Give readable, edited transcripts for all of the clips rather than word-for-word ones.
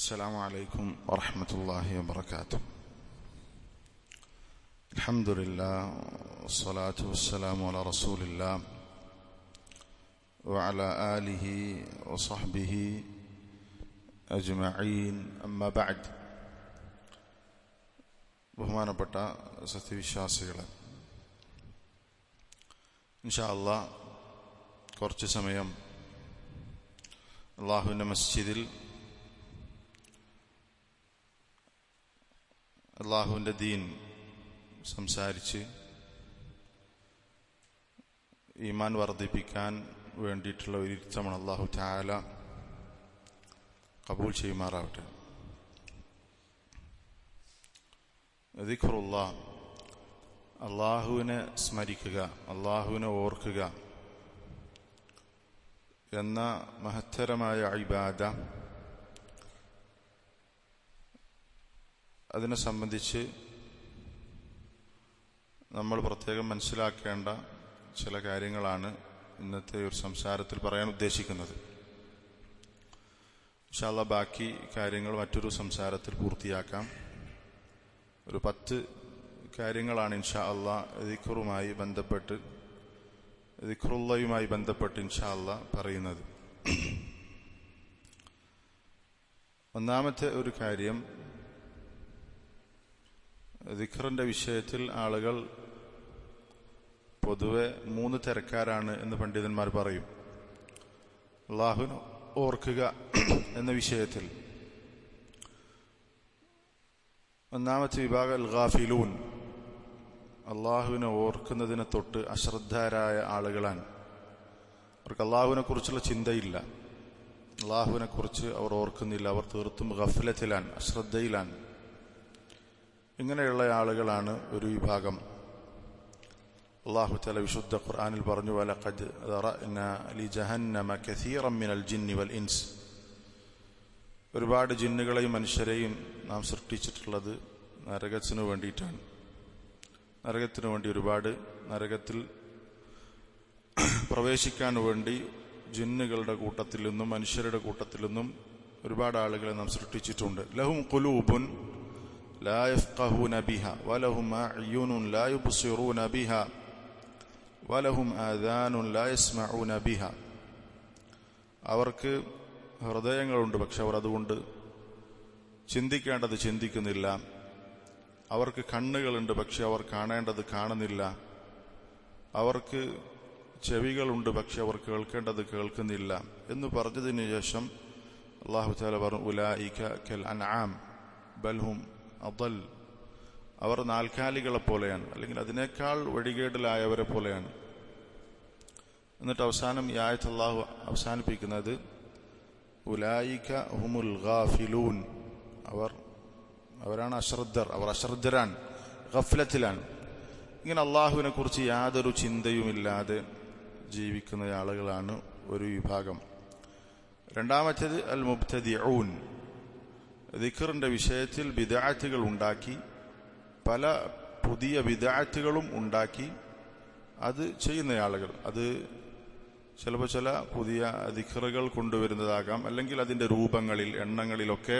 السلام عليكم ورحمة الله وبركاته. الحمد لله والصلاة والسلام على رسول الله وعلى آله وصحبه أجمعين. أما بعد. ബഹുമാനപ്പെട്ട സത്യവിശ്വാസികളെ, ഇൻഷാ അല്ലാഹ് കുറച്ച് സമയം അല്ലാഹുവിൻ്റെ മസ്ജിദിൽ അല്ലാഹുവിൻ്റെ ദീൻ സംസാരിച്ച് ഈമാൻ വർദ്ധിപ്പിക്കാൻ വേണ്ടിയിട്ടുള്ള ഒരു ഇരുത്തമാണ്. അല്ലാഹു തആല കബൂൽ ചെയ്യുമാറാവട്ടെ. ദിക്റുല്ലാഹ്, അല്ലാഹുവിനെ സ്മരിക്കുക, അല്ലാഹുവിനെ ഓർക്കുക എന്ന മഹത്തരമായ ഇബാദ, അതിനെ സംബന്ധിച്ച് നമ്മൾ പ്രത്യേകം മനസ്സിലാക്കേണ്ട ചില കാര്യങ്ങളാണ് ഇന്നത്തെ ഒരു സംസാരത്തിൽ പറയാൻ ഉദ്ദേശിക്കുന്നത്. ഇൻഷാ അല്ലാഹ് ബാക്കി കാര്യങ്ങൾ മറ്റൊരു സംസാരത്തിൽ പൂർത്തിയാക്കാം. ഒരു 10 കാര്യങ്ങളാണ് ഇൻഷാ അല്ലാഹ് ദിക്റുമായി ബന്ധപ്പെട്ട്, ദിക്റുല്ലാഹുമായി ബന്ധപ്പെട്ട് ഇൻഷാ അല്ലാഹ് പറയുന്നത്. ഒന്നാമത്തെ ഒരു കാര്യം, ദിക്റിന്റെ വിഷയത്തിൽ ആളുകൾ പൊതുവെ 3 തരക്കാരാണ് എന്ന് പണ്ഡിതന്മാർ പറയും. അല്ലാഹുവിനെ ഓർക്കുക എന്ന വിഷയത്തിൽ ഒന്നാമത്തെ വിഭാഗം അൽ ഗാഫിലൂൻ, അല്ലാഹുവിനെ ഓർക്കുന്നതിനെ തൊട്ട് അശ്രദ്ധരായ ആളുകളാണ്. അവർക്ക് അല്ലാഹുവിനെ കുറിച്ചുള്ള ചിന്തയില്ല, അല്ലാഹുവിനെ കുറിച്ച് അവർ ഓർക്കുന്നില്ല, അവർ തീർത്തും ഗഫ്ലത്തിലാണ്, അശ്രദ്ധയിലാണ്. ഇങ്ങനെയുള്ള ആളുകളാണ് ഒരു വിഭാഗം. അല്ലാഹു തആല വിശുദ്ധ ഖുർആനിൽ പറഞ്ഞു, വലഖദ് ദറഅനാ ലിജഹന്നമ കസീറൻ മിനൽ ജിന്നി വൽ ഇൻസ്. ഒരുപാട് ജിന്നുകളെയും മനുഷ്യരെയും നാം സൃഷ്ടിച്ചിട്ടുള്ളത് നരകത്തിനു വേണ്ടിയിട്ടാണ്. നരകത്തിനു വേണ്ടി, ഒരുപാട് നരകത്തിൽ പ്രവേശിക്കാൻ വേണ്ടി ജിന്നുകളുടെ കൂട്ടത്തിൽ നിന്നും മനുഷ്യരുടെ കൂട്ടത്തിൽ നിന്നും ഒരുപാട് ആളുകളെ നാം സൃഷ്ടിച്ചിട്ടുണ്ട്. ലഹും ഖുലൂബുൻ ലാ യഫ്ഖഹൂന ബിഹാ വലഹും അഅ്യുനുൻ ലാ യുബ്സിറൂന ബിഹാ വലഹും ആദാനുൻ ലാ യസ്മഊന ബിഹാ. അവർക്ക് ഹൃദയങ്ങളുണ്ട്, പക്ഷെ അവർ അതുകൊണ്ട് ചിന്തിക്കേണ്ടത് ചിന്തിക്കുന്നില്ല. അവർക്ക് കണ്ണുകളുണ്ട്, പക്ഷെ അവർ കാണേണ്ടത് കാണുന്നില്ല. അവർക്ക് ചെവികളുണ്ട്, പക്ഷെ അവർ കേൾക്കേണ്ടത് കേൾക്കുന്നില്ല എന്ന് പറഞ്ഞതിന് ശേഷം അല്ലാഹു തആല പറഞ്ഞു, ഉലൈക കൽ അൻആം ബൽഹും അദൽ. അവർ നാൽക്കാലികളെ പോലെയാണ്, അല്ലെങ്കിൽ അതിനേക്കാൾ വഴികേടിലായവരെ പോലെയാണ്. എന്നിട്ട് അവസാനം ഈ ആയത്ത് അല്ലാഹു അവസാനിപ്പിക്കുന്നത് ഉലൈക ഹുമുൽ ഗാഫിലൂൻ, അവരാണ് അശ്രദ്ധർ, അവർ അശ്രദ്ധരാണ്, ഗഫ്ലത്തിലാണ്. ഇങ്ങനെ അല്ലാഹുവിനെ കുറിച്ച് യാതൊരു ചിന്തയുമില്ലാതെ ജീവിക്കുന്ന ആളുകളാണ് ഒരു വിഭാഗം. രണ്ടാമത്തേത് അൽ മുബ്തദിഊൻ, ദിക്റിന്റെ വിഷയത്തിൽ ബിദ്അത്തുകൾ ഉണ്ടാക്കി, പല പുതിയ ബിദ്അത്തുകളും ഉണ്ടാക്കി അത് ചെയ്യുന്ന ആളുകൾ. അത് ചിലപ്പോൾ ചില പുതിയ ദിക്റുകൾ കൊണ്ടുവരുന്നതാകാം, അല്ലെങ്കിൽ അതിന്റെ രൂപങ്ങളിൽ, എണ്ണങ്ങളിലൊക്കെ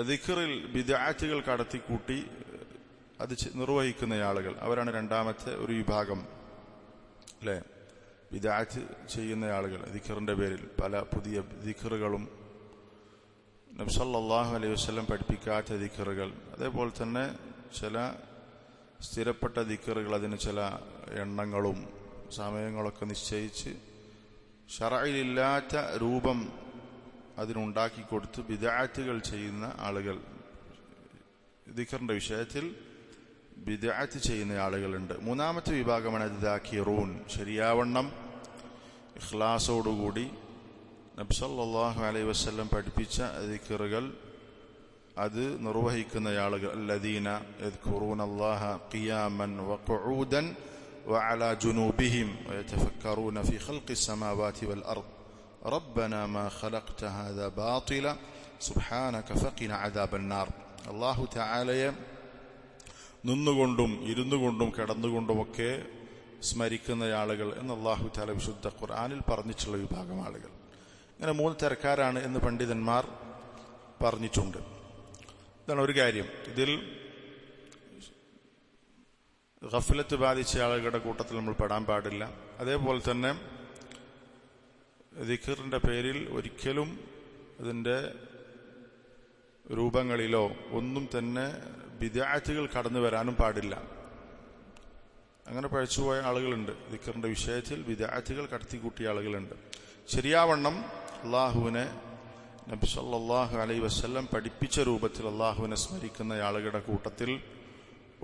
ദിക്റിൽ ബിദ്അത്തുകൾ കടത്തിക്കൂട്ടി അത് നിർവഹിക്കുന്ന ആളുകൾ. അവരാണ് രണ്ടാമത്തെ ഒരു വിഭാഗം, അല്ലെ? ബിദ്അത്ത് ചെയ്യുന്ന ആളുകൾ, ദിക്റിന്റെ പേരിൽ പല പുതിയ ദിക്റുകളും, നബി സല്ലല്ലാഹു അലൈഹി വസല്ലം പഠിപ്പിക്കാത്ത ദിക്റുകൾ, അതേപോലെ തന്നെ ചില സ്ഥിരപ്പെട്ട ദിക്റുകൾ, അതിന് ചില എണ്ണങ്ങളും സമയങ്ങളൊക്കെ നിശ്ചയിച്ച് ശറഇലില്ലാത്ത രൂപം അതിനുണ്ടാക്കിക്കൊടുത്ത് ബിദ്അത്തുകൾ ചെയ്യുന്ന ആളുകൾ. ദിക്റിന്റെ വിഷയത്തിൽ ബിദ്അത്ത് ചെയ്യുന്ന ആളുകളുണ്ട്. മൂന്നാമത്തെ വിഭാഗമാണ് ദാക്കിറൂൻ, ശരിയാവണ്ണം ഇഖ്ലാസോടുകൂടി നബി സല്ലല്ലാഹു അലൈഹി വസല്ലം പഠിപ്പിച്ച ദിക്റുകൾ അത് നിർവഹിക്കുന്ന ആളുകൾ. അല്ലദീന യദ്കുറൂനല്ലാഹ ഖിയാമൻ വഖുഊദൻ വഅലാ ജുനൂബിഹിം വയതഫക്കറൂന ഫീ ഖൽഖിസ് സമാവാതി വൽ അർദ് റബ്ബനാ മാ ഖലഖ്ത ഹാദാ ബാതില സുബ്ഹാനക ഫഖിന അദാബൻ നാർ. അല്ലാഹു തആലയെ നിന്നുകൊണ്ടും ഇരുന്നുകൊണ്ടും കിടന്നുകൊണ്ടുമൊക്കെ സ്മരിക്കുന്ന ആളുകൾ എന്ന് അല്ലാഹു തആല വിശുദ്ധ ഖുർആനിൽ പറഞ്ഞിട്ടുള്ള വിഭാഗം ആളുകൾ. ഇങ്ങനെ 3 തരക്കാരാണ് എന്ന് പണ്ഡിതന്മാർ പറഞ്ഞിട്ടുണ്ട്. ഇതാണ് ഒരു കാര്യം. ഇതിൽ ഗഫലത്ത് ബാധിച്ച ആളുകളുടെ കൂട്ടത്തിൽ നമ്മൾ പെടാൻ പാടില്ല. അതേപോലെ തന്നെ ദിക്റിന്റെ പേരിൽ ഒരിക്കലും അതിന്റെ രൂപങ്ങളിലോ ഒന്നും തന്നെ ബിദ്അത്തുകൾ കടന്നു വരാനും പാടില്ല. അങ്ങനെ പഴച്ചുപോയ ആളുകളുണ്ട്. ദിക്റിന്റെ വിഷയത്തിൽ ബിദ്അത്തുകൾ കടത്തിക്കൂട്ടിയ ആളുകളുണ്ട്. ശരിയാവണ്ണം അള്ളാഹുവിനെ നബി സല്ലല്ലാഹു അലൈഹി വസല്ലം പഠിപ്പിച്ച രൂപത്തിൽ അള്ളാഹുവിനെ സ്മരിക്കുന്ന ആളുകളുടെ കൂട്ടത്തിൽ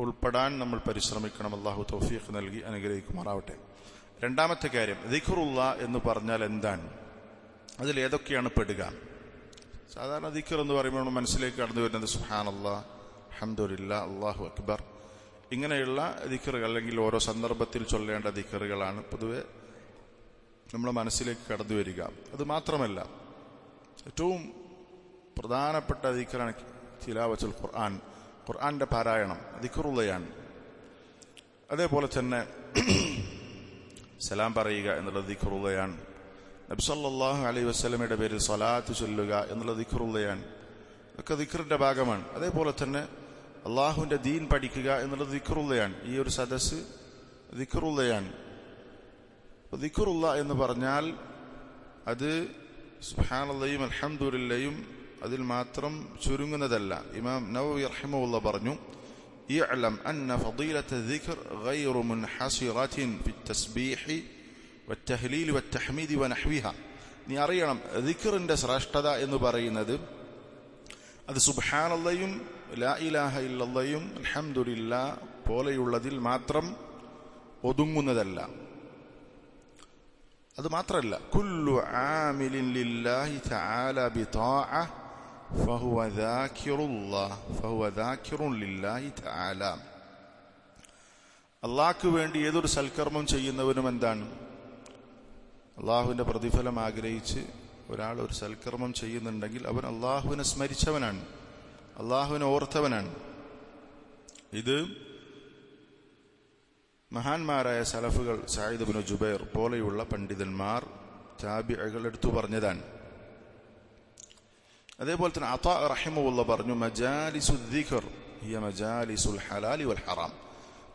ഉൾപ്പെടാൻ നമ്മൾ പരിശ്രമിക്കണം. അള്ളാഹു തൗഫീഖ് നൽകി അനുഗ്രഹിക്കുമാറാവട്ടെ. രണ്ടാമത്തെ കാര്യം, ദിക്റുല്ലാ എന്ന് പറഞ്ഞാൽ എന്താണ്? അതിൽ ഏതൊക്കെയാണ് പെടുക? സാധാരണ ദിക്ർ എന്ന് പറയുമ്പോൾ മനസ്സിലേക്ക് കടന്നു വരുന്നത് സുബ്ഹാനല്ലാഹ്, അൽഹംദുലില്ലാഹ്, അല്ലാഹു അക്ബർ, ഇങ്ങനെയുള്ള ദിക്റുകൾ അല്ലെങ്കിൽ ഓരോ സന്ദർഭത്തിൽ ചൊല്ലേണ്ട ദിക്റുകളാണ് പൊതുവെ നമ്മുടെ മനസ്സിലേക്ക് കടന്നു വരിക. അത് മാത്രമല്ല, ഏറ്റവും പ്രധാനപ്പെട്ട ദിക്റാണ് തിലാവത്തുൽ ഖുർആൻ, ഖുർആന്റെ പാരായണം, ദിക്റുള്ളയാണ്. അതേപോലെ തന്നെ സലാം പറയുക എന്നുള്ള ദിക്റുള്ളയാണ്. നബി സല്ലല്ലാഹു അലൈഹി വസല്ലമയുടെ പേരിൽ സ്വലാത്ത് ചൊല്ലുക എന്നുള്ള ദിക്റുള്ളയാണ്. ഒക്കെ ദിക്റിന്റെ ഭാഗമാണ്. അതേപോലെ തന്നെ അള്ളാഹുവിന്റെ ദീൻ പഠിക്കുക എന്നുള്ളത് ദിക്റുള്ളയാണ്. ഈ ഒരു സദസ്സ് ദിക്റുള്ളയാണ്. ദിക്റുള്ള എന്ന് പറഞ്ഞാൽ അത് സുബ്ഹാനല്ലാഹും അൽഹംദുലില്ലാഹും അതിൽ മാത്രം ചുരുങ്ങുന്നതല്ല. ഇമാം നവവി റഹിമഹുല്ലാഹ് പറഞ്ഞു, ഇഅ്ലം അന്ന ഫളീലത ദിക്ർ ഗൈറു മുൻഹസിറത്തിൻ ഫിത്തസ്ബീഹി വത്തഹ്ലീൽ വത്തഹ്മീദ് വനഹ്വിഹ. നീ അറിയണം, ദിക്റിന്റെ ശ്രേഷ്ഠത എന്ന് പറയുന്നത് അത് സുബ്ഹാനല്ലാഹും ലാ ഇലാഹ ഇല്ലല്ലാഹും അൽഹംദുലില്ലാഹ് പോലെയുള്ളതിൽ മാത്രം ഒതുങ്ങുന്നതല്ല. അത് മാത്രമല്ല, കുല്ലു ആമിലിൻ ലില്ലാഹി തആല ബിതാഅ ഫഹുവ ദാകിറുല്ലാഹ് ഫഹുവ ദാകിറുൻ ലില്ലാഹി തആല. അല്ലാഹുവിന് വേണ്ടി ഏതൊരു സൽക്കർമ്മം ചെയ്യുന്നവനും എന്താണ്? അള്ളാഹുവിന്റെ പ്രതിഫലം ആഗ്രഹിച്ച് ഒരാൾ ഒരു സൽക്കർമ്മം ചെയ്യുന്നുണ്ടെങ്കിൽ അവൻ അള്ളാഹുവിനെ സ്മരിച്ചവനാണ്, അള്ളാഹുവിനെ ഓർത്തവനാണ്. ഇത് മഹാന്മാരായ സലഫുകൾ സഈദ് ഇബ്നു ജുബൈർ പോലെയുള്ള പണ്ഡിതന്മാർ താബിഈകൾ എടുത്തു പറഞ്ഞതാണ്. അതേപോലെ തന്നെ അതാ റഹിമഹുല്ലാഹ് പറഞ്ഞു, മജാലിസുൽ ദിക്ർ ഹിയ മജാലിസുൽ ഹലാലി വൽ ഹറാം.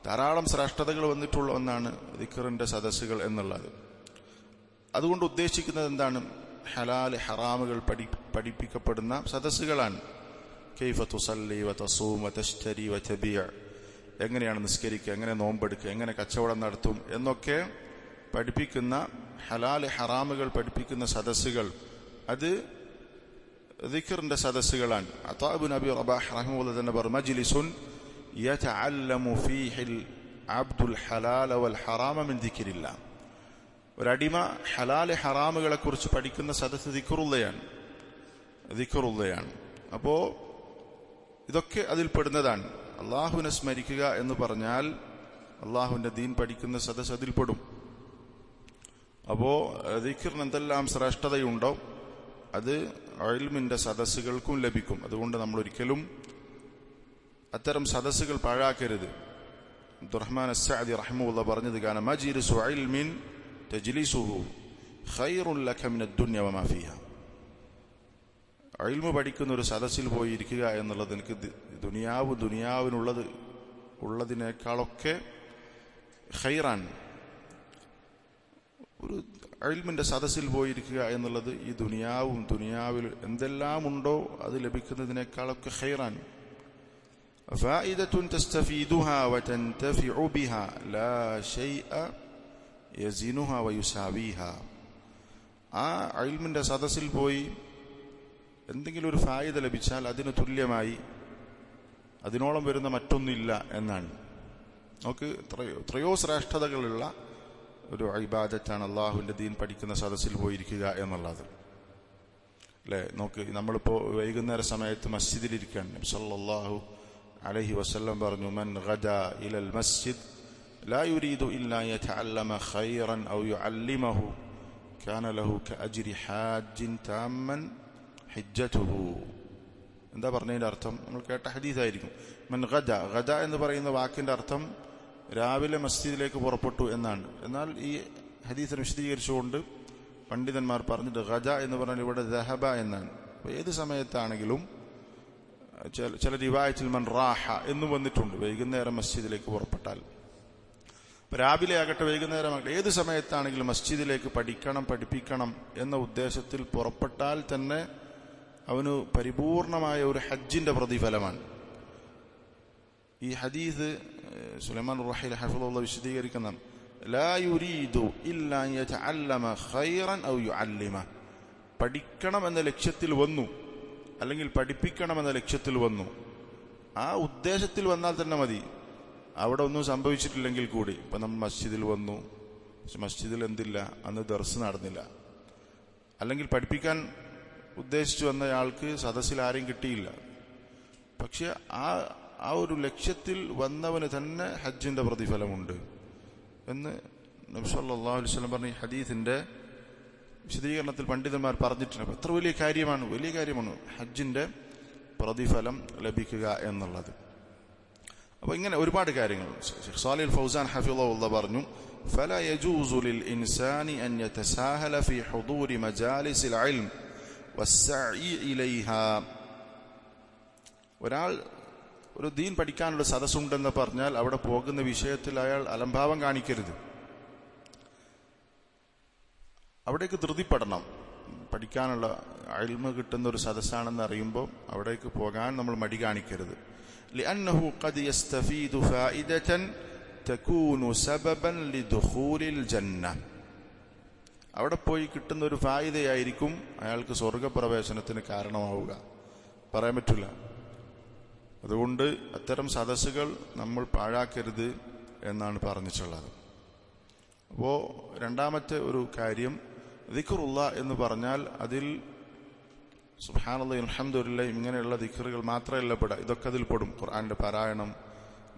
ധാരാളം ശ്രേഷ്ഠതകൾ വന്നിട്ടുള്ള ഒന്നാണ് ദിക്റിന്റെ സദസ്സുകൾ എന്നുള്ളത്. അതുകൊണ്ട് ഉദ്ദേശിക്കുന്നത് എന്താണ്? ഹലാൽ ഹറാമുകൾ പഠിപ്പിക്കപ്പെടുന്ന സദസ്സുകളാണ്. കൈഫ തുസല്ലി വതസൂം വതശ്തരി വതബീഅ, എങ്ങനെയാണ് നിസ്കരിക്കുക, എങ്ങനെ നോമ്പെടുക്കുക, എങ്ങനെ കച്ചവടം നടത്തും എന്നൊക്കെ പഠിപ്പിക്കുന്ന ഹലാൽ ഹറാമുകൾ പഠിപ്പിക്കുന്ന സദസ്സുകൾ അത് ദിക്റിന്റെ സദസ്സുകളാണ്. അതാ ഇബ്നു അബി റബാഹ് റഹിമഹുല്ലാഹ് തന്നെ പറഞ്ഞു, മജ്ലിസുൻ യതഅല്ലമു ഫീഹിൽ അബ്ദുൽ ഹലാല വൽ ഹറാമ മിൻ ദിക്രില്ലാഹ്. ഒരടിമ ഹലാൽ ഹറാമുകളെ കുറിച്ച് പഠിക്കുന്ന സദസ്സ് ദിക്റുള്ളയാണ്. അപ്പോ ഇതൊക്കെ അതിൽ പെടുന്നതാണ്. അള്ളാഹുവിനെ സ്മരിക്കുക എന്ന് പറഞ്ഞാൽ അള്ളാഹുവിന്റെ ദീൻ പഠിക്കുന്ന സദസ്സ് അതിൽപ്പെടും. അപ്പോ ദിക്റിന് എന്തെല്ലാം ശ്രേഷ്ഠതയുണ്ടോ അത് ഇൽമിന്റെ സദസ്സുകൾക്കും ലഭിക്കും. അതുകൊണ്ട് നമ്മൾ ഒരിക്കലും അത്തരം സദസ്സുകൾ പാഴാക്കരുത്. അബ്ദുറഹ്മാൻ അസ്സഅദി റഹിമഹുല്ലാഹ് പറഞ്ഞത്, കാന മജ്ലിസു ഇൽമിൻ തജ്ലിസുഹു ഖൈറുൻ ലക മിനദ് ദുനിയ വമാ ഫീഹാ. ഇൽമു പഠിക്കുന്ന ഒരു സദസ്സിൽ പോയി ഇരിക്കുക എന്നുള്ളത് എനിക്ക് ഉള്ളതിനേക്കാളൊക്കെ ഖൈറാൻ. ഒരു ഇൽമിന്റെ സദസ്സിൽ പോയിരിക്കുക എന്നുള്ളത് ഈ ദുനിയാവിൽ എന്തെല്ലാം ഉണ്ടോ അത് ലഭിക്കുന്നതിനേക്കാളൊക്കെ ഖൈറാൻ. ഫായിദത്തുൻ തസ്തഫീദുഹാ വതൻതഫിഉ ബിഹാ ലാ ശൈഅ യസിനുഹാ വയുസാവിഹാ. ആ ഇൽമിന്റെ സദസ്സിൽ പോയി എന്തെങ്കിലും ഒരു ഫായിദ ലഭിച്ചാൽ അതിന് തുല്യമായി അതിനോളം വരുന്ന മറ്റൊന്നില്ല എന്നാണ്. നമുക്ക് എത്രയോ ശ്രേഷ്ഠതകളുള്ള ഒരു ഇബാദത്താണ് അള്ളാഹുവിന്റെ ദീൻ പഠിക്കുന്ന സദസ്സിൽ പോയിരിക്കുക എന്നുള്ളത്. അല്ലെ, നോക്ക്, നമ്മളിപ്പോ വൈകുന്നേര സമയത്ത് മസ്ജിദിലിരിക്കുകയാണ്. നബി സല്ലല്ലാഹു അലൈഹി വസല്ലം പറഞ്ഞു, മൻ ഗദാ ഇലൽ മസ്ജിദ് ലാ യുരീദു ഇല്ലാ യതഅല്ലമ ഖൈറൻ ഔ യുഅല്ലിമഹു കാന ലഹു കഅജ്രി ഹാജ്ജിൻ താമ്മൻ ഹിജ്ജതുഹു. എന്താ പറഞ്ഞതിന്റെ അർത്ഥം? നമ്മൾ കേട്ട ഹദീസായിരിക്കും. മൻ ഗദ എന്ന് പറയുന്ന വാക്കിന്റെ അർത്ഥം രാവിലെ മസ്ജിദിലേക്ക് പുറപ്പെട്ടു എന്നാണ്. എന്നാൽ ഈ ഹദീസിനെ വിശദീകരിച്ചുകൊണ്ട് പണ്ഡിതന്മാർ പറഞ്ഞിട്ട് ഗജ എന്ന് പറഞ്ഞാൽ ഇവിടെ ദഹബ എന്നാണ്. അപ്പോൾ ഏത് സമയത്താണെങ്കിലും ചില റിവായത്തിൽ മൻ റാഹ എന്ന് വന്നിട്ടുണ്ട്, വൈകുന്നേരം മസ്ജിദിലേക്ക് പുറപ്പെട്ടാൽ. രാവിലെ ആകട്ടെ വൈകുന്നേരം ആകട്ടെ ഏത് സമയത്താണെങ്കിലും മസ്ജിദിലേക്ക് പഠിപ്പിക്കണം എന്ന ഉദ്ദേശത്തിൽ പുറപ്പെട്ടാൽ തന്നെ അവന് പരിപൂർണമായ ഒരു ഹജ്ജിന്റെ പ്രതിഫലമാണ്. ഈ ഹദീസ് സുലൈമാൻ റഹീൽ ഹഫിളുല്ലാഹ് വിശദീകരിക്കുന്ന ലാ യുരീദു ഇല്ലാ യതഅല്ലമ ഖൈറൻ ഔ യുഅല്ലിമ, പഠിക്കണം എന്ന ലക്ഷ്യത്തിൽ വന്നു അല്ലെങ്കിൽ പഠിപ്പിക്കണമെന്ന ലക്ഷ്യത്തിൽ വന്നു, ആ ഉദ്ദേശത്തിൽ വന്നാൽ തന്നെ മതി. അവിടെ ഒന്നും സംഭവിച്ചിട്ടില്ലെങ്കിൽ കൂടി. ഇപ്പൊ നമ്മൾ മസ്ജിദിൽ വന്നു, മസ്ജിദിൽ എന്തില്ല, അന്ന് ദർസ് നടന്നില്ല, അല്ലെങ്കിൽ പഠിപ്പിക്കാൻ ഉദ്ദേശിച്ചു വന്നയാൾക്ക് സദസ്സിൽ ആരെയും കിട്ടിയില്ല, പക്ഷെ ആ ഒരു ലക്ഷ്യത്തിൽ വന്നവന് തന്നെ ഹജ്ജിന്റെ പ്രതിഫലമുണ്ട് എന്ന് നബി സല്ലല്ലാഹു അലൈഹി വസല്ലം പറഞ്ഞ ഹദീസിന്റെ വിശദീകരണത്തിൽ പണ്ഡിതന്മാർ പറഞ്ഞിട്ടുണ്ട്. എത്ര വലിയ കാര്യമാണ് ഹജ്ജിന്റെ പ്രതിഫലം ലഭിക്കുക എന്നുള്ളത്. അപ്പൊ ഇങ്ങനെ ഒരുപാട് കാര്യങ്ങൾ ഷെയ്ഖ് സാലിഹ് ഫൗസാൻ ഹഫിളഹുല്ലാഹ് പറഞ്ഞു, ഫലാ യജൂസു ലിൽ ഇൻസാനി അൻ യതസാഹല ഫീ ഹുദൂരി മജാലിസിൽ ഇൽം വസ്സഈ ഇലൈഹാ. ഒരാൾ ഒരു ദീൻ പഠിക്കാനുള്ള സദസ്സുണ്ടെന്ന് പറഞ്ഞാൽ അവിടെ പോകുന്ന വിഷയത്തിൽ അയാൾ അലംഭാവം കാണിക്കരുത്. അവിടേക്ക് ധൃതിപ്പെടണം. പഠിക്കാനുള്ള ഇൽമ് കിട്ടുന്ന ഒരു സദസ്സാണെന്ന് അറിയുമ്പോൾ അവിടേക്ക് പോകാൻ നമ്മൾ മടി കാണിക്കരുത്. لأنه قد يستفيد فائدة تكون سببا لدخول الجنة. അവിടെ പോയി കിട്ടുന്ന ഒരു ഫായിദയായിരിക്കും അയാൾക്ക് സ്വർഗപ്രവേശനത്തിന് കാരണമാവുക. പറയാൻ പറ്റില്ല. അതുകൊണ്ട് അത്തരം സദസ്സുകൾ നമ്മൾ പാഴാക്കരുത് എന്നാണ് പറഞ്ഞിട്ടുള്ളത്. അപ്പോൾ രണ്ടാമത്തെ ഒരു കാര്യം ദിക്റുല്ലാഹ് എന്ന് പറഞ്ഞാൽ അതിൽ സുബ്ഹാനല്ലാഹി അൽഹംദുലില്ലാഹ് ഇങ്ങനെയുള്ള ദിക്റുകൾ മാത്രമല്ല പെടുക, ഇതൊക്കെ അതിൽ പെടും. ഖുർആന്റെ പാരായണം,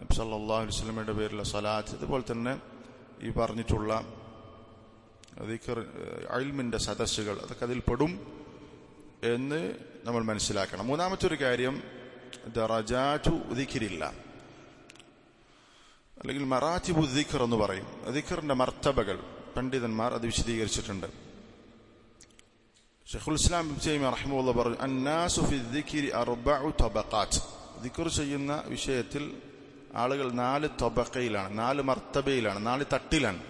നബി സല്ലല്ലാഹു അലൈഹി വസല്ലമയുടെ പേരിലുള്ള സ്വലാത്ത്, ഇതുപോലെ തന്നെ ഈ പറഞ്ഞിട്ടുള്ള ദിക്ർ, ഇൽമിന്റെ സദസ്സുകൾ, അതൊക്കെ അതിൽ പെടും എന്ന് നമ്മൾ മനസ്സിലാക്കണം. മൂന്നാമത്തെ ഒരു കാര്യം ദറജാതു ദിക്രില്ലാഹ് അല്ലെങ്കിൽ മറാത്തിബു ദിക്ർ എന്ന് പറയും. ദിക്റിന്റെ മർത്തബകൾ പണ്ഡിതന്മാർ അത് വിശദീകരിച്ചിട്ടുണ്ട്. ഷെയ്ഖുൽ ഇസ്ലാം ഇബ്നു തൈമിയ്യ റഹിമഹുല്ലാഹ് പറഞ്ഞു, അന്നാസു ഫി ദിക്രി അർബഉ തബഖാത്ത്. ദിക്ർ ചെയ്യുന്ന വിഷയത്തിൽ ആളുകൾ 4 തബഖയിലാണ്, 4 മർത്തബയിലാണ്, 4 തട്ടിലാണ്.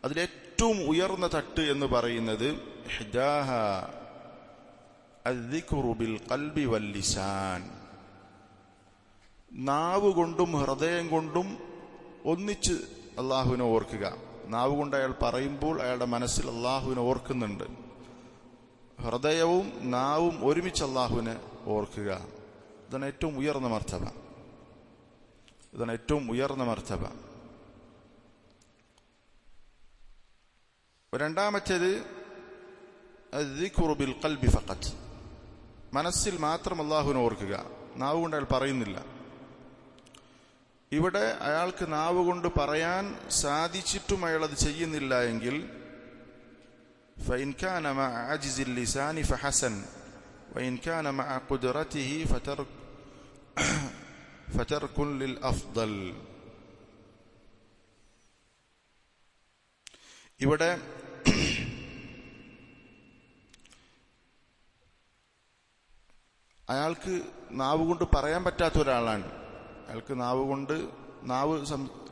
അതിലേറ്റവും ഉയർന്ന തട്ട് എന്ന് പറയുന്നത് ഹിദാഹ അദ്ദിക്റു ബിൽ ഖൽബി വൽ ലിസാൻ. നാവ് കൊണ്ടും ഹൃദയം കൊണ്ടും ഒന്നിച്ച് അള്ളാഹുവിനെ ഓർക്കുക. നാവ് കൊണ്ട് അയാൾ പറയുമ്പോൾ അയാളുടെ മനസ്സിൽ അള്ളാഹുവിനെ ഓർക്കുന്നുണ്ട്. ഹൃദയവും നാവും ഒരുമിച്ച് അള്ളാഹുവിനെ ഓർക്കുക. ഇതാണ് ഏറ്റവും ഉയർന്ന മർത്തബ. രണ്ടാമത്തേത് അദ്ദിക്റു ബിൽ ഖൽബി ഫഖത്ത്. മനസ്സിൽ മാത്രം അള്ളാഹുവിനെ ഓർക്കുക, നാവ് കൊണ്ട് അയാൾ പറയുന്നില്ല. ഇവിടെ അയാൾക്ക് നാവ് കൊണ്ട് പറയാൻ സാധിച്ചിട്ടും അയാൾ അത് ചെയ്യുന്നില്ല എങ്കിൽ فإن كان مع عجز اللسان فحسن وإن كان مع قدرته فترك للأفضل. ഇവിടെ അയാൾക്ക് നാവ് കൊണ്ട് പറയാൻ പറ്റാത്ത ഒരാളാണ്. അയാൾക്ക് നാവ്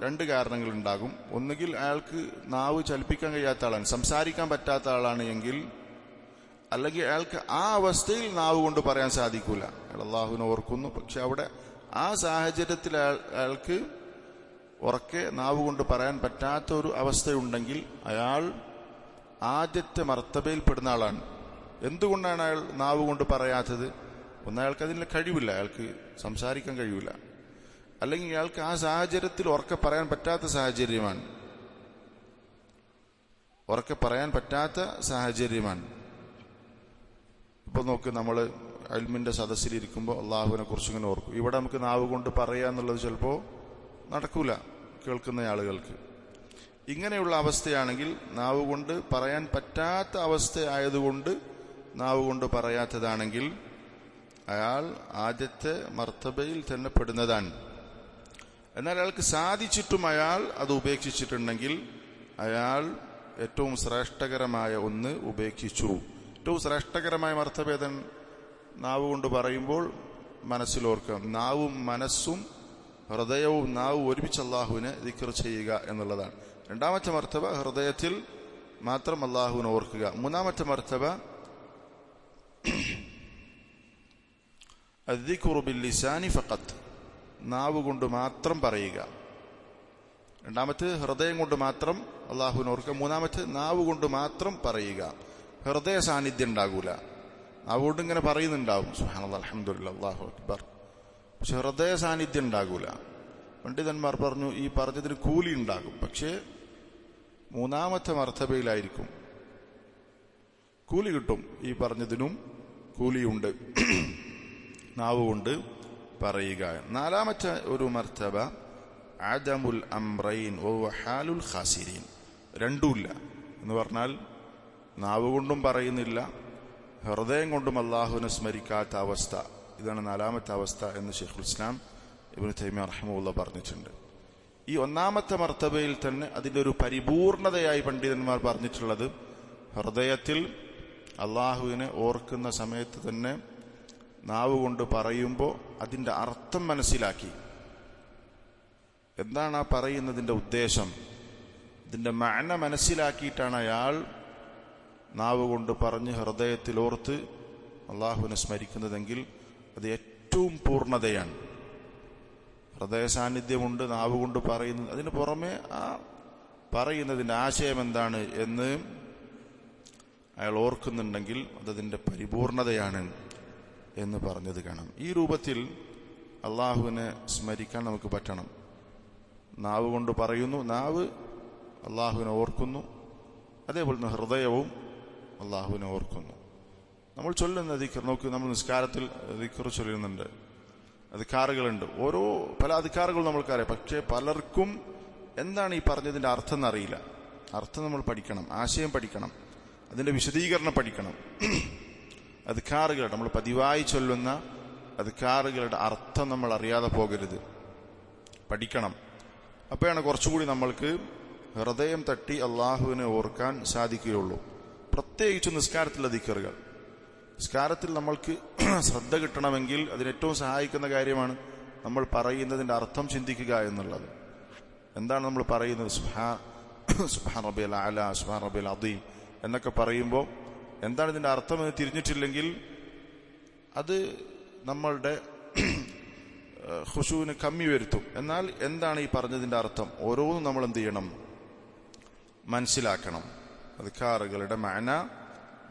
2 കാരണങ്ങളുണ്ടാകും. ഒന്നുകിൽ അയാൾക്ക് നാവ് ചലിപ്പിക്കാൻ കഴിയാത്ത ആളാണ്, സംസാരിക്കാൻ പറ്റാത്ത ആളാണ് എങ്കിൽ, അല്ലെങ്കിൽ അയാൾക്ക് ആ അവസ്ഥയിൽ നാവ് കൊണ്ട് പറയാൻ സാധിക്കൂല. അയാൾ അള്ളാഹുവിനെ ഓർക്കുന്നു, പക്ഷെ അവിടെ ആ സാഹചര്യത്തിൽ അയാൾക്ക് ഉറക്കെ നാവ് കൊണ്ട് പറയാൻ പറ്റാത്ത ഒരു അവസ്ഥയുണ്ടെങ്കിൽ അയാൾ ആദ്യത്തെ മർത്തബയിൽ പെടുന്ന ആളാണ്. എന്തുകൊണ്ടാണ് അയാൾ നാവ് കൊണ്ട് പറയാത്തത്? ഒന്ന്, അയാൾക്ക് അതിന് കഴിവില്ല, അയാൾക്ക് സംസാരിക്കാൻ കഴിയില്ല. അല്ലെങ്കിൽ അയാൾക്ക് ആ സാഹചര്യത്തിൽ ഉറക്കെ പറയാൻ പറ്റാത്ത സാഹചര്യമാണ്. ഇപ്പൊ നോക്ക്, നമ്മൾ ഇൽമിന്റെ സദസ്സിലിരിക്കുമ്പോൾ അള്ളാഹുവിനെ കുറിച്ച് ഇങ്ങനെ ഓർക്കും. ഇവിടെ നമുക്ക് നാവ് കൊണ്ട് പറയാന്നുള്ളത് ചിലപ്പോൾ നടക്കൂല കേൾക്കുന്ന ആളുകൾക്ക്. ഇങ്ങനെയുള്ള അവസ്ഥയാണെങ്കിൽ, നാവ് കൊണ്ട് പറയാൻ പറ്റാത്ത അവസ്ഥയായതുകൊണ്ട് നാവ് കൊണ്ട് പറയാത്തതാണെങ്കിൽ അയാൾ ആദ്യത്തെ മർത്തബയിൽ തന്നെ പെടുന്നതാണ്. എന്നാൽ അയാൾക്ക് സാധിച്ചിട്ടും അയാൾ അത് ഉപേക്ഷിച്ചിട്ടുണ്ടെങ്കിൽ അയാൾ ഏറ്റവും ശ്രേഷ്ഠകരമായ ഒന്ന് ഉപേക്ഷിച്ചു. ഏറ്റവും ശ്രേഷ്ഠകരമായ മർത്തബേദൻ നാവ് കൊണ്ട് പറയുമ്പോൾ മനസ്സിലോർക്കുക. നാവും മനസ്സും ഹൃദയവും നാവും ഒരുമിച്ച് അള്ളാഹുവിനെ ദിക്ർ ചെയ്യുക എന്നുള്ളതാണ്. രണ്ടാമത്തെ മർത്തബ ഹൃദയത്തിൽ മാത്രം അള്ളാഹുവിനെ ഓർക്കുക. മൂന്നാമത്തെ മർത്തബ അദ്ദിക്റു ബില്ലിസാനി ഫഖത്ത്, നാവ് കൊണ്ട് മാത്രം പറയുക. രണ്ടാമത്തെ ഹൃദയം കൊണ്ട് മാത്രം അള്ളാഹുവിനെ ഓർക്കുക. മൂന്നാമത്തെ നാവ് കൊണ്ട് മാത്രം പറയുക. ഹൃദയ സാന്നിധ്യം ഉണ്ടാകൂല. നാവ് കൊണ്ട് ഇങ്ങനെ പറയുന്നുണ്ടാവും സുബ്ഹാനല്ലാഹ് അൽഹംദുലില്ലാഹ് അല്ലാഹു അക്ബർ, പക്ഷെ ഹൃദയ സാന്നിധ്യം ഉണ്ടാകൂല. പണ്ഡിതന്മാർ പറഞ്ഞു ഈ പറഞ്ഞതിന് കൂലി ഉണ്ടാകും, പക്ഷേ മൂന്നാമത്തെ മർത്തബയിലായിരിക്കും കൂലി കിട്ടും. ഈ പറഞ്ഞതിനും കൂലിയുണ്ട്, നാവ് കൊണ്ട് പറയുക. നാലാമത്തെ ഒരു മർത്തബ അദമുൽ അംറൈൻ വഹുവ ഹാലുൽ ഖാസിരീൻ, രണ്ടുമില്ല എന്ന് പറഞ്ഞാൽ നാവ് കൊണ്ടും പറയുന്നില്ല, ഹൃദയം കൊണ്ടും അള്ളാഹുവിനെ സ്മരിക്കാത്ത അവസ്ഥ. ഇതാണ് നാലാമത്തെ അവസ്ഥ എന്ന് ശൈഖുൽ ഇസ്ലാം ഇബ്നു തൈമിയ്യ റഹിമഹുല്ലാഹ് പറഞ്ഞിട്ടുണ്ട്. ഈ ഒന്നാമത്തെ മർത്തബയിൽ തന്നെ അതിൻ്റെ ഒരു പരിപൂർണതയായി പണ്ഡിതന്മാർ പറഞ്ഞിട്ടുള്ളത് ഹൃദയത്തിൽ അള്ളാഹുവിനെ ഓർക്കുന്ന സമയത്ത് തന്നെ നാവ് കൊണ്ട് പറയുമ്പോൾ അതിൻ്റെ അർത്ഥം മനസ്സിലാക്കി, എന്താണ് ആ പറയുന്നതിൻ്റെ ഉദ്ദേശം, ഇതിൻ്റെ മഅന മനസ്സിലാക്കിയിട്ടാണ് അയാൾ നാവ് കൊണ്ട് പറഞ്ഞ് ഹൃദയത്തിൽ ഓർത്ത് അള്ളാഹുവിനെ സ്മരിക്കുന്നതെങ്കിൽ അത് ഏറ്റവും പൂർണ്ണതയാണ്. ഹൃദയ സാന്നിധ്യമുണ്ട്, നാവ് കൊണ്ട് പറയുന്നത്, അതിന് പുറമെ ആ പറയുന്നതിൻ്റെ ആശയം എന്താണ് എന്ന് അയാൾ ഓർക്കുന്നുണ്ടെങ്കിൽ അതതിൻ്റെ പരിപൂർണതയാണ് എന്ന് പറഞ്ഞത് കാണാം. ഈ രൂപത്തിൽ അള്ളാഹുവിനെ സ്മരിക്കാൻ നമുക്ക് പറ്റണം. നാവ് കൊണ്ട് പറയുന്നു, നാവ് അള്ളാഹുവിനെ ഓർക്കുന്നു, അതേപോലെ തന്നെ ഹൃദയവും അള്ളാഹുവിനെ ഓർക്കുന്നു. നമ്മൾ ചൊല്ലുന്ന ദിക്ർ നോക്ക്, നമ്മൾ നിസ്കാരത്തിൽ ദിക്ർ ചൊല്ലുന്നുണ്ട്, അധികാറുകളുണ്ട്, പല അധികാറുകളും നമ്മൾക്കറിയാം. പക്ഷേ പലർക്കും എന്താണ് ഈ പറഞ്ഞതിൻ്റെ അർത്ഥം എന്നറിയില്ല. അർത്ഥം നമ്മൾ പഠിക്കണം, ആശയം പഠിക്കണം, അതിൻ്റെ വിശദീകരണം പഠിക്കണം. അധികാറുകളുടെ നമ്മൾ പതിവായി ചൊല്ലുന്ന അധികാറുകളുടെ അർത്ഥം നമ്മൾ അറിയാതെ പോകരുത്, പഠിക്കണം. അപ്പോഴാണ് കുറച്ചുകൂടി നമ്മൾക്ക് ഹൃദയം തട്ടി അള്ളാഹുവിനെ ഓർക്കാൻ സാധിക്കുകയുള്ളൂ. പ്രത്യേകിച്ച് നിസ്കാരത്തിലെ ദിക്റുകൾ. നിസ്കാരത്തിൽ നമ്മൾക്ക് ശ്രദ്ധ കിട്ടണമെങ്കിൽ അതിനേറ്റവും സഹായിക്കുന്ന കാര്യമാണ് നമ്മൾ പറയുന്നതിൻ്റെ അർത്ഥം ചിന്തിക്കുക എന്നുള്ളത്. എന്താണ് നമ്മൾ പറയുന്നത്? സുബ്ഹാന റബ്ബിയൽ അഅല, സുബ്ഹാന റബ്ബിയൽ അദീം എന്നൊക്കെ പറയുമ്പോൾ എന്താണ് ഇതിൻ്റെ അർത്ഥം എന്ന് തിരിഞ്ഞിട്ടില്ലെങ്കിൽ അത് നമ്മളുടെ ഖുശൂവിന് കമ്മി വരുത്തും. എന്നാൽ എന്താണ് ഈ പറഞ്ഞതിൻ്റെ അർത്ഥം ഓരോന്നും നമ്മൾ എന്ത് ചെയ്യണം? മനസ്സിലാക്കണം. അദ്കാറുകളുടെ മഅന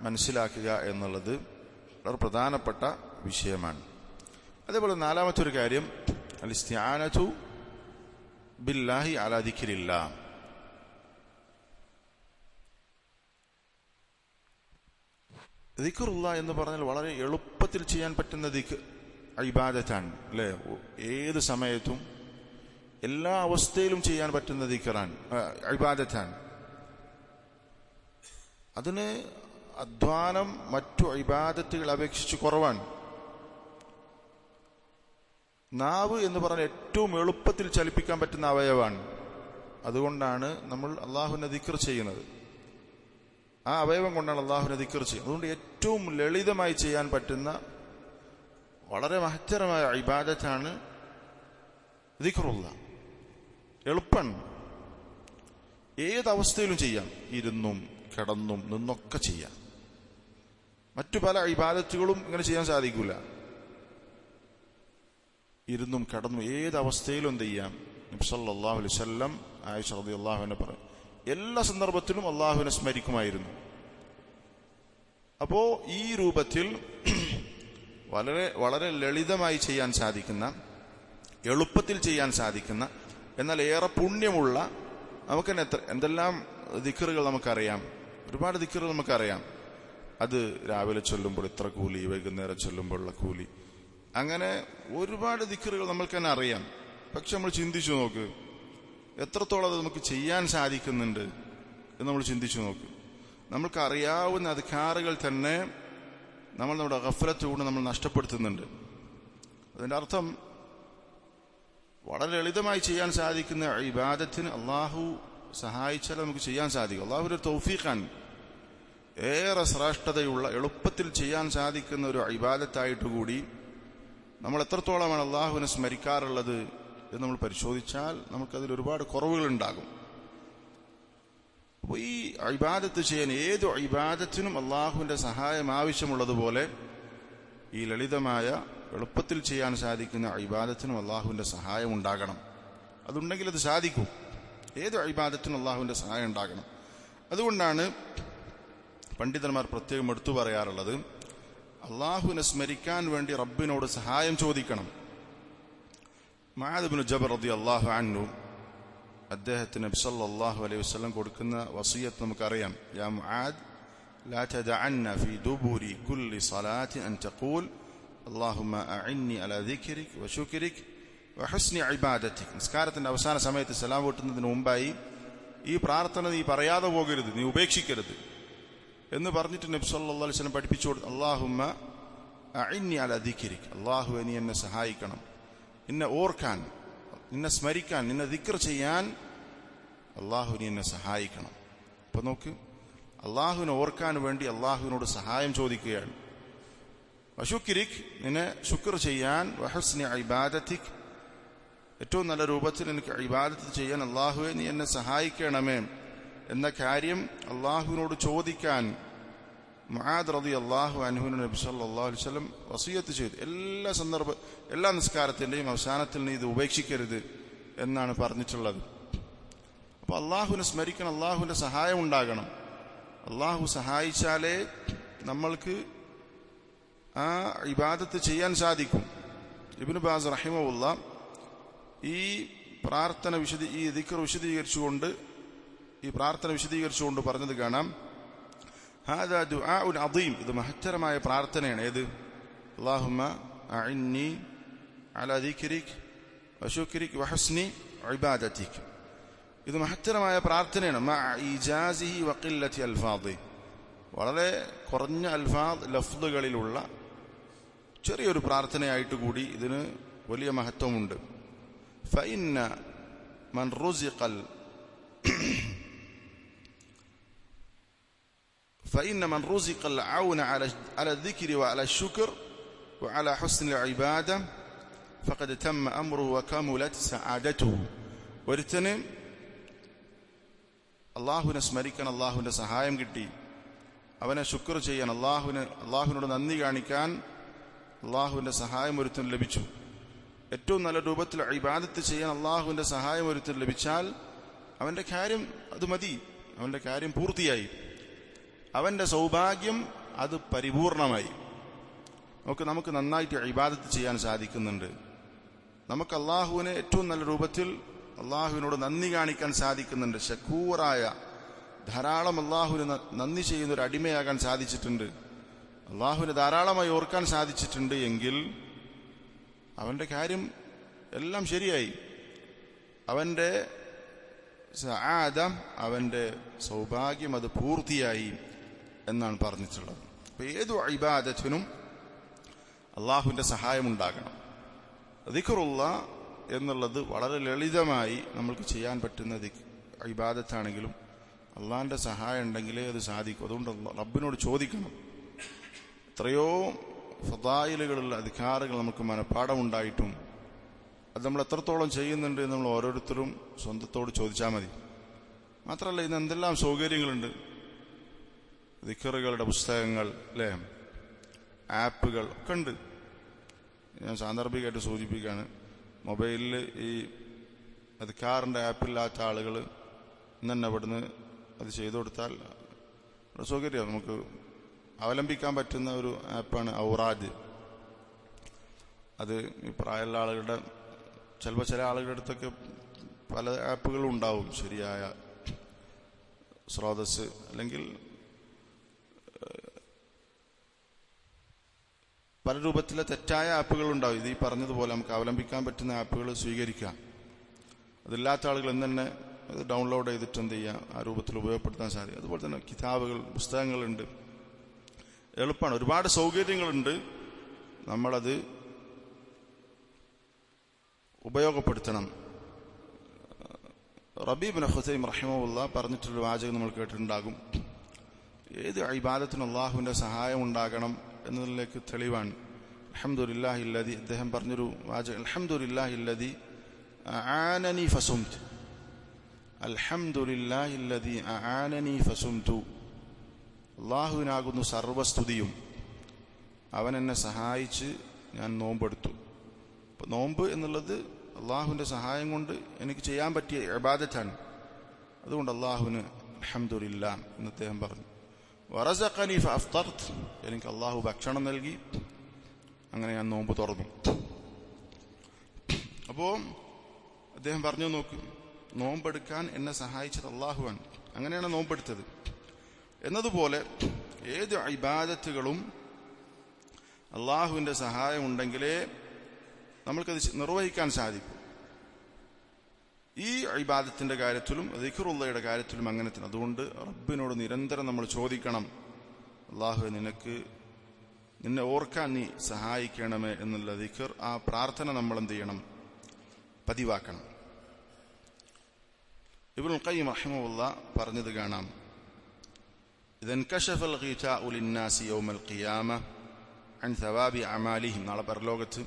മനസ്സിലാക്കുക എന്നുള്ളത് വളരെ പ്രധാനപ്പെട്ട വിഷയമാണ്. അതേപോലെ നാലാമത്തെ ഒരു കാര്യം അൽ ഇസ്തിആനതു ബില്ലാഹി അലാ ദിക്രില്ലാഹ്. ദിക്റുല്ലാഹ് എന്ന് പറഞ്ഞാൽ വളരെ എളുപ്പത്തിൽ ചെയ്യാൻ പറ്റുന്ന ഇബാദത്താണ്, അല്ലേ? ഏത് സമയത്തും എല്ലാ അവസ്ഥയിലും ചെയ്യാൻ പറ്റുന്ന ദിക്റാണ്, ഇബാദത്താണ്. അതിന് അധ്വാനം മറ്റു ഇബാദത്തുകൾ അപേക്ഷിച്ച് കുറവാണ്. നാവ് എന്ന് പറഞ്ഞാൽ ഏറ്റവും എളുപ്പത്തിൽ ചലിപ്പിക്കാൻ പറ്റുന്ന അവയവമാണ്. അതുകൊണ്ടാണ് നമ്മൾ അള്ളാഹുവിനെ ദിക്ർ ചെയ്യുന്നത്. ആ അവയവം കൊണ്ടാണ് അള്ളാഹുവിനെ ദിക്ർ ചെയ്യുന്നത്. അതുകൊണ്ട് ഏറ്റവും ലളിതമായി ചെയ്യാൻ പറ്റുന്ന വളരെ മഹത്തരമായ ഇബാദത്താണ് ദിക്റുല്ലാഹ്. എളുപ്പമാണ്, ഏതവസ്ഥയിലും ചെയ്യാം, ഇരുന്നും കിടന്നും നിന്നൊക്കെ ചെയ്യാം. മറ്റു പല ഇബാദത്തുകളും ഇങ്ങനെ ചെയ്യാൻ സാധിക്കൂല. ഇരുന്നും കിടന്നും ഏതവസ്ഥയിലും എന്ത് ചെയ്യാം. നബി സല്ലല്ലാഹു അലൈഹി വസല്ലം ആയിഷ റളിയല്ലാഹു അൻഹ പറയും, എല്ലാ സന്ദർഭത്തിലും അള്ളാഹുവിനെ സ്മരിക്കുമായിരുന്നു. അപ്പോ ഈ രൂപത്തിൽ വളരെ വളരെ ലളിതമായി ചെയ്യാൻ സാധിക്കുന്ന, എളുപ്പത്തിൽ ചെയ്യാൻ സാധിക്കുന്ന, എന്നാൽ ഏറെ പുണ്യമുള്ള, നമുക്ക് തന്നെ എന്തെല്ലാം ദിക്റുകൾ നമുക്കറിയാം, ഒരുപാട് ദിക്റുകൾ നമുക്കറിയാം. അത് രാവിലെ ചൊല്ലുമ്പോൾ ഇത്ര കൂലി, വൈകുന്നേരം ചൊല്ലുമ്പോഴുള്ള കൂലി, അങ്ങനെ ഒരുപാട് ദിക്റുകൾ നമ്മൾക്ക് തന്നെ അറിയാം. പക്ഷെ നമ്മൾ ചിന്തിച്ചു നോക്ക്, എത്രത്തോളം അത് നമുക്ക് ചെയ്യാൻ സാധിക്കുന്നുണ്ട് എന്ന് നമ്മൾ ചിന്തിച്ചു നോക്ക്. നമ്മൾക്ക് അറിയാവുന്ന അദ്കാറുകൾ തന്നെ നമ്മൾ നമ്മുടെ ഗഫലത്ത് കൊണ്ട് നമ്മൾ നഷ്ടപ്പെടുത്തുന്നുണ്ട്. അതിൻ്റെ അർത്ഥം വളരെ ലളിതമായി ചെയ്യാൻ സാധിക്കുന്ന ഇബാദത്തിന് അള്ളാഹു സഹായിച്ചാൽ നമുക്ക് ചെയ്യാൻ സാധിക്കും. അള്ളാഹുവിന്റെ തൗഫീഖാണ്. ഏറെ ശ്രേഷ്ഠതയുള്ള എളുപ്പത്തിൽ ചെയ്യാൻ സാധിക്കുന്ന ഒരു ഇബാദത്തായിട്ട് കൂടി നമ്മൾ എത്രത്തോളമാണ് അള്ളാഹുവിനെ സ്മരിക്കാറുള്ളത് എന്ന് നമ്മൾ പരിശോധിച്ചാൽ നമുക്കതിൽ ഒരുപാട് കുറവുകളുണ്ടാകും. അപ്പോൾ ഈ ഇബാദത്ത് ചെയ്യാൻ ഏത് ഇബാദത്തിനും അള്ളാഹുവിന്റെ സഹായം ആവശ്യമുള്ളതുപോലെ ഈ ലളിതമായ എളുപ്പത്തിൽ ചെയ്യാൻ സാധിക്കുന്ന ഇബാദത്തിനും അള്ളാഹുവിന്റെ സഹായം ഉണ്ടാകണം. അതുണ്ടെങ്കിൽ അത് സാധിക്കും. ഏത് ഇബാദത്തിനും അള്ളാഹുവിന്റെ സഹായം ഉണ്ടാകണം. അതുകൊണ്ടാണ് പണ്ഡിതന്മാർ പ്രത്യേകം എടുത്തു പറയാറുള്ളത്, അള്ളാഹുവിനെ സ്മരിക്കാൻ വേണ്ടി റബ്ബിനോട് സഹായം ചോദിക്കണം. മുആദ് ഇബ്നു ജബൽ റളിയല്ലാഹു അൻഹു അദ്ദേഹത്തിന് നബി സല്ലല്ലാഹു അലൈഹി വസല്ലം കൊടുക്കുന്ന വസിയത്ത് നമുക്കറിയാം. യാ മുആദ് ലാ തദഅന്ന ഫീ ദുബുരി കുല്ലി സ്വലാത്തി അൻ തഖൂൽ അല്ലാഹുമ്മ അഇന്നി അലാ ദിക്രിക വശുക്രിക വഹുസ്നി ഇബാദതിക. നിസ്കാരത്തിന്റെ അവസാന സമയത്ത് സലാം വീട്ടുന്നതിന് മുമ്പായി ഈ പ്രാർത്ഥന നീ പറയാതെ പോകരുത്, നീ ഉപേക്ഷിക്കരുത് എന്ന് പറഞ്ഞിട്ട് നബി സല്ലല്ലാഹു അലൈഹി വസല്ലം പഠിപ്പിച്ചു കൊടുത്തു. അല്ലാഹുമ്മ അഇന്നി അലാ ദിക്രിക, അല്ലാഹുവേ നീ എന്നെ സഹായിക്കണം, നിന്നെ ഓർക്കാൻ, നിന്നെ സ്മരിക്കാൻ, നിന്നെ ദിക്ർ ചെയ്യാൻ അല്ലാഹു നീ എന്നെ സഹായിക്കണം. അപ്പൊ നോക്ക്, അള്ളാഹുവിനെ ഓർക്കാൻ വേണ്ടി അള്ളാഹുവിനോട് സഹായം ചോദിക്കുകയാണ്. വശുക്രിക്, നിന്നെ ശുക്ർ ചെയ്യാൻ, വഹുസ്നി ഇബാദതിക്, ഏറ്റവും നല്ല രൂപത്തിൽ എനിക്ക് ഇബാദത്ത് ചെയ്യാൻ അള്ളാഹുവെ നീ എന്നെ സഹായിക്കണമേ എന്ന കാര്യം അള്ളാഹുവിനോട് ചോദിക്കാൻ മുആദ് റളിയല്ലാഹു അൻഹുവിന് നബി സല്ലല്ലാഹു അലൈഹി വസല്ലം വസിയത്ത് ചെയ്തു. എല്ലാ നിസ്കാരത്തിന്റെയും അവസാനത്തിൽ നീ ഇത് ഉപേക്ഷിക്കരുത് എന്നാണ് പറഞ്ഞിട്ടുള്ളത്. അപ്പൊ അള്ളാഹുവിനെ സ്മരിക്കണം, അള്ളാഹുവിന്റെ സഹായം ഉണ്ടാകണം. അള്ളാഹു സഹായിച്ചാലേ നമ്മൾക്ക് ആ ഇബാദത്ത് ചെയ്യാൻ സാധിക്കും. ഇബ്നു ബാസ് റഹിമഹുല്ലാഹ് ഈ പ്രാർത്ഥന ഈ ദിക്ർ വിശദീകരിച്ചുകൊണ്ട്, ഈ പ്രാർത്ഥന വിശദീകരിച്ചുകൊണ്ട് പറഞ്ഞത് കാണാം, ഹാദാ ദുആഉൻ അദീം, ഇത് മഹത്തരമായ പ്രാർത്ഥനയാണ്. ഏത്? അല്ലാഹുമ്മ അഇന്നി അലാ ദിക്രിക വശുക്രിക വഹുസ്നി ഇബാദതിക. ഇത് മഹത്തരമായ പ്രാർത്ഥനയാണ്. മഅ ഇജാസിഹി വഖില്ലതി അൽഫാദി, വളരെ കുറഞ്ഞ ലഫ്ളുകളിലുള്ള ചെറിയൊരു പ്രാർത്ഥനയായിട്ട് കൂടി ഇതിന് വലിയ മഹത്വമുണ്ട്. فإن من رزق العون على الذكر وعلى الشكر وعلى حسن العبادة فقد تم أمره وكملت سعادته. ഒരുത്തന് അള്ളാഹുവിനെ സ്മരിക്കാൻ അള്ളാഹുവിന്റെ സഹായം കിട്ടി, അവനെ ശുക്ർ ചെയ്യാൻ, അള്ളാഹുവിനോട് നന്ദി കാണിക്കാൻ അള്ളാഹുവിന്റെ സഹായം ഒരുത്തന് ലഭിച്ചു. ഏറ്റവും നല്ല രൂപത്തിൽ ഇബാദത്ത് ചെയ്യാൻ അള്ളാഹുവിന്റെ സഹായം ഒരുത്തന് ലഭിച്ചാൽ അവന്റെ കാര്യം അത് മതി, അവന്റെ കാര്യം പൂർത്തിയായി, അവന്റെ സൗഭാഗ്യം അത് പരിപൂർണമായി. നമുക്ക് നന്നായിട്ട് ഇബാദത്ത് ചെയ്യാൻ സാധിക്കുന്നുണ്ട്. നമുക്ക് അള്ളാഹുവിനെ ഏറ്റവും നല്ല രൂപത്തിൽ അള്ളാഹുവിനോട് നന്ദി കാണിക്കാൻ സാധിക്കുന്നുണ്ട്. ശക്കൂറായ, ധാരാളം അള്ളാഹുവിന് നന്ദി ചെയ്യുന്ന ഒരു അടിമയാകാൻ സാധിച്ചിട്ടുണ്ട്, അള്ളാഹുവിനെ ധാരാളമായി ഓർക്കാൻ സാധിച്ചിട്ടുണ്ട് എങ്കിൽ അവന്റെ കാര്യം എല്ലാം ശരിയായി, അവന്റെ സആദ, അവന്റെ സൗഭാഗ്യം അത് പൂർത്തിയായി എന്നാണ് പറഞ്ഞിട്ടുള്ളത്. അപ്പൊ ഏതു ഇബാദത്തിനും അള്ളാഹുവിന്റെ സഹായം ഉണ്ടാകണം. ദിക്റുള്ള എന്നുള്ളത് വളരെ ലളിതമായി നമ്മൾക്ക് ചെയ്യാൻ പറ്റുന്ന ഇബാദത്താണെങ്കിലും അള്ളാഹിന്റെ സഹായം ഉണ്ടെങ്കിലേ അത് സാധിക്കും. അതുകൊണ്ട് റബ്ബിനോട് ചോദിക്കണം. എത്രയോ ഫദായിലുകളുള്ള അധികാരങ്ങൾ നമുക്ക് മനഃപ്പാഠമുണ്ടായിട്ടും അത് നമ്മൾ എത്രത്തോളം ചെയ്യുന്നുണ്ട് എന്ന് നമ്മൾ ഓരോരുത്തരും സ്വന്തത്തോട് ചോദിച്ചാൽ മതി. മാത്രമല്ല, ഇന്ന് എന്തെല്ലാം സൗകര്യങ്ങളുണ്ട്. ദിക്റുകളുടെ പുസ്തകങ്ങൾ, അല്ലേ, ആപ്പുകൾ ഒക്കെ ഉണ്ട്. ഞാൻ സാന്ദർഭികമായിട്ട് സൂചിപ്പിക്കുകയാണ്, മൊബൈലിൽ ഈ അധികാറിന്റെ ആപ്പില്ലാത്ത ആളുകൾ ഇന്നെ ഇവിടുന്ന് അത് ചെയ്തു കൊടുത്താൽ സൗകര്യം നമുക്ക് അവലംബിക്കാൻ പറ്റുന്ന ഒരു ആപ്പാണ് ഔറാദ്. അത് ഈ പ്രായമുള്ള ആളുകളുടെ, ചിലപ്പോൾ ചില ആളുകളുടെ അടുത്തൊക്കെ പല ആപ്പുകളും ഉണ്ടാവും, ശരിയായ സ്രോതസ് അല്ലെങ്കിൽ പല രൂപത്തിലെ തെറ്റായ ആപ്പുകൾ ഉണ്ടാവും. ഇത് ഈ പറഞ്ഞതുപോലെ നമുക്ക് അവലംബിക്കാൻ പറ്റുന്ന ആപ്പുകൾ സ്വീകരിക്കാം. അതില്ലാത്ത ആളുകൾ തന്നെ അത് ഡൗൺലോഡ് ചെയ്തിട്ട് എന്ത് ചെയ്യാം, ആ രൂപത്തിൽ ഉപയോഗപ്പെടുത്താൻ സാധിക്കും. അതുപോലെ തന്നെ കിതാബുകൾ, പുസ്തകങ്ങളുണ്ട്, എളുപ്പമാണ്, ഒരുപാട് സൗകര്യങ്ങളുണ്ട്. നമ്മളത് ഉപയോഗപ്പെടുത്തണം. റബീ ഇബ്നു ഖുസൈം റഹിമഹുല്ലാഹ് പറഞ്ഞിട്ടുള്ള വാചകം നമ്മൾ കേട്ടിട്ടുണ്ടാകും. ഏത് ഇബാദത്തിനും അള്ളാഹുവിന്റെ സഹായം ഉണ്ടാകണം എന്നതിലേക്ക് തെളിവാണ് അൽഹംദുലില്ലാഹില്ലദി, അദ്ദേഹം പറഞ്ഞൊരു വാചകം, അൽഹംദുലില്ലാഹില്ലദി അആനനി ഫസുംതു, അൽഹംദുലില്ലാഹില്ലദി അആനനി ഫസുംതു. അള്ളാഹുവിനാകുന്നു സർവസ്തുതിയും, അവൻ എന്നെ സഹായിച്ച് ഞാൻ നോമ്പെടുത്തു. അപ്പൊ നോമ്പ് എന്നുള്ളത് അള്ളാഹുവിന്റെ സഹായം കൊണ്ട് എനിക്ക് ചെയ്യാൻ പറ്റിയ ഇബാദത്താണ്. അതുകൊണ്ട് അള്ളാഹുവിന് അൽഹംദുലില്ലാ എന്ന് അദ്ദേഹം പറഞ്ഞു. വറസഖനി ഫഅഫ്തർത്, എനിക്ക് അള്ളാഹു ഭക്ഷണം നൽകി, അങ്ങനെ ഞാൻ നോമ്പ് തുറന്നു. അപ്പോ അദ്ദേഹം പറഞ്ഞു, നോക്കൂ, നോമ്പെടുക്കാൻ എന്നെ സഹായിച്ചത് അള്ളാഹുവാണ്, അങ്ങനെയാണ് നോമ്പെടുത്തത്. എന്നതുപോലെ ഏത് ഇബാദത്തുകളും അള്ളാഹുവിന്റെ സഹായം ഉണ്ടെങ്കിലേ നമ്മൾക്കത് നിർവഹിക്കാൻ സാധിക്കും. ഈ ഇബാദത്തിന്റെ കാര്യത്തിലും ദിക്റുള്ളയുടെ കാര്യത്തിലും അങ്ങനെ തന്നെ. അതുകൊണ്ട് റബ്ബിനോട് നിരന്തരം നമ്മൾ ചോദിക്കണം, അള്ളാഹു നിന്നെ ഓർക്കാൻ നീ സഹായിക്കണമേ എന്നുള്ള ദിക്ർ, ആ പ്രാർത്ഥന നമ്മൾ എന്ത് ചെയ്യണം, പതിവാക്കണം. ഇബ്നുൽ ഖയ്യിം റഹിമഹുല്ലാഹ് പറഞ്ഞത് കാണാം, ഇദൻകശഫൽ ഗിതാഉ ലിന്നാസി യൗമൽ ഖിയാമ അൻ സവാബി അമാലിഹിം, നാളെ പരലോകത്ത്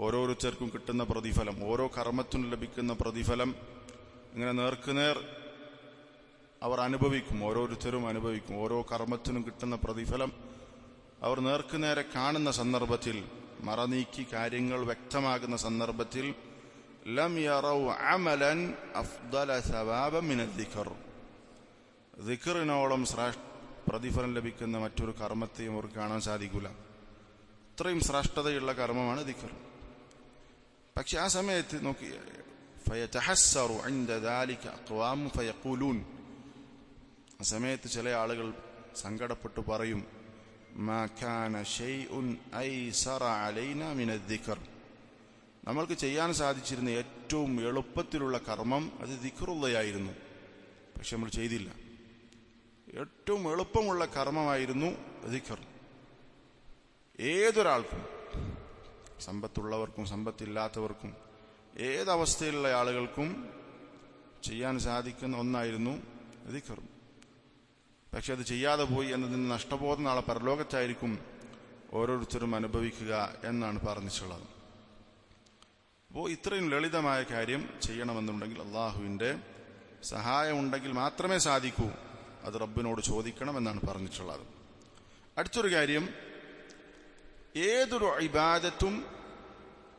ഓരോരുത്തർക്കും കിട്ടുന്ന പ്രതിഫലം, ഓരോ കർമ്മത്തിനും ലഭിക്കുന്ന പ്രതിഫലം ഇങ്ങനെ നേർക്കുനേർ അവർ അനുഭവിക്കും, ഓരോരുത്തരും അനുഭവിക്കും. ഓരോ കർമ്മത്തിനും കിട്ടുന്ന പ്രതിഫലം അവർ നേർക്കുനേരെ കാണുന്ന സന്ദർഭത്തിൽ, മറനീക്കി കാര്യങ്ങൾ വ്യക്തമാകുന്ന സന്ദർഭത്തിൽ, ലം യറൗ അമലൻ അഫ്ദല സവാബൻ മിന ദിക്ർ, ദിക്റിനോളം പ്രതിഫലം ലഭിക്കുന്ന മറ്റൊരു കർമ്മത്തെയും അവർക്ക് കാണാൻ സാധിക്കില്ല. ഇത്രയും ശ്രേഷ്ഠതയുള്ള കർമ്മമാണ് ദിക്ർ. പക്ഷെ ആ സമയത്ത് നോക്കി, ഫയതഹസ്സറു ഇൻദ ദാലിക അഖ്വാം ഫയഖൂലൂൻ, ആ സമയത്ത് ചില ആളുകൾ സങ്കടപ്പെട്ടു പറയും, മാ കാന ശൈഉൻ ഐസറ അലൈനാ മിന ദിക്ർ, നമ്മൾക്ക് ചെയ്യാൻ സാധിച്ചിരുന്ന ഏറ്റവും എളുപ്പത്തിലുള്ള കർമ്മം അത് ദിക്റുള്ളയായിരുന്നു, പക്ഷെ നമ്മൾ ചെയ്തില്ല. ഏറ്റവും എളുപ്പമുള്ള കർമ്മമായിരുന്നു ദിക്ർ. ഏതൊരാൾക്കും, സമ്പത്തുള്ളവർക്കും സമ്പത്തില്ലാത്തവർക്കും ഏതവസ്ഥയിലുള്ള ആളുകൾക്കും ചെയ്യാൻ സാധിക്കുന്ന ഒന്നായിരുന്നു ദിക്ർ. പക്ഷെ അത് ചെയ്യാതെ പോയി എന്നതിന് നഷ്ടബോധം നാളെ പരലോകത്തായിരിക്കും ഓരോരുത്തരും അനുഭവിക്കുക എന്നാണ് പറഞ്ഞിട്ടുള്ളത്. അപ്പോൾ ഇത്രയും ലളിതമായ കാര്യം ചെയ്യണമെന്നുണ്ടെങ്കിൽ അള്ളാഹുവിന്റെ സഹായം ഉണ്ടെങ്കിൽ മാത്രമേ സാധിക്കൂ. അത് റബ്ബിനോട് ചോദിക്കണം എന്നാണ് പറഞ്ഞിട്ടുള്ളത്. അടുത്തൊരു കാര്യം, ഏതൊരു ഇബാദത്തും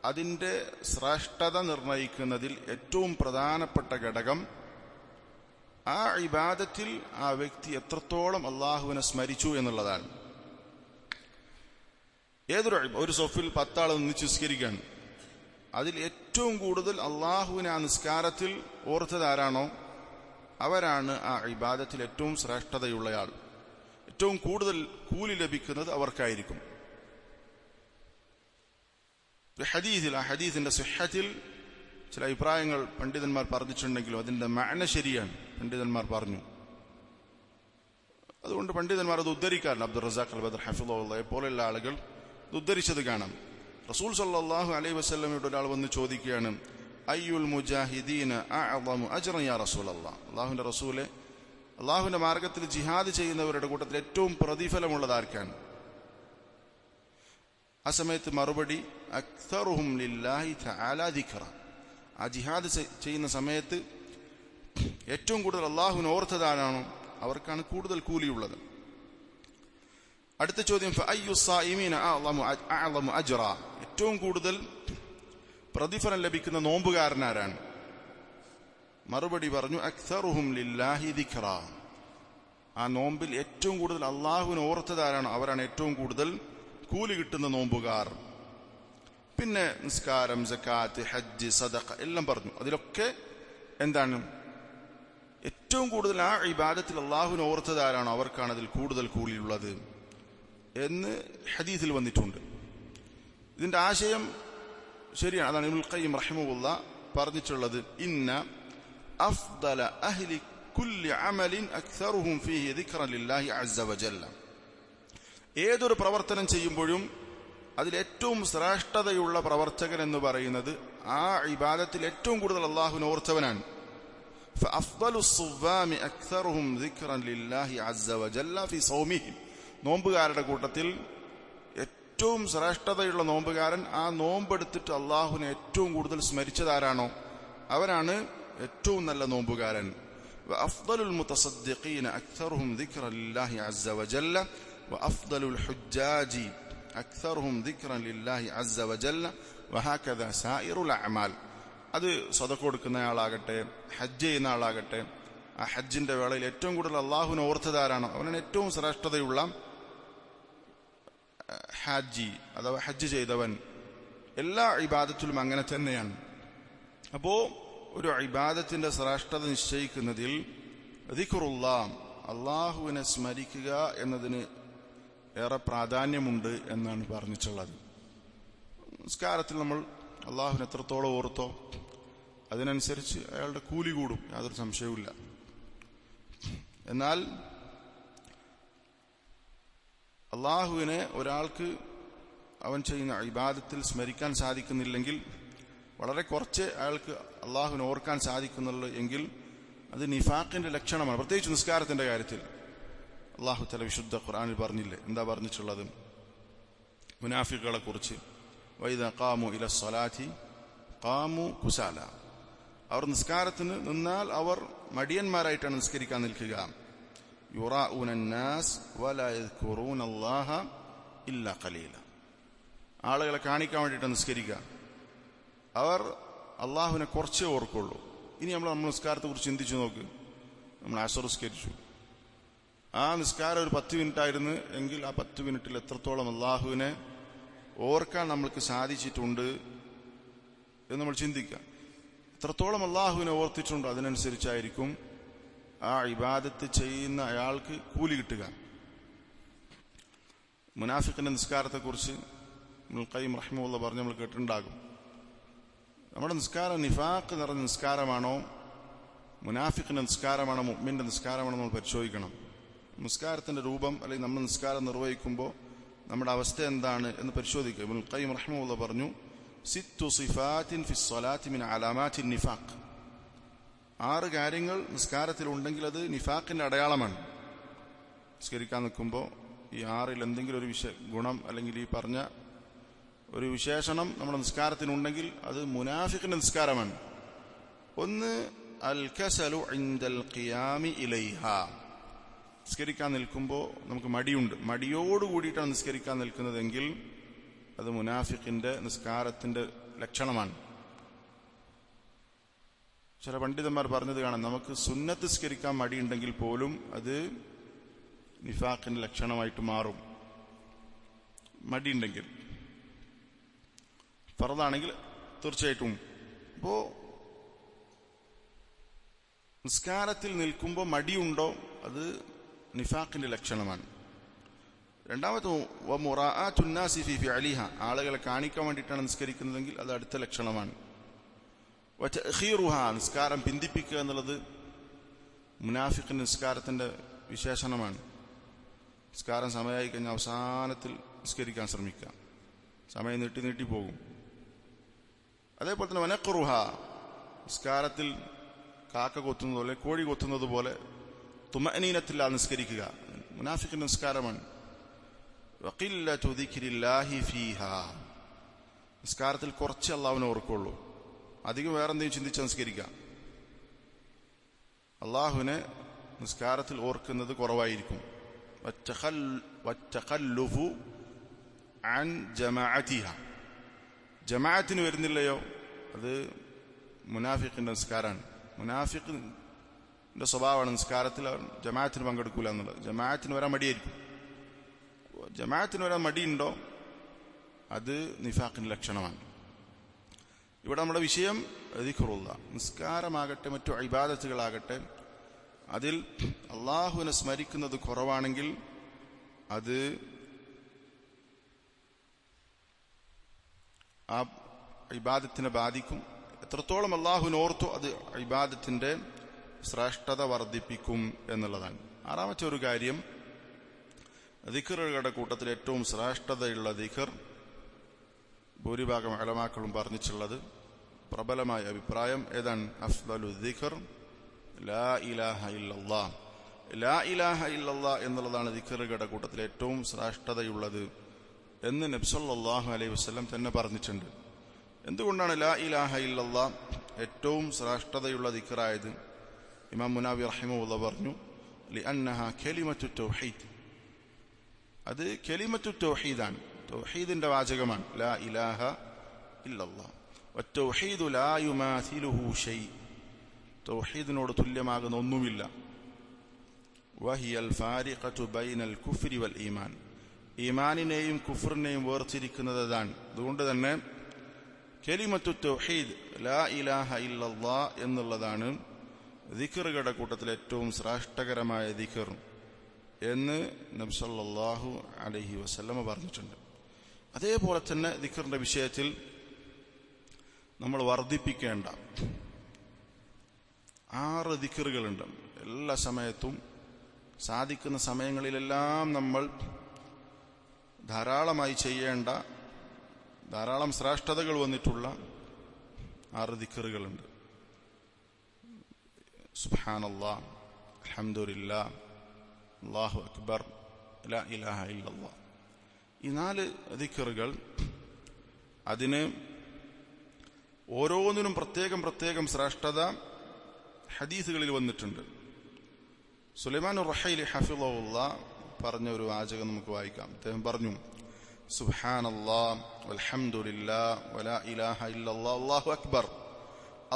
അതിന്റെ ശ്രേഷ്ഠത നിർണയിക്കുന്നതിൽ ഏറ്റവും പ്രധാനപ്പെട്ട ഘടകം ആ ഇബാദത്തിൽ ആ വ്യക്തി എത്രത്തോളം അള്ളാഹുവിനെ സ്മരിച്ചു എന്നുള്ളതാണ്. ഒരു സൊഫിൽ 10 ആൾ ഒന്നിച്ച് നിസ്കരിക്കുകയാണ്, അതിൽ ഏറ്റവും കൂടുതൽ അള്ളാഹുവിനെ ആ നിസ്കാരത്തിൽ ഓർത്തതാരാണോ അവരാണ് ആ ഇബാദത്തിൽ ഏറ്റവും ശ്രേഷ്ഠതയുള്ളയാൾ. ഏറ്റവും കൂടുതൽ കൂലി ലഭിക്കുന്നത് അവർക്കായിരിക്കും. ആ ഹദീസിന്റെ സിഹ്ഹത്തിൽ ചില അഭിപ്രായങ്ങൾ പണ്ഡിതന്മാർ പറഞ്ഞിട്ടുണ്ടെങ്കിലും അതിന്റെ മഅന ശരിയാണ്, പണ്ഡിതന്മാർ പറഞ്ഞു. അതുകൊണ്ട് പണ്ഡിതന്മാർ അത് ഉദ്ധരിക്കാറുണ്ട്. അബ്ദുർ റസാഖ് അൽ ബദർ ഹഫിളഹുള്ളയെ പോലെയുള്ള ആളുകൾ ഇത് ഉദ്ധരിച്ചത് കാണാം. റസൂൽ സല്ലല്ലാഹു അലൈഹി വസല്ലമയോട് ഒരാൾ വന്ന് ചോദിക്കുകയാണ്, അയ്യുൽ മുജാഹിദീന അഅ്ളമു അജ്റൻ യാ റസൂലല്ലാഹ്, അല്ലാഹുവിന്റെ റസൂലെ, അല്ലാഹുവിന്റെ മാർഗത്തിൽ ജിഹാദ് ചെയ്യുന്നവരുടെ കൂട്ടത്തിൽ ഏറ്റവും പ്രതിഫലമുള്ളത് ആർക്കാണ്? ആ സമയത്ത് മറുപടി, അക്തറുഹും ലില്ലാഹി തആല ദിക്റ, ആ ജിഹാദ് ചെയ്യുന്ന സമയത്ത് ഏറ്റവും കൂടുതൽ അള്ളാഹുവിനെ ഓർത്തതാണോ അവർക്കാണ് കൂടുതൽ കൂലിയുള്ളത്. അടുത്ത ചോദ്യം, ഫഅയ്യു സ്സായിമീന അഅ്ളമു അജ്റ, ഏറ്റവും കൂടുതൽ പ്രതിഫലം ലഭിക്കുന്ന നോമ്പുകാരനാരാണ്? മറുപടി പറഞ്ഞു, അക്തറുഹും ലില്ലാഹി ദിക്റ, ആ നോമ്പിൽ ഏറ്റവും കൂടുതൽ അള്ളാഹുവിനെ ഓർത്തതാരാണ് അവരാണ് ഏറ്റവും കൂടുതൽ കൂലി കിട്ടുന്ന നോമ്പുകാർ. പിന്നെ നിസ്കാരം, സക്കാത്ത്, ഹജ്ജ്, സദഖ എല്ലാം പറഞ്ഞു. അതിലൊക്കെ എന്താണ് ഏറ്റവും കൂടുതൽ ആ ഇബാദത്തിൽ അള്ളാഹുവിനെ ഓർത്തതാരാണോ അവർക്കാണ് അതിൽ കൂടുതൽ കൂലിയുള്ളത് എന്ന് ഹദീസിൽ വന്നിട്ടുണ്ട്. ഇതിന്റെ ആശയം ശരിയാണ്. അതാണ് ഇബ്നുൽ ഖയ്യിം റഹിമഹുല്ലാഹ് പറഞ്ഞിട്ടുള്ളത്, ഇന്ന അഫ്ദല അഹ്ലി കുല്ലി അമലിൻ അക്തറുഹും ഫീഹി ദിക്റൻ ലില്ലാഹി അസ്സ വജല്ല, ഏതൊരു പ്രവർത്തനം ചെയ്യുമ്പോഴും അതിലേറ്റവും ശ്രേഷ്ഠതയുള്ള പ്രവർത്തകൻ എന്ന് പറയുന്നത് ആ ഇബാദത്തിൽ ഏറ്റവും കൂടുതൽ അള്ളാഹുവിനെ ഓർത്തവനാണ്. فأفضل الصوام أكثرهم ذكرا لله عز وجل في صومهم. നോമ്പുകാരുടെ കൂട്ടത്തിൽ ഏറ്റവും ശ്രേഷ്ഠതയുള്ള നോമ്പുകാരൻ ആ നോമ്പെടുത്തിട്ട് അള്ളാഹുവിനെ ഏറ്റവും കൂടുതൽ സ്മരിച്ചതാരാണോ അവരാണ് ഏറ്റവും നല്ല നോമ്പുകാരൻ. وأفضل المتصدقين أكثرهم ذكرا لله عز وجل وأفضل الحجاج أكثرهم ذكرا لله عز وجل وهكذا سائر الأعمال. അത് സദഖ കൊടുക്കുന്ന ആളാകട്ടെ ഹജ്ജ് ചെയ്യുന്ന ആളാകട്ടെ ആ ഹജ്ജിന്റെ വേളയിൽ ഏറ്റവും കൂടുതൽ അള്ളാഹുവിനെ ഓർത്തതാരാണോ അവനാണ് ഏറ്റവും ശ്രേഷ്ഠതയുള്ള ഹാജി അഥവാ ഹജ്ജ് ചെയ്തവൻ. എല്ലാ ഇബാദത്തിലും അങ്ങനെ തന്നെയാണ്. അപ്പോ ഒരു ഇബാദത്തിന്റെ ശ്രേഷ്ഠത നിശ്ചയിക്കുന്നതിൽ ദിക്റുല്ലാഹ് അള്ളാഹുവിനെ സ്മരിക്കുക എന്നതിന് ഏറെ പ്രാധാന്യമുണ്ട് എന്നാണ് പറഞ്ഞിട്ടുള്ളത്. നിസ്കാരത്തിൽ നമ്മൾ അള്ളാഹുവിനെ എത്രത്തോളം ഓർത്തോ അതിനനുസരിച്ച് അയാളുടെ കൂലി കൂടും, യാതൊരു സംശയവുമില്ല. എന്നാൽ അള്ളാഹുവിനെ ഒരാൾക്ക് അവൻ ചെയ്യുന്ന ഇബാദത്തിൽ സ്മരിക്കാൻ സാധിക്കുന്നില്ലെങ്കിൽ, വളരെ കുറച്ച് അയാൾക്ക് അള്ളാഹുവിനെ ഓർക്കാൻ സാധിക്കുന്നുള്ളൂ എങ്കിൽ അത് നിഫാഖിന്റെ ലക്ഷണമാണ്. പ്രത്യേകിച്ച് നിസ്കാരത്തിന്റെ കാര്യത്തിൽ അള്ളാഹു തആല വിശുദ്ധ ഖുർആനിൽ പറഞ്ഞില്ലേ, എന്താ പറഞ്ഞിട്ടുള്ളത്? മുനാഫിക്കുകളെ കുറിച്ച് വൈദാ ഖാമു ഇല സ്വലാത്തി ഖാമു കുസാല. അവർ നിസ്കാരത്തിന് നിന്നാൽ അവർ മടിയന്മാരായിട്ടാണ് നിസ്കരിക്കാൻ നിൽക്കുക. യുറാഊന അന്നാസ് വലാ യദ്കുറൂന അല്ലാഹ ഇല്ലാ ഖലീല. ആളുകളെ കാണിക്കാൻ വേണ്ടിയിട്ടാണ് നിസ്കരിക്കുക. അവർ അള്ളാഹുവിനെ കുറച്ചേ ഓർക്കുള്ളൂ. ഇനി നമ്മൾ നിസ്കാരത്തെ കുറിച്ച് ചിന്തിച്ചു നോക്ക്. നമ്മൾ അസർ നിസ്കരിച്ചു, ആ നിസ്കാരം ഒരു 10 മിനിറ്റ് ആയിരുന്നു എങ്കിൽ ആ 10 മിനിറ്റിൽ എത്രത്തോളം അള്ളാഹുവിനെ ഓർക്കാൻ നമ്മൾക്ക് സാധിച്ചിട്ടുണ്ട് എന്ന് നമ്മൾ ചിന്തിക്കുക. എത്രത്തോളം അള്ളാഹുവിനെ ഓർത്തിട്ടുണ്ടോ അതിനനുസരിച്ചായിരിക്കും ആ ഇബാദത്ത് ചെയ്യുന്ന അയാൾക്ക് കൂലി കിട്ടുക. മുനാഫിഖിന്റെ നിസ്കാരത്തെക്കുറിച്ച് ഇബ്നുൽ ഖയ്യിം റഹിമഹുല്ലാഹ് പറഞ്ഞ് നമ്മൾ കേട്ടിട്ടുണ്ടാകും. നമ്മുടെ നിസ്കാരം നിഫാഖ് നിറഞ്ഞ നിസ്കാരമാണോ, മുനാഫിഖിന്റെ നിസ്കാരമാണോ, മുഅ്മിന്റെ നിസ്കാരമാണോ നമ്മൾ പരിശോധിക്കണം. നിസ്കാരത്തിന്റെ രൂപം അല്ലെങ്കിൽ നമ്മൾ നിസ്കാരം നിർവഹിക്കുമ്പോൾ നമ്മുടെ അവസ്ഥ എന്താണ് എന്ന് പരിശോധിക്കുക. ഇബ്നുൽ ഖയ്യിം റഹിമഹുല്ലാഹ് പറഞ്ഞു, 6 സിഫാത്തിൻ ഫി സ്വലാത്തി മിൻ അലാമാത്തി നിഫാഖ്. 6 കാര്യങ്ങൾ നിസ്കാരത്തിലുണ്ടെങ്കിൽ അത് നിഫാഖിന്റെ അടയാളമാണ്. നിസ്കരിക്കാൻ നിൽക്കുമ്പോൾ ഈ 6ൽ എന്തെങ്കിലും ഒരു ഗുണം അല്ലെങ്കിൽ ഈ പറഞ്ഞ ഒരു വിശേഷണം നമ്മുടെ നിസ്കാരത്തിനുണ്ടെങ്കിൽ അത് മുനാഫിഖിന്റെ നിസ്കാരമാണ്. ഒന്ന്, അൽ കസലു ഇൻദൽ ഖിയാമി ഇലൈഹ. നിസ്കരിക്കാൻ നിൽക്കുമ്പോൾ നമുക്ക് മടിയുണ്ട്, മടിയോട് കൂടിയിട്ടാണ് നിസ്കരിക്കാൻ നിൽക്കുന്നതെങ്കിൽ അത് മുനാഫിഖിന്റെ നിസ്കാരത്തിന്റെ ലക്ഷണമാണ്. ചില പണ്ഡിതന്മാർ പറഞ്ഞത് കാണാം, നമുക്ക് സുന്നത്ത് നിസ്കരിക്കാൻ മടിയുണ്ടെങ്കിൽ പോലും അത് നിഫാഖിന്റെ ലക്ഷണമായിട്ട് മാറും. മടിയുണ്ടെങ്കിൽ, ഫർദാണെങ്കിൽ തീർച്ചയായിട്ടും. അപ്പോ നിസ്കാരത്തിൽ നിൽക്കുമ്പോൾ മടിയുണ്ടോ അത് നിഫാഖിന്റെ ലക്ഷണമാണ്. രണ്ടാമത്തെ വമുറാഅത്തുൻ നാസി ഫീ ഫിഅലിഹ. ആളുകളെ കാണിക്കാൻ വേണ്ടിയിട്ടാണ് നിസ്കരിക്കുന്നതെങ്കിൽ അത് അടുത്ത ലക്ഷണമാണ്. വതഅഖീറുഹ. നിസ്കാരം പിന്തിപ്പിക്കുക എന്നുള്ളത് മുനാഫിഖിന്റെ നിസ്കാരത്തിന്റെ വിശേഷണമാണ്. നിസ്കാരം സമയമായി കഴിഞ്ഞാൽ അവസാനത്തിൽ നിസ്കരിക്കാൻ ശ്രമിക്കുക, സമയം നീട്ടി പോകും. അതേപോലെ തന്നെ വനഖറുഹ. നിസ്കാരത്തിൽ കാക്ക കൊത്തുന്നത് പോലെ, കോഴി കൊത്തുന്നത് പോലെ തുമഅനീനത്തില്ലാതെ നിസ്കരിക്കുക മുനാഫിഖിന്റെ നിസ്കാരമാണ്. വഖില്ലതു ദിക്രില്ലാഹി ഫീഹാ. നിസ്കാരത്തിൽ കുറച്ച് അള്ളാഹുവിനെ ഓർക്കുള്ളൂ, അധികം വേറെന്തെങ്കിലും ചിന്തിച്ച് നിസ്കരിക്കുക. അള്ളാഹുവിനെ നിസ്കാരത്തിൽ ഓർക്കുന്നത് കുറവായിരിക്കും. വത്തഖല്ലുഫു അൻ ജമാഅതിഹ. ജമാഅത്തിന് വരുന്നില്ലയോ അത് മുനാഫിഖിന്റെ നിസ്കാരമാണ്. മുനാഫിഖിന്റെ സ്വഭാവമാണ് നിസ്കാരത്തിൽ ജമാഅത്തിന് പങ്കെടുക്കൂല എന്നുള്ളത്. ജമാഅത്തിന് വരാൻ മടിയായിരിക്കും. ജമാഅത്തിന് വരാൻ മടിയുണ്ടോ അത് നിഫാഖിന്റെ ലക്ഷണമാണ്. ഇവിടെ നമ്മുടെ വിഷയം ദിക്റുല്ലാഹ്. നിസ്കാരമാകട്ടെ മറ്റു ഇബാദത്തുകളാകട്ടെ അതിൽ അള്ളാഹുവിനെ സ്മരിക്കുന്നത് കുറവാണെങ്കിൽ അത് ആ ഇബാദത്തിനെ ബാധിക്കും. എത്രത്തോളം അള്ളാഹുവിനെ ഓർത്തു അത് ഇബാദത്തിന്റെ ശ്രേഷ്ഠത വർദ്ധിപ്പിക്കും എന്നുള്ളതാണ്. ആറാമത്തെ ഒരു കാര്യം, ദിക്റുകളുടെ കൂട്ടത്തിൽ ഏറ്റവും ശ്രേഷ്ഠതയുള്ള ദിക്ർ ഭൂരിഭാഗം ഉലമാക്കളും പറഞ്ഞിട്ടുള്ളത് പ്രബലമായ അഭിപ്രായം ഏതാണ്? അഫ്ദലു ദിക്ർ ലാ ഇലാഹ ഇല്ലല്ലാഹ്. ലാ ഇലാഹ ഇല്ലല്ലാഹ് എന്നുള്ളതാണ് ദിക്റുകളുടെ കൂട്ടത്തിൽ ഏറ്റവും ശ്രേഷ്ഠതയുള്ളത് എന്ന് നബി സല്ലല്ലാഹു അലൈഹി വസല്ലം തന്നെ പറഞ്ഞിട്ടുണ്ട്. എന്തുകൊണ്ടാണ് ലാ ഇലാഹ ഇല്ലല്ലാഹ് ഏറ്റവും ശ്രേഷ്ഠതയുള്ള ദിക്റായത്? ഇമാം മുനാവി റഹിമഹുല്ലാഹ് പറഞ്ഞു, ലിഅന്നഹാ കലിമത്തു തൗഹീദ്. അത് കലിമത്തു തൗഹീദാണ്, തൗഹീദിന്റെ വാചകമാണ്. ലാ ഇലാഹ ഇല്ലല്ലാഹ് വത്തൗഹീദു ലാ യുമാഥിലുഹു ഷൈ. തൗഹീദിനോട് തുല്യമാകുന്ന ഒന്നുമില്ല. വഹിയൽ ഫാരിഖതു ബൈനൽ കുഫ്രി വൽ ഈമാൻ. ഈമാനിനെയും കുഫ്റിനെയും വേർതിരിക്കുന്നത് അതാണ്. അതുകൊണ്ട് തന്നെ കലിമത്തു തൗഹീദ് ലാ ഇലാഹ ഇല്ലല്ലാഹ് എന്നുള്ളതാണ് ദിക്റുകളുടെ കൂട്ടത്തിൽ ഏറ്റവും ശ്രേഷ്ഠകരമായ ദിക്ർ എന്ന് നബി സല്ലല്ലാഹു അലൈഹി വസല്ലം പറഞ്ഞിട്ടുണ്ട്. അതേപോലെ തന്നെ ദിക്റിന്റെ വിഷയത്തിൽ നമ്മൾ വർദ്ധിപ്പിക്കേണ്ട 6 ദിക്റുകളുണ്ട്. എല്ലാ സമയത്തും സാധിക്കുന്ന സമയങ്ങളിലെല്ലാം നമ്മൾ ധാരാളമായി ചെയ്യേണ്ട, ധാരാളം ശ്രേഷ്ഠതകൾ വന്നിട്ടുള്ള 6 ദിക്റുകളുണ്ട്. സുബ്ഹാനല്ലാഹ്, അൽഹംദുലില്ലാഹ്, അല്ലാഹു അക്ബർ, ലാ ഇലാഹ ഇല്ലല്ലാഹ്. ഈ 4 ദിക്റുകൾ അതിന് ഓരോന്നിനും പ്രത്യേകം പ്രത്യേകം ശ്രേഷ്ഠത ഹദീസുകളിൽ വന്നിട്ടുണ്ട്. സുലൈമാൻ റഹൈലി ഹഫിളഹുല്ലാഹ് പറഞ്ഞ ഒരു വാചകം നമുക്ക് വായിക്കാം. അദ്ദേഹം പറഞ്ഞു, സുബ്ഹാനല്ലാഹ് വൽഹംദുലില്ലാഹ് വലാ ഇലാഹ ഇല്ലല്ലാഹ് അല്ലാഹു അക്ബർ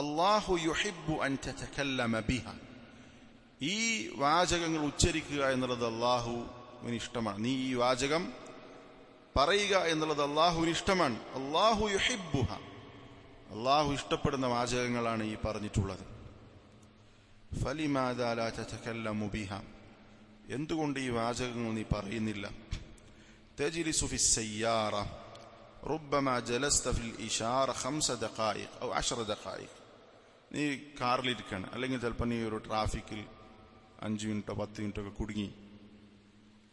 അല്ലാഹു യുഹിബ്ബു അൻ തതകല്ലമ ബിഹ. ഈ വാചകങ്ങൾ ഉച്ചരിക്കുക എന്നുള്ളത് അല്ലാഹുവിന് ഇഷ്ടമാണ്. നീ ഈ വാചകം പറയുക എന്നുള്ളത് അല്ലാഹുവിന് ഇഷ്ടമാണ്. അല്ലാഹു യുഹിബ്ബുഹ, അല്ലാഹു ഇഷ്ടപ്പെടുന്ന വാചകങ്ങളാണ് ഈ പറഞ്ഞിട്ടുള്ളത്. ഫലിമാദാ ലാ തതകല്ലമു ബിഹ, എന്തുകൊണ്ട് ഈ വാചകങ്ങൾ നീ പറയുന്നില്ല? തജ്ലിസു ഫിസ്സയ്യാറ റബ്ബമാ ജലസ്ത ഫിൽ ഇശാറ 5 ദഖായിഖ് ഔ 10 ദഖായിഖ്. നീ കാറിലിരിക്കാണ്, അല്ലെങ്കിൽ ചിലപ്പോൾ നീ ഒരു ട്രാഫിക്കിൽ 5 മിനിറ്റോ 10 മിനിറ്റോ ഒക്കെ കുടുങ്ങി.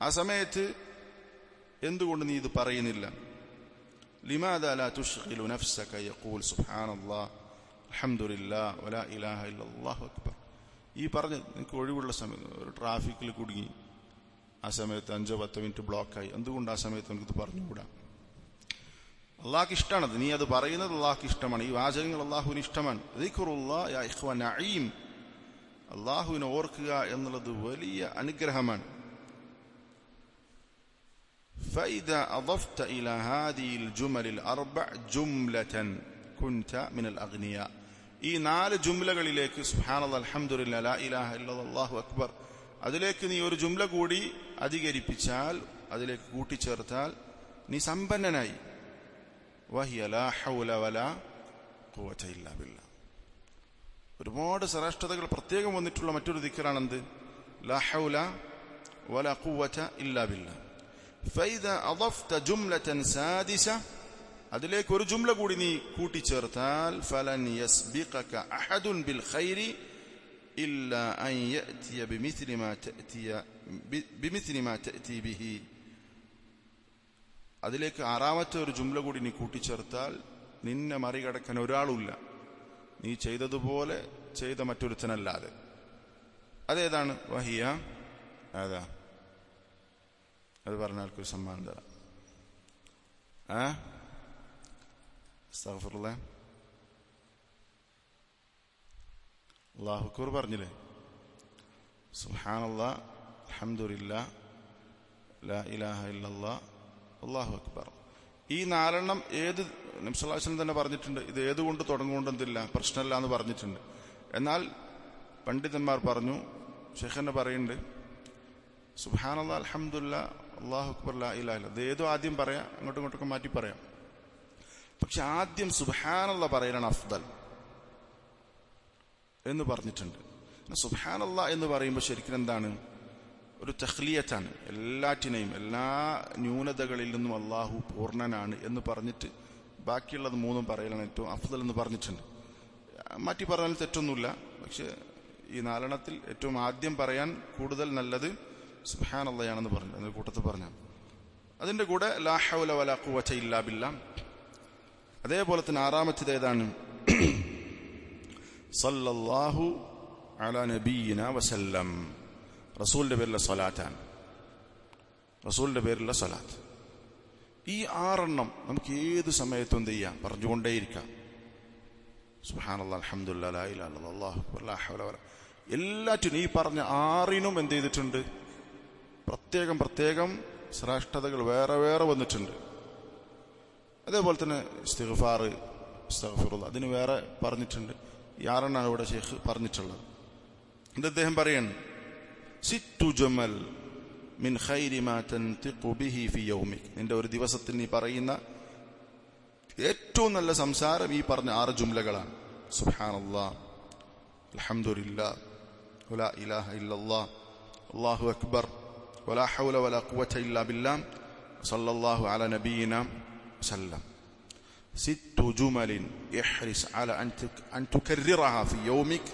ആ സമയത്ത് എന്തുകൊണ്ട് നീ ഇത് പറയുന്നില്ല? ലിമാദാ ലാ തുശ്ഗിലു നഫ്സക യഖൂൽ സുബ്ഹാനല്ലാഹ് അൽഹംദുലില്ലാഹ് വലാ ഇലാഹ ഇല്ലല്ലാഹു അക്ബർ. ഈ പറഞ്ഞ നിനക്ക് ഒഴിവുള്ള സമയം ഒരു ട്രാഫിക്കിൽ കുടുങ്ങി, ആ സമയത്ത് 5-10 മിനിറ്റ് ബ്ലോക്കായി, എന്തുകൊണ്ട് ആ സമയത്ത് നമുക്കിത് പറഞ്ഞുകൂടാ? അള്ളാഹ്ക്ക് ഇഷ്ടമാണത്, നീ അത് പറയുന്നത് അള്ളാഹ്ക്ക് ഇഷ്ടമാണ്. ഈ വാചകങ്ങൾ അള്ളാഹുവിന് ഇഷ്ടമാണ്. ദിക്റുല്ലാഹ് യാ ഇഖ്വാൻ നഈം, അള്ളാഹുവിനെ ഓർക്കുക എന്നുള്ളത് വലിയ അനുഗ്രഹമാണ്. فإذا أضفت إلى هذه الجمل الأربع جملة كنت من الأغنياء. ഈ 4 ജുംലകളിലേക്ക് സുബ്ഹാനല്ലാഹ് അൽഹംദുലില്ലാഹ് ലാ ഇലാഹ ഇല്ലല്ലാഹ് അല്ലാഹു അക്ബർ, അതിലേക്ക് നീ ഒരു ജുംല കൂടി അധികരിപ്പിച്ചാൽ, അതിലേക്ക് കൂട്ടിച്ചേർത്താൽ നീ സമ്പന്നനായി. വഹിയ ലാ ഹൗല വലാ ഖുവത ഇല്ലാ ബില്ലാഹ്. ഒരുപാട് ശ്രേഷ്ഠതകൾ പ്രത്യേകം വന്നിട്ടുള്ള മറ്റൊരു ദിക്റാണെന്ത്? ലാ ഹൗല വലാ ഖുവത ഇല്ലാ ബില്ലാഹ്. ഫൈദ അദഫ്ത ജുംലതൻ സാദിസ, അതിലേക്ക് ഒരു ജുംല കൂടി നീ കൂട്ടിച്ചേർത്താൽ, ഫലൻ യസ്ബിഖക അഹദുൻ ബിൽ ഖൈരി ഇല്ലാ അൻ യഅതിയ ബിമിസ്ലി മാ തഅതി ബിഹി. അതിലേക്ക് 6ാമത്തെ ഒരു ജുംല കൂടി നീ കൂട്ടിച്ചേർത്താൽ നിന്നെ മറികടക്കാൻ ഒരാളുമില്ല, നീ ചെയ്തതുപോലെ ചെയ്ത മറ്റൊരുത്തനല്ലാതെ. അതേതാണ്? വഹിയ അതാ, അത് പറഞ്ഞാൽക്കൊരു സമ്മാനം തരാം. അസ്തഗ്ഫിറുല്ലാഹ്, അല്ലാഹു അക്ബർ പറഞ്ഞില്ലേ? സുബ്ഹാനല്ലാഹ് അൽഹംദുലില്ലാഹ് ലാ ഇലാഹ ഇല്ലല്ലാഹ് അല്ലാഹു അക്ബർ. ഈ 4 ഏത് നബി സല്ലല്ലാഹു അലൈഹി വസല്ലം തന്നെ പറഞ്ഞിട്ടുണ്ട്. ഇത് ഏതുകൊണ്ട് തുടങ്ങുകൊണ്ടെന്നില്ല, പ്രശ്നമില്ല എന്ന് പറഞ്ഞിട്ടുണ്ട്. എന്നാൽ പണ്ഡിതന്മാർ പറഞ്ഞു, ഷെയ്ഖ് പറയുന്നുണ്ട്, സുബ്ഹാനല്ലാഹ് അൽഹംദുലില്ലാഹ് അല്ലാഹു അക്ബർ ലാ ഇലാഹ ഇല്ലല്ലാഹ്, ഇത് ഏതോ ആദ്യം പറയാം, അങ്ങോട്ടും ഇങ്ങോട്ടൊക്കെ മാറ്റി പറയാം. പക്ഷെ ആദ്യം സുബ്ഹാനല്ലാഹ് പറയലാണ് അഫ്ദൽ എന്ന് പറഞ്ഞിട്ടുണ്ട്. സുബ്ഹാനല്ലാഹ് എന്ന് പറയുമ്പോൾ ശരിക്കും എന്താണ്? ഒരു തഖ്ലിയത്താണ്. എല്ലാറ്റിനെയും, എല്ലാ ന്യൂനതകളിൽ നിന്നും അള്ളാഹു പൂർണ്ണനാണ് എന്ന് പറഞ്ഞിട്ട് ബാക്കിയുള്ളത് 3 പറയലാണ് ഏറ്റവും അഫ്ദൽ എന്ന് പറഞ്ഞിട്ടുണ്ട്. മാറ്റി പറഞ്ഞാൽ തെറ്റൊന്നുമില്ല. പക്ഷെ ഈ 4 ഏറ്റവും ആദ്യം പറയാൻ കൂടുതൽ നല്ലത് സുബ്ഹാനല്ലാഹയാണെന്ന് പറഞ്ഞു. അതിന്റെ കൂട്ടത്തിൽ പറഞ്ഞ അതിന്റെ കൂടെ ലാ ഹൗല വലാ ഖുവത ഇല്ലാ ബില്ലാഹ്. അതേപോലെ തന്നെ 6ാമത്തേത് ഏതാണ്? സല്ലല്ലാഹു അലാ നബിയിന വസല്ലം. റസൂലിന്റെ പേരിലുള്ള സ്വലാത്താണ്, റസൂലിന്റെ പേരിലുള്ള സ്വലാത്ത്. ഈ 6 നമുക്ക് ഏത് സമയത്തും എന്ത് ചെയ്യാം, പറഞ്ഞുകൊണ്ടേയിരിക്കാം. സുബ്ഹാനല്ലാഹ്, അൽഹംദുലില്ലാഹ്, ലാ ഇലാഹ ഇല്ലല്ലാഹ്, അല്ലാഹു അക്ബർ, ലാ ഹൗല വലാ. എല്ലാറ്റിനും ഈ പറഞ്ഞ 6നും എന്ത് ചെയ്തിട്ടുണ്ട്, പ്രത്യേകം പ്രത്യേകം ശ്രേഷ്ഠതകൾ വേറെ വേറെ വന്നിട്ടുണ്ട്. അതേപോലെ തന്നെ ഇസ്തിഗ്ഫാർ, അസ്തഗ്ഫിറുല്ലാഹ്, അതിന് വേറെ പറഞ്ഞിട്ടുണ്ട്. ഈ 6 ഇവിടെ ശൈഖ് പറഞ്ഞിട്ടുള്ളത്. എന്നിട്ട് അദ്ദേഹം പറയാണ്, സിത്തു ജമൽ മിൻ ഖൈരി മാ തൻതിഖു ബിഹി ഫി യൗമിക്. നിന്റെ ഒരു ദിവസത്തിൽ നീ പറയുന്ന ഏറ്റവും നല്ല സംസാരം ഈ പറഞ്ഞ 6 ജുംലകളാണ്. സുബ്ഹാനല്ലാഹ്, അൽഹംദുലില്ലാഹ്, വലാ ഇലാഹ ഇല്ലല്ലാഹ്, അല്ലാഹു അക്ബർ, വലാ ഹൗല വലാ ഖുവത ഇല്ലാ ബില്ലാഹ്, സല്ലല്ലാഹു അലാ നബിയിന വസല്ലം. സിത്തു ജുമലിൻ ഇഹ്രിസ് അലാ അൻ തുകർറിറഹാ ഫി യൗമിക്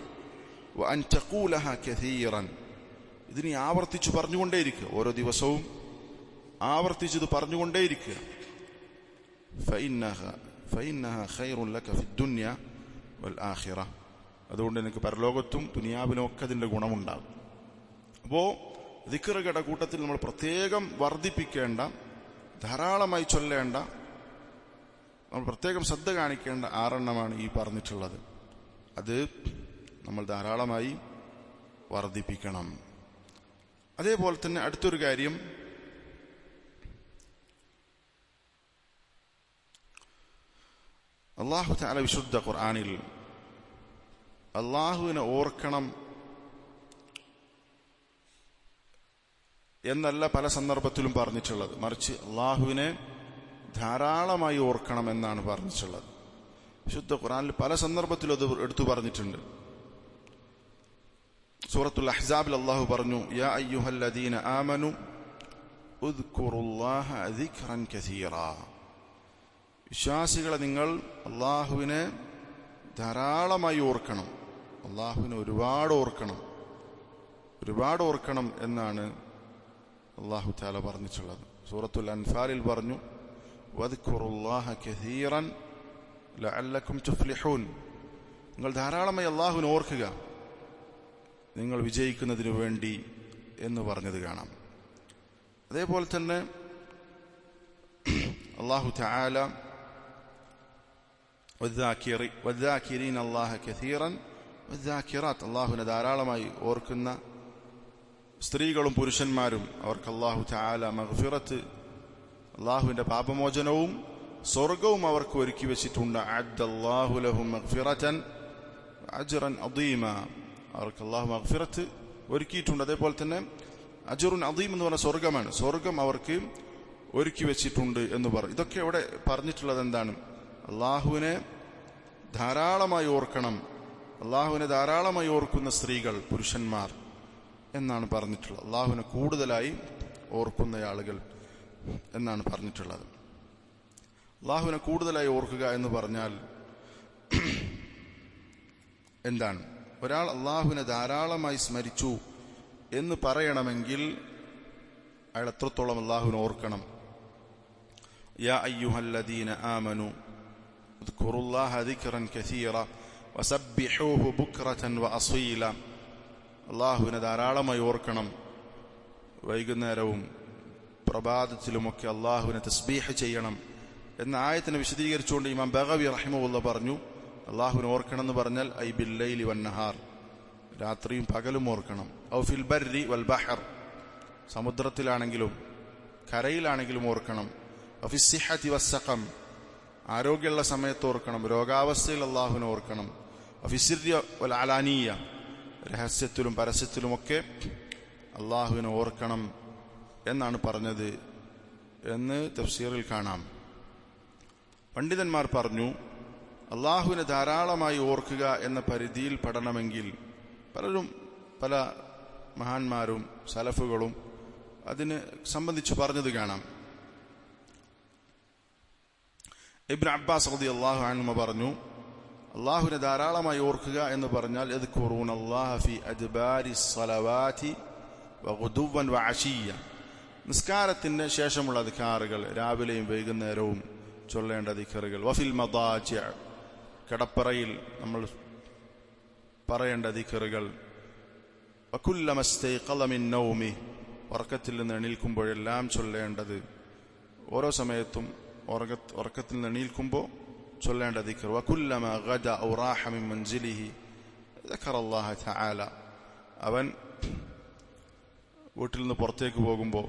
വഅൻ തഖൂലഹാ കസീറൻ. ഇതിനെ ആവർത്തിച്ച് പറഞ്ഞുകൊണ്ടേയിരിക്കുക, ഓരോ ദിവസവും ആവർത്തിച്ചത് പറഞ്ഞുകൊണ്ടേയിരിക്കുക. ഫഇന്നഹാ ഖൈറുൻ ലക ഫിദ്ദുനിയ വൽ ആഖിറ. അതുകൊണ്ട് നിനക്ക് പരലോകത്തും ദുനിയാവിലും ഒക്കെ അതിന്റെ ഗുണമുണ്ടാകും. അപ്പോൾ ദിക്റുകളുടെ കൂട്ടത്തിൽ നമ്മൾ പ്രത്യേകം വർദ്ധിപ്പിക്കേണ്ട, ധാരാളമായി ചൊല്ലേണ്ട, നമ്മൾ പ്രത്യേകം ശ്രദ്ധ കാണിക്കേണ്ട 6 ഈ പറഞ്ഞിട്ടുള്ളത്. അത് നമ്മൾ ധാരാളമായി വർദ്ധിപ്പിക്കണം. അതേപോലെ തന്നെ അടുത്തൊരു കാര്യം, അല്ലാഹു തആല വിശുദ്ധ ഖുർആനിൽ അല്ലാഹുവിനെ ഓർക്കണം എന്നല്ല പല സന്ദർഭത്തിലും പറഞ്ഞിട്ടുള്ളത്, മറിച്ച് അല്ലാഹുവിനെ ധാരാളമായി ഓർക്കണം എന്നാണ് പറഞ്ഞിട്ടുള്ളത്. വിശുദ്ധ ഖുർആനിൽ പല സന്ദർഭത്തിലും അത് എടുത്തു പറഞ്ഞിട്ടുണ്ട്. സൂറത്തുൽ അഹ്സാബിൽ അല്ലാഹു പറഞ്ഞു, യാ അയ്യുഹല്ലദീന ആമനു ഉദ്കുറുല്ലാഹ ദിക്റൻ കസീറാ. വിശ്വാസികളെ, നിങ്ങൾ അല്ലാഹുവിനെ ധാരാളമായി ഓർക്കണം, അല്ലാഹുവിനെ ഒരുപാട് ഓർക്കണം എന്നാണ് അല്ലാഹു തആല പറഞ്ഞിട്ടുള്ളത്. സൂറത്തുൽ അൻഫാലിൽ പറഞ്ഞു, വദ്കുറുല്ലാഹ കസീറൻ ലഅല്ലക്കും തുഫ്ലിഹൂൻ. നിങ്ങൾ ധാരാളമായി അല്ലാഹുവിനെ ഓർക്കുക, നിങ്ങൾ വിജയിക്കുന്നതിനു വേണ്ടി എന്ന് പറഞ്ഞത് കാണാം. അതേപോലെ തന്നെ അല്ലാഹു തആല വദ്ദാകിരീന അല്ലാഹ കസീറൻ വദ്ദാകിറാത്ത്, അല്ലാഹുവിനെ ധാരാളമായി ഓർക്കുന്ന സ്ത്രീകളും പുരുഷന്മാരും അവർക്ക് അല്ലാഹു തആല മഗ്ഫിറത്ത്, അല്ലാഹുവിന്റെ പാപമോചനവും സ്വർഗവും അവർക്ക് ഒരുക്കി വെച്ചിട്ടുണ്ട്. അഅദ്ദല്ലാഹു ലഹും മഗ്ഫിറതൻ അജ്റൻ അദീമ. അവർക്ക് അല്ലാഹു മഗ്ഫിറത്ത് ഒരുക്കിയിട്ടുണ്ട്. അതേപോലെ തന്നെ അജ്റുൻ അദീം എന്ന് പറഞ്ഞ സ്വർഗമാണ്, സ്വർഗം അവർക്ക് ഒരുക്കി വെച്ചിട്ടുണ്ട് എന്ന് പറഞ്ഞു. ഇതൊക്കെ ഇവിടെ പറഞ്ഞിട്ടുള്ളത് എന്താണ്? അല്ലാഹുവിനെ ധാരാളമായി ഓർക്കണം, അല്ലാഹുവിനെ ധാരാളമായി ഓർക്കുന്ന സ്ത്രീകൾ, പുരുഷന്മാർ എന്നാണ് പറഞ്ഞിട്ടുള്ളത്. അല്ലാഹുവിനെ കൂടുതലായി ഓർക്കുന്ന ആളുകൾ എന്നാണ് പറഞ്ഞിട്ടുള്ളത്. അല്ലാഹുവിനെ കൂടുതലായി ഓർക്കുക എന്ന് പറഞ്ഞാൽ എന്താണ്? ഒരാൾ അല്ലാഹുവിനെ ധാരാളമായി സ്മരിച്ചു എന്ന് പറയണമെങ്കിൽ അയാൾ എത്രത്തോളം അല്ലാഹുവിനെ ഓർക്കണം? യാ അയ്യുഹല്ലദീന ആമനു ഉദ്കുറുല്ലാഹ ദിക്റൻ കസീറ വസബ്ബിഹൂഹു ബുക്റതൻ വഅസീല. അല്ലാഹുവിനെ ധാരാളമായി ഓർക്കണം, വൈകുന്നേരവും പ്രഭാതത്തിലുമൊക്കെ അല്ലാഹുവിനെ തസ്ബീഹ് ചെയ്യണം എന്ന ആയത്തിനെ വിശദീകരിച്ചുകൊണ്ട് ഇമാം ബഗവി റഹിമഹുല്ലാഹ് പറഞ്ഞു, അല്ലാഹുവിനെ ഓർക്കണം എന്ന് പറഞ്ഞാൽ ഐ ബില്ലൈലി വന്നഹാർ, രാത്രിയും പകലും ഓർക്കണം. ഔ ഫിൽ ബർരി വൽ ബഹർ, സമുദ്രത്തിലാണെങ്കിലും കരയിലാണെങ്കിലും ഓർക്കണം. ഫിസ്സിഹത്തി വസ്സഖം, ആരോഗ്യമുള്ള സമയത്ത് ഓർക്കണം, രോഗാവസ്ഥയിൽ അല്ലാഹുവിനെ ഓർക്കണം. ഫിസ്സിർരി വൽ അലാനിയ, രഹസ്യത്തിലും പരസ്യത്തിലുമൊക്കെ അല്ലാഹുവിനെ ഓർക്കണം എന്നാണ് പറഞ്ഞത് എന്ന് തഫ്സീറിൽ കാണാം. പണ്ഡിതന്മാർ പറഞ്ഞു, അല്ലാഹുവിനെ ധാരാളമായി ഓർക്കുക എന്ന പരിധിയിൽ പെടണമെങ്കിൽ പലരും, പല മഹാന്മാരും സലഫുകളും അതിനെ സംബന്ധിച്ച് പറഞ്ഞത് കാണാം. ഇബ്നു അബ്ബാസ് റളിയല്ലാഹു അൻഹു പറഞ്ഞു, അല്ലാഹുവിനെ ധാരാളമായി ഓർക്കുക എന്ന് പറഞ്ഞാൽ യദ്കുറൂനല്ലാഹ ഫീ അദ്ബാരി സ്വലവാതി വഗുദുവൻ വഅശിയ്യ, നിസ്കാരത്തിന് ശേഷമുള്ള ദിക്റുകൾ, രാവിലെയും വൈകുന്നേരവും ചൊല്ലേണ്ട ദിക്റുകൾ. വഫിൽ മദാജിഅ, കിടപ്പറയിൽ നമ്മൾ പറയേണ്ട ദിക്റുകൾ. വകുല്ലമ ഇസ്തൈഖള മിൻ നൗമി, ഉറക്കത്തിൽ നിന്ന് എണീൽക്കുമ്പോഴെല്ലാം ചൊല്ലേണ്ടത്, ഓരോ സമയത്തും ഉറക്കത്തിൽ നിന്ന് എണീൽക്കുമ്പോൾ ചൊല്ലേണ്ട ദിക്ർ. വകുല്ലമ ഗദ ഔ റാഹ മിൻ മൻസിലിഹി ദക്കറല്ലാഹ തആല, അവൻ വീട്ടിൽ നിന്ന് പുറത്തേക്ക് പോകുമ്പോൾ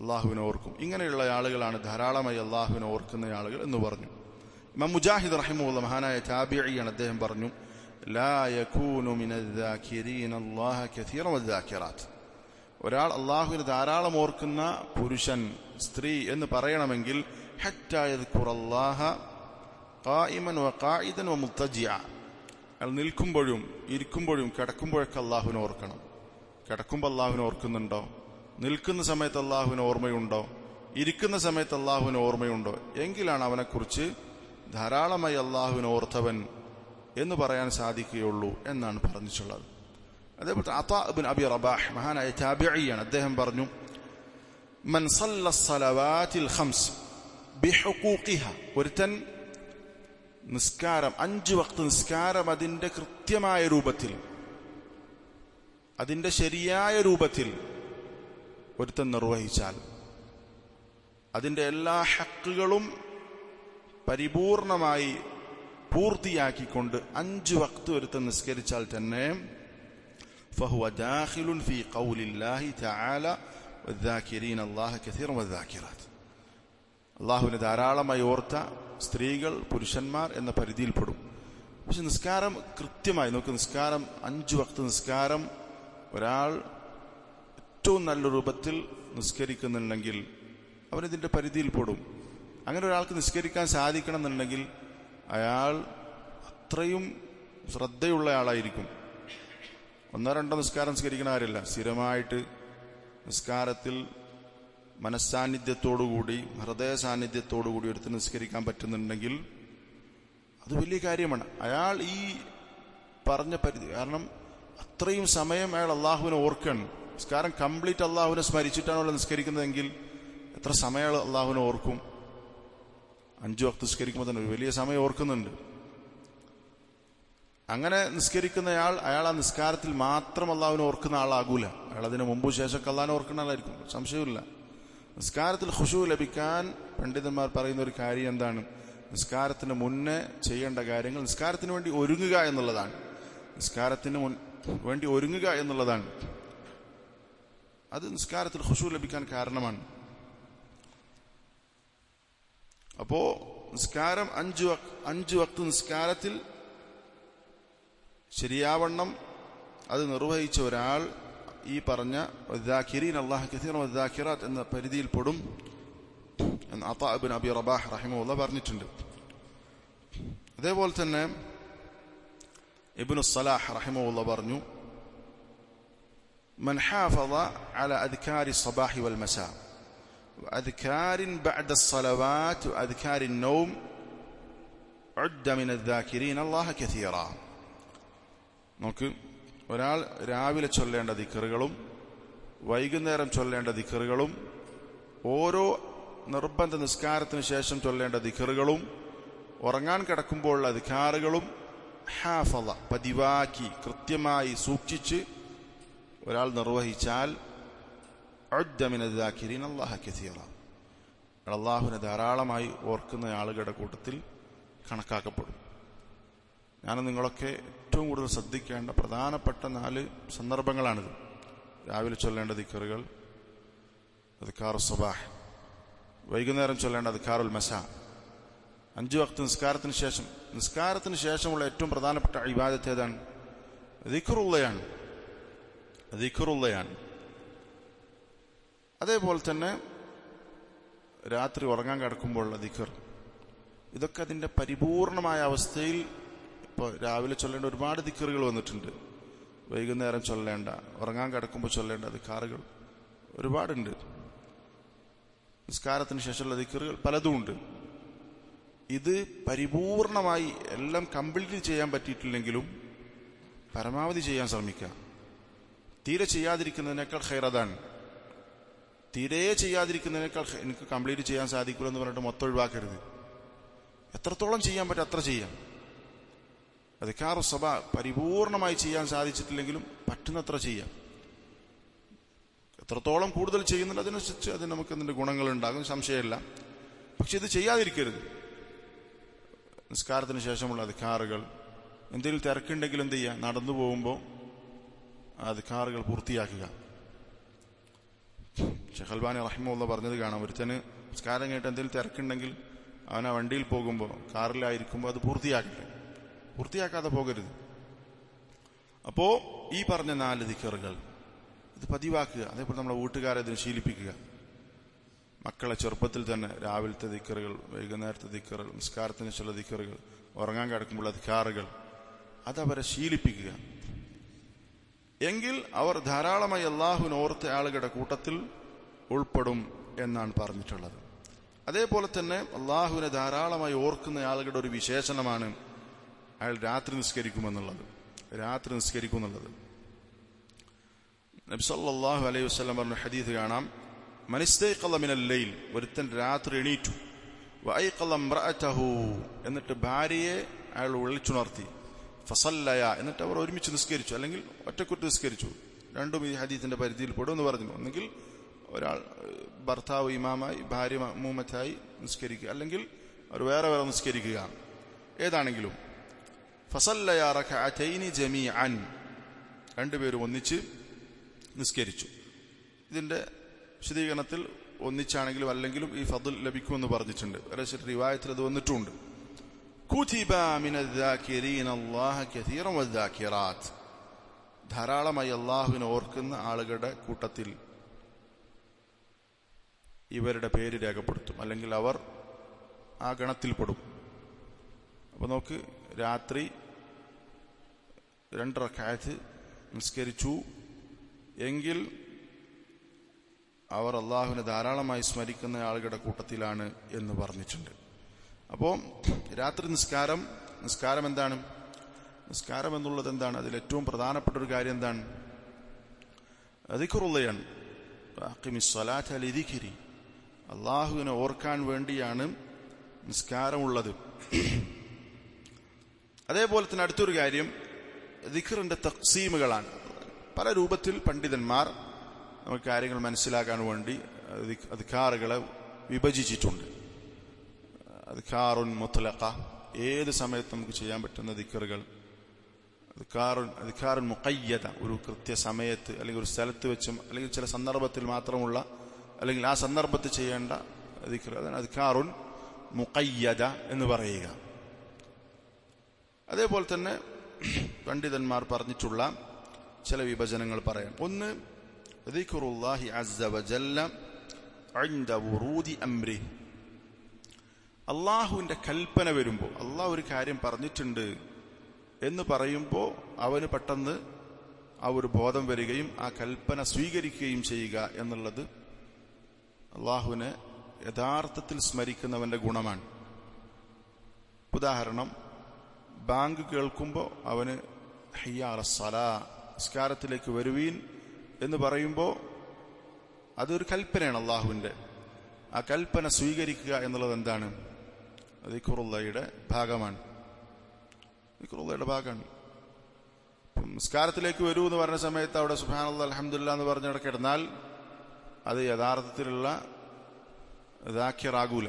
അള്ളാഹുവിനെ ഓർക്കും. ഇങ്ങനെയുള്ള ആളുകളാണ് ധാരാളമായി അള്ളാഹുവിനെ ഓർക്കുന്ന ആളുകൾ എന്ന് പറഞ്ഞു. ഇമാം മുജാഹിദ് റഹിമഹുല്ലാഹ് മഹാനായ താബിഈയാണ്, അദ്ദേഹം പറഞ്ഞു ലാ യകൂനു മിനദ്ദാകിരീന അല്ലാഹ കസീറൻ വദ്ദാകിറാത്ത്, ഒരാൾ അള്ളാഹുവിനെ ധാരാളം ഓർക്കുന്ന പുരുഷൻ, സ്ത്രീ എന്ന് പറയണമെങ്കിൽ ഹത്താ യദ്കുറല്ലാഹ ഖായിമൻ വഖായിദൻ വമുത്തജിഅ, അയാൾ നിൽക്കുമ്പോഴും ഇരിക്കുമ്പോഴും കിടക്കുമ്പോഴൊക്കെ അള്ളാഹുവിനെ ഓർക്കണം. കിടക്കുമ്പോൾ അള്ളാഹുവിനെ ഓർക്കുന്നുണ്ടോ? നിൽക്കുന്ന സമയത്ത് അള്ളാഹുവിന് ഓർമ്മയുണ്ടോ? ഇരിക്കുന്ന സമയത്ത് അള്ളാഹുവിന് ഓർമ്മയുണ്ടോ? എങ്കിലാണ് അവനെക്കുറിച്ച് ധാരാളമായി അള്ളാഹുവിനെ ഓർത്തവൻ എന്ന് പറയാൻ സാധിക്കുകയുള്ളൂ എന്നാണ് പറഞ്ഞിട്ടുള്ളത്. അതേപോലെ അതാ ഇബ്നു അബി റബാഹ് മഹാനായ താബിഈയാണ്, അദ്ദേഹം പറഞ്ഞു മൻ സല്ല സ്വലവാതിൽ ഖംസ് ബിഹുഖൂഖിഹ, ഒരുത്തൻ നിസ്കാരം 5 വഖ്ത് നിസ്കാരം അതിന്റെ കൃത്യമായ രൂപത്തിൽ, അതിന്റെ ശരിയായ രൂപത്തിൽ ഒരുത്തൻ നിർവഹിച്ചാൽ, അതിന്റെ എല്ലാ ഹക്കുകളും പരിപൂർണമായി പൂർത്തിയാക്കിക്കൊണ്ട് 5 വഖ്ത് ഒരുത്തൻ നിസ്കരിച്ചാൽ തന്നെ ഫഹുവ ദാഖിലുൻ ഫീ ഖൗലില്ലാഹി തആല വദ്ദാകിരീന അല്ലാഹ കസീറൻ വദ്ദാകിറാത്ത്, അള്ളാഹുവിനെ ധാരാളമായി ഓർത്ത സ്ത്രീകൾ പുരുഷന്മാർ എന്ന പരിധിയിൽപ്പെടും. പക്ഷെ നിസ്കാരം കൃത്യമായി നോക്ക്, നിസ്കാരം 5 വഖ്ത് നിസ്കാരം ഒരാൾ ഏറ്റവും നല്ല രൂപത്തിൽ നിസ്കരിക്കുന്നുണ്ടെങ്കിൽ അവനിതിന്റെ പരിധിയിൽപ്പെടും. അങ്ങനെ ഒരാൾക്ക് നിസ്കരിക്കാൻ സാധിക്കണം എന്നുണ്ടെങ്കിൽ അയാൾ അത്രയും ശ്രദ്ധയുള്ള ആളായിരിക്കും. 1-2 നിസ്കാരം നിസ്കരിക്കുന്ന കാര്യമല്ല, സ്ഥിരമായിട്ട് നിസ്കാരത്തിൽ മനസ്സാന്നിധ്യത്തോടുകൂടി ഹൃദയ സാന്നിധ്യത്തോടുകൂടി എടുത്ത് നിസ്കരിക്കാൻ പറ്റുന്നുണ്ടെങ്കിൽ അത് വലിയ കാര്യമാണ്. അയാൾ ഈ പറഞ്ഞ പരിധി, കാരണം അത്രയും സമയം അയാൾ അള്ളാഹുവിനെ ഓർക്കണം. നിസ്കാരം കംപ്ലീറ്റ് അള്ളാഹുവിനെ സ്മരിച്ചിട്ടാണല്ലോ നിസ്കരിക്കുന്നതെങ്കിൽ എത്ര സമയം അള്ളാഹുവിനെ ഓർക്കും? 5 വഖ്ത് നിസ്കരിക്കുമ്പോൾ തന്നെ ഒരു വലിയ സമയം ഓർക്കുന്നുണ്ട്. അങ്ങനെ നിസ്കരിക്കുന്നയാൾ അയാൾ ആ നിസ്കാരത്തിൽ മാത്രം അള്ളാഹുവിനെ ഓർക്കുന്ന ആളാകൂല. അയാൾ അതിന് മുമ്പ് ശേഷമൊക്കെ അള്ളാഹിനെ ഓർക്കുന്ന ആളായിരിക്കും, സംശയമില്ല. നിസ്കാരത്തിൽ ഖുശൂ ലഭിക്കാൻ പണ്ഡിതന്മാർ പറയുന്ന ഒരു കാര്യം എന്താണ്? നിസ്കാരത്തിന് മുന്നേ ചെയ്യേണ്ട കാര്യങ്ങൾ, നിസ്കാരത്തിന് വേണ്ടി ഒരുങ്ങുക എന്നുള്ളതാണ്. നിസ്കാരത്തിന് വേണ്ടി ഒരുങ്ങുക എന്നുള്ളതാണ്. അത് നിസ്കാരത്തിൽ ഖുശൂ ലഭിക്കാൻ കാരണമാണ്. അപ്പോ നിസ്കാരം 5 വഖ്ത് നിസ്കാരത്തിൽ ശരിയാവണ്ണം അത് നിർവഹിച്ച ഒരാൾ ഈ പറഞ്ഞ വദ്ദാകിരീന അല്ലാഹ കസീറൻ വദ്ദാകിറാത്ത് എന്ന പരിധിയിൽപ്പെടും എന്ന് അതാ ഇബ്നു അബി റബാഹ് റഹിമഹുല്ലാഹ് പറഞ്ഞിട്ടുണ്ട്. അതേപോലെ തന്നെ ഇബ്നു സലാഹ് റഹിമഹുല്ലാഹ് പറഞ്ഞു من حافظ على أذكار الصباح والمساء وأذكار بعد الصلوات وأذكار النوم عد من الذاكرين الله كثيرا. നോക്ക്, ഒരാൾ രാവിലെ ചൊല്ലേണ്ട ദിക്റുകളും വൈകുന്നേരം ചൊല്ലേണ്ട ദിക്റുകളും ഓരോ നിർബന്ധ നിസ്കാരത്തിന് ശേഷം ചൊല്ലേണ്ട ദിക്റുകളും ഉറങ്ങാൻ കിടക്കുമ്പോഴുള്ള അദ്കാറുകളും ഹാഫള പതിവാക്കി കൃത്യമായി സൂക്ഷിച്ച് ഒരാൾ നിർവഹിച്ചാൽ ഉദ്ദ മിനൽ ദാകിരീന അല്ലാഹ കസീറ, അള്ളാഹുവിനെ ധാരാളമായി ഓർക്കുന്ന ആളുകളുടെ കൂട്ടത്തിൽ കണക്കാക്കപ്പെടും. ഞാൻ നിങ്ങളൊക്കെ ഏറ്റവും കൂടുതൽ ശ്രദ്ധിക്കേണ്ട പ്രധാനപ്പെട്ട 4 സന്ദർഭങ്ങളാണിത്. രാവിലെ ചൊല്ലേണ്ട ദിക്റുകൾ, അദ്കാറുസ് സബാഹ്, വൈകുന്നേരം ചൊല്ലേണ്ട അദ്കാറുൽ മസാ, 5 വഖ്ത് നിസ്കാരത്തിന് ശേഷമുള്ള ഏറ്റവും പ്രധാനപ്പെട്ട ഇബാദത്ത് ഏതാണ്? ദിക്റുള്ളയാണ്. അതേപോലെ തന്നെ രാത്രി ഉറങ്ങാൻ കിടക്കുമ്പോഴുള്ള ദിക്ർ, ഇതൊക്കെ അതിന്റെ പരിപൂർണമായ അവസ്ഥയിൽ. ഇപ്പോൾ രാവിലെ ചൊല്ലേണ്ട ഒരുപാട് ദിക്റുകൾ വന്നിട്ടുണ്ട്, വൈകുന്നേരം ചൊല്ലേണ്ട, ഉറങ്ങാൻ കിടക്കുമ്പോൾ ചൊല്ലേണ്ട ദിക്റുകൾ ഒരുപാടുണ്ട്. നിസ്കാരത്തിന് ശേഷമുള്ള ദിക്റുകൾ പലതുമുണ്ട്. ഇത് പരിപൂർണമായി എല്ലാം കംപ്ലീറ്റ് ചെയ്യാൻ പറ്റിയിട്ടില്ലെങ്കിലും പരമാവധി ചെയ്യാൻ ശ്രമിക്കുക. തീരെ ചെയ്യാതിരിക്കുന്നതിനേക്കാൾ ഖൈറതാണ്. തീരെ ചെയ്യാതിരിക്കുന്നതിനേക്കാൾ എനിക്ക് കംപ്ലീറ്റ് ചെയ്യാൻ സാധിക്കില്ലെന്ന് പറഞ്ഞിട്ട് മൊത്തം ഒഴിവാക്കരുത്. എത്രത്തോളം ചെയ്യാൻ പറ്റും അത്ര ചെയ്യാം. അദ്കാറു സബാ പരിപൂർണമായി ചെയ്യാൻ സാധിച്ചിട്ടില്ലെങ്കിലും പറ്റുന്നത്ര ചെയ്യാം. എത്രത്തോളം കൂടുതൽ ചെയ്യുന്നുണ്ട് അതിനനുസരിച്ച് അതിന് നമുക്ക് അതിൻ്റെ ഗുണങ്ങളുണ്ടാകും, സംശയമില്ല. പക്ഷെ ഇത് ചെയ്യാതിരിക്കരുത്. നിസ്കാരത്തിന് ശേഷമുള്ള അദ്കാറുകൾ, എന്തെങ്കിലും തിരക്കുണ്ടെങ്കിൽ എന്ത് ചെയ്യുക, നടന്നു പോകുമ്പോൾ അദ്കാറുകൾ പൂർത്തിയാക്കുക. ഷെയ്ഖ് അൽബാനി റഹിമഹുല്ലാഹ് പറഞ്ഞത് കാണാം, ഒരുത്തന് നിസ്കാരം കഴിഞ്ഞിട്ട് എന്തെങ്കിലും തിരക്കുണ്ടെങ്കിൽ അവൻ ആ വണ്ടിയിൽ പോകുമ്പോൾ, കാറിലായിരിക്കുമ്പോൾ അത് പൂർത്തിയാക്കാതെ പോകരുത്. അപ്പോ ഈ പറഞ്ഞ 4 ദിക്റുകൾ ഇത് പതിവാക്കുക. അതേപോലെ നമ്മളെ വീട്ടുകാരെ ഇതിന് ശീലിപ്പിക്കുക. മക്കളെ ചെറുപ്പത്തിൽ തന്നെ രാവിലത്തെ ദിക്റുകൾ, വൈകുന്നേരത്തെ ദിക്റുകൾ, നിസ്കാരത്തിന് ചില ദിക്റുകൾ, ഉറങ്ങാൻ കിടക്കുമ്പോൾ അദ്കാറുകൾ, അതവരെ ശീലിപ്പിക്കുക. എങ്കിൽ അവർ ധാരാളമായി അള്ളാഹുവിനെ ഓർത്ത ആളുകളുടെ കൂട്ടത്തിൽ ഉൾപ്പെടും എന്നാണ് പറഞ്ഞിട്ടുള്ളത്. അതേപോലെ തന്നെ അള്ളാഹുവിനെ ധാരാളമായി ഓർക്കുന്ന ആളുകളുടെ ഒരു വിശേഷണമാണ് അയാൾ രാത്രി നിസ്കരിക്കുമെന്നുള്ളത്. നബി സല്ലല്ലാഹു അലൈഹി വസല്ലം പറഞ്ഞ ഹദീസ് കാണാം, മനിസ്തൈഖള മിനൽ ലൈൽ, ഒരുത്തൻ രാത്രി എണീറ്റു, വഅയ്ഖള ഇംറഅതഹു, എന്നിട്ട് ഭാര്യയെ അയാൾ വിളിച്ചുണർത്തി, ഫസല്ലയ, എന്നിട്ട് അവർ ഒരുമിച്ച് നിസ്കരിച്ചു, അല്ലെങ്കിൽ ഒറ്റക്കുറ്റി നിസ്കരിച്ചു. രണ്ടും ഈ ഹദീസിന്റെ പരിധിയിൽ പെടും എന്ന് പറഞ്ഞു. ഒന്നെങ്കിൽ ഒരാൾ ഭർത്താവ് ഇമാമായി ഭാര്യ മഅ്മൂമത്തായി നിസ്കരിക്കുക, അല്ലെങ്കിൽ അവർ വേറെ നിസ്കരിക്കുക, ഏതാണെങ്കിലും. ഫസല്ലയ റകഅതൈനി ജമീഅൻ, രണ്ടുപേരും ഒന്നിച്ച് നിസ്കരിച്ചു. ഇതിന്റെ വിശദീകരണത്തിൽ ഒന്നിച്ചാണെങ്കിലും അല്ലെങ്കിലും ഈ ഫضൽ ലഭിക്കുമെന്ന് പറഞ്ഞിട്ടുണ്ട്. വേറെ ചില റിവായത്തിൽ അത് വന്നിട്ടുണ്ട്. കുതിബ മിനദ്ദാകിരീന അല്ലാഹ കസീറൻ വദ്ദാകിറാത്ത്, ധാരാളമായി അല്ലാഹുവിനെ ഓർക്കുന്ന ആളുകളുടെ കൂട്ടത്തിൽ ഇവരുടെ പേര് രേഖപ്പെടുത്തും, അല്ലെങ്കിൽ അവർ ആ ഗണത്തിൽപ്പെടും. അപ്പൊ നോക്ക്, രാത്രി 2 റക്അത്ത് നിസ്കരിച്ചു എങ്കിൽ അവർ അള്ളാഹുവിനെ ധാരാളമായി സ്മരിക്കുന്ന ആളുകളുടെ കൂട്ടത്തിലാണ് എന്ന് പറഞ്ഞിട്ടുണ്ട്. അപ്പോൾ രാത്രി നിസ്കാരം എന്താണ്? നിസ്കാരം എന്നുള്ളത് എന്താണ്? അതിൽ ഏറ്റവും പ്രധാനപ്പെട്ട ഒരു കാര്യം എന്താണ്? ദിക്റുള്ളയാണ്. അഖിമിസ്സലാത ലിദിക്രി, അള്ളാഹുവിനെ ഓർക്കാൻ വേണ്ടിയാണ് നിസ്കാരമുള്ളത്. അതേപോലെ തന്നെ അടുത്തൊരു കാര്യം ദിക്റിന്റെ തഖ്സീമുകളാണ്. പല രൂപത്തിൽ പണ്ഡിതന്മാർ നമുക്ക് കാര്യങ്ങൾ മനസ്സിലാക്കാൻ വേണ്ടി അദ്കാറുകളെ വിഭജിച്ചിട്ടുണ്ട്. അദ്കാറുൻ മുത്ലഖ, ഏത് സമയത്ത് നമുക്ക് ചെയ്യാൻ പറ്റുന്ന ദിക്റുകൾ. അദ്കാറുൻ മുഖയ്യദ, ഒരു കൃത്യസമയത്ത് അല്ലെങ്കിൽ ഒരു സ്ഥലത്ത് വെച്ചും അല്ലെങ്കിൽ ചില സന്ദർഭത്തിൽ മാത്രമുള്ള, അല്ലെങ്കിൽ ആ സന്ദർഭത്തിൽ ചെയ്യേണ്ട ദിക്ർ, അതാണ് അദ്കാറുൻ മുഖയ്യദ എന്ന് പറയുക. അതേപോലെ തന്നെ പണ്ഡിതന്മാർ പറഞ്ഞിട്ടുള്ള ചില വിഭജനങ്ങൾ പറയാം. ഒന്ന്, ദിക്റുല്ലാഹി അസ്സ വജല്ല ഇൻദ വുറൂദി അംരി, അള്ളാഹുവിന്റെ കൽപ്പന വരുമ്പോൾ, അള്ളാഹു ഒരു കാര്യം പറഞ്ഞിട്ടുണ്ട് എന്ന് പറയുമ്പോൾ അവന് പെട്ടെന്ന് ആ ഒരു ബോധം വരികയും ആ കൽപ്പന സ്വീകരിക്കുകയും ചെയ്യുക എന്നുള്ളത് അള്ളാഹുവിനെ യഥാർത്ഥത്തിൽ സ്മരിക്കുന്നവന്റെ ഗുണമാണ്. ഉദാഹരണം, ബാങ്ക് കേൾക്കുമ്പോൾ അവന് ഹയ്യ അലസ്സലാ, നിസ്കാരത്തിലേക്ക് വരുവീൻ എന്ന് പറയുമ്പോൾ അതൊരു കൽപ്പനയാണ് അള്ളാഹുവിന്റെ. ആ കൽപ്പന സ്വീകരിക്കുക എന്നുള്ളത് എന്താണ്? ദിക്റുള്ളയുടെ ഭാഗമാണ്. നിസ്കാരത്തിലേക്ക് വരൂ എന്ന് പറഞ്ഞ സമയത്ത് അവിടെ സുബ്ഹാനല്ലാഹ് അൽഹംദുലില്ലാഹ് എന്ന് പറഞ്ഞ് കിടന്നാൽ അത് യഥാർത്ഥത്തിലുള്ള ദാക്കിറാകൂല.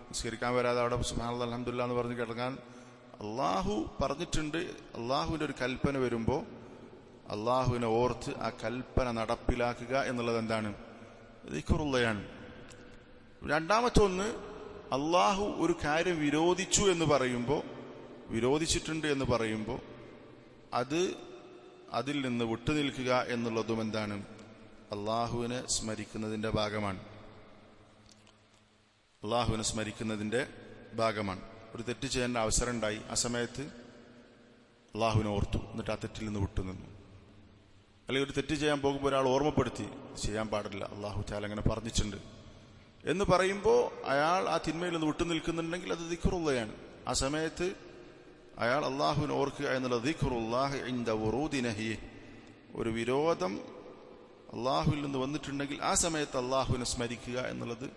നിസ്കരിക്കാൻ വരാതെ അവിടെ സുബ്ഹാനല്ലാഹ് അൽഹംദുലില്ലാഹ് എന്ന് പറഞ്ഞ് കിടക്കാൻ അള്ളാഹു പറഞ്ഞിട്ടുണ്ട്. അള്ളാഹുവിന്റെ ഒരു കൽപ്പന വരുമ്പോൾ അള്ളാഹുവിനെ ഓർത്ത് ആ കൽപ്പന നടപ്പിലാക്കുക എന്നുള്ളത് എന്താണ്? ദിക്റുള്ളയാണ്. രണ്ടാമത്തെ ഒന്ന്, അള്ളാഹു ഒരു കാര്യം വിരോധിച്ചു എന്ന് പറയുമ്പോൾ, വിരോധിച്ചിട്ടുണ്ട് എന്ന് പറയുമ്പോൾ അതിൽ നിന്ന് വിട്ടുനിൽക്കുക എന്നുള്ളതും എന്താണ്? അള്ളാഹുവിനെ സ്മരിക്കുന്നതിന്റെ ഭാഗമാണ്. അള്ളാഹുവിനെ സ്മരിക്കുന്നതിന്റെ ഭാഗമാണ്. ഒരു തെറ്റ് ചെയ്യേണ്ട അവസരം ഉണ്ടായി, ആ സമയത്ത് അള്ളാഹുവിനെ ഓർത്തു, എന്നിട്ട് ആ തെറ്റിൽ നിന്ന് വിട്ടുനിന്നു. അല്ലെങ്കിൽ ഒരു തെറ്റ് ചെയ്യാൻ പോകുമ്പോൾ ഒരാൾ ഓർമ്മപ്പെടുത്തി, ചെയ്യാൻ പാടില്ല, അള്ളാഹു തആല അങ്ങനെ പറഞ്ഞിട്ടുണ്ട് എന്ന് പറയുമ്പോൾ അയാൾ ആ തിന്മയിൽ നിന്ന് വിട്ടുനിൽക്കുന്നുണ്ടെങ്കിൽ അത് ദിക്റുള്ളയാണ്. ആ സമയത്ത് അയാൾ അള്ളാഹുവിനെ ഓർക്കുക എന്നുള്ളത് ദിക്റുല്ലാഹി ഇൻദ വുറൂദി നഹി. ഒരു വിരോധം അള്ളാഹുവിൽ നിന്ന് വന്നിട്ടുണ്ടെങ്കിൽ ആ സമയത്ത് അള്ളാഹുവിനെ സ്മരിക്കുക എന്നുള്ളത്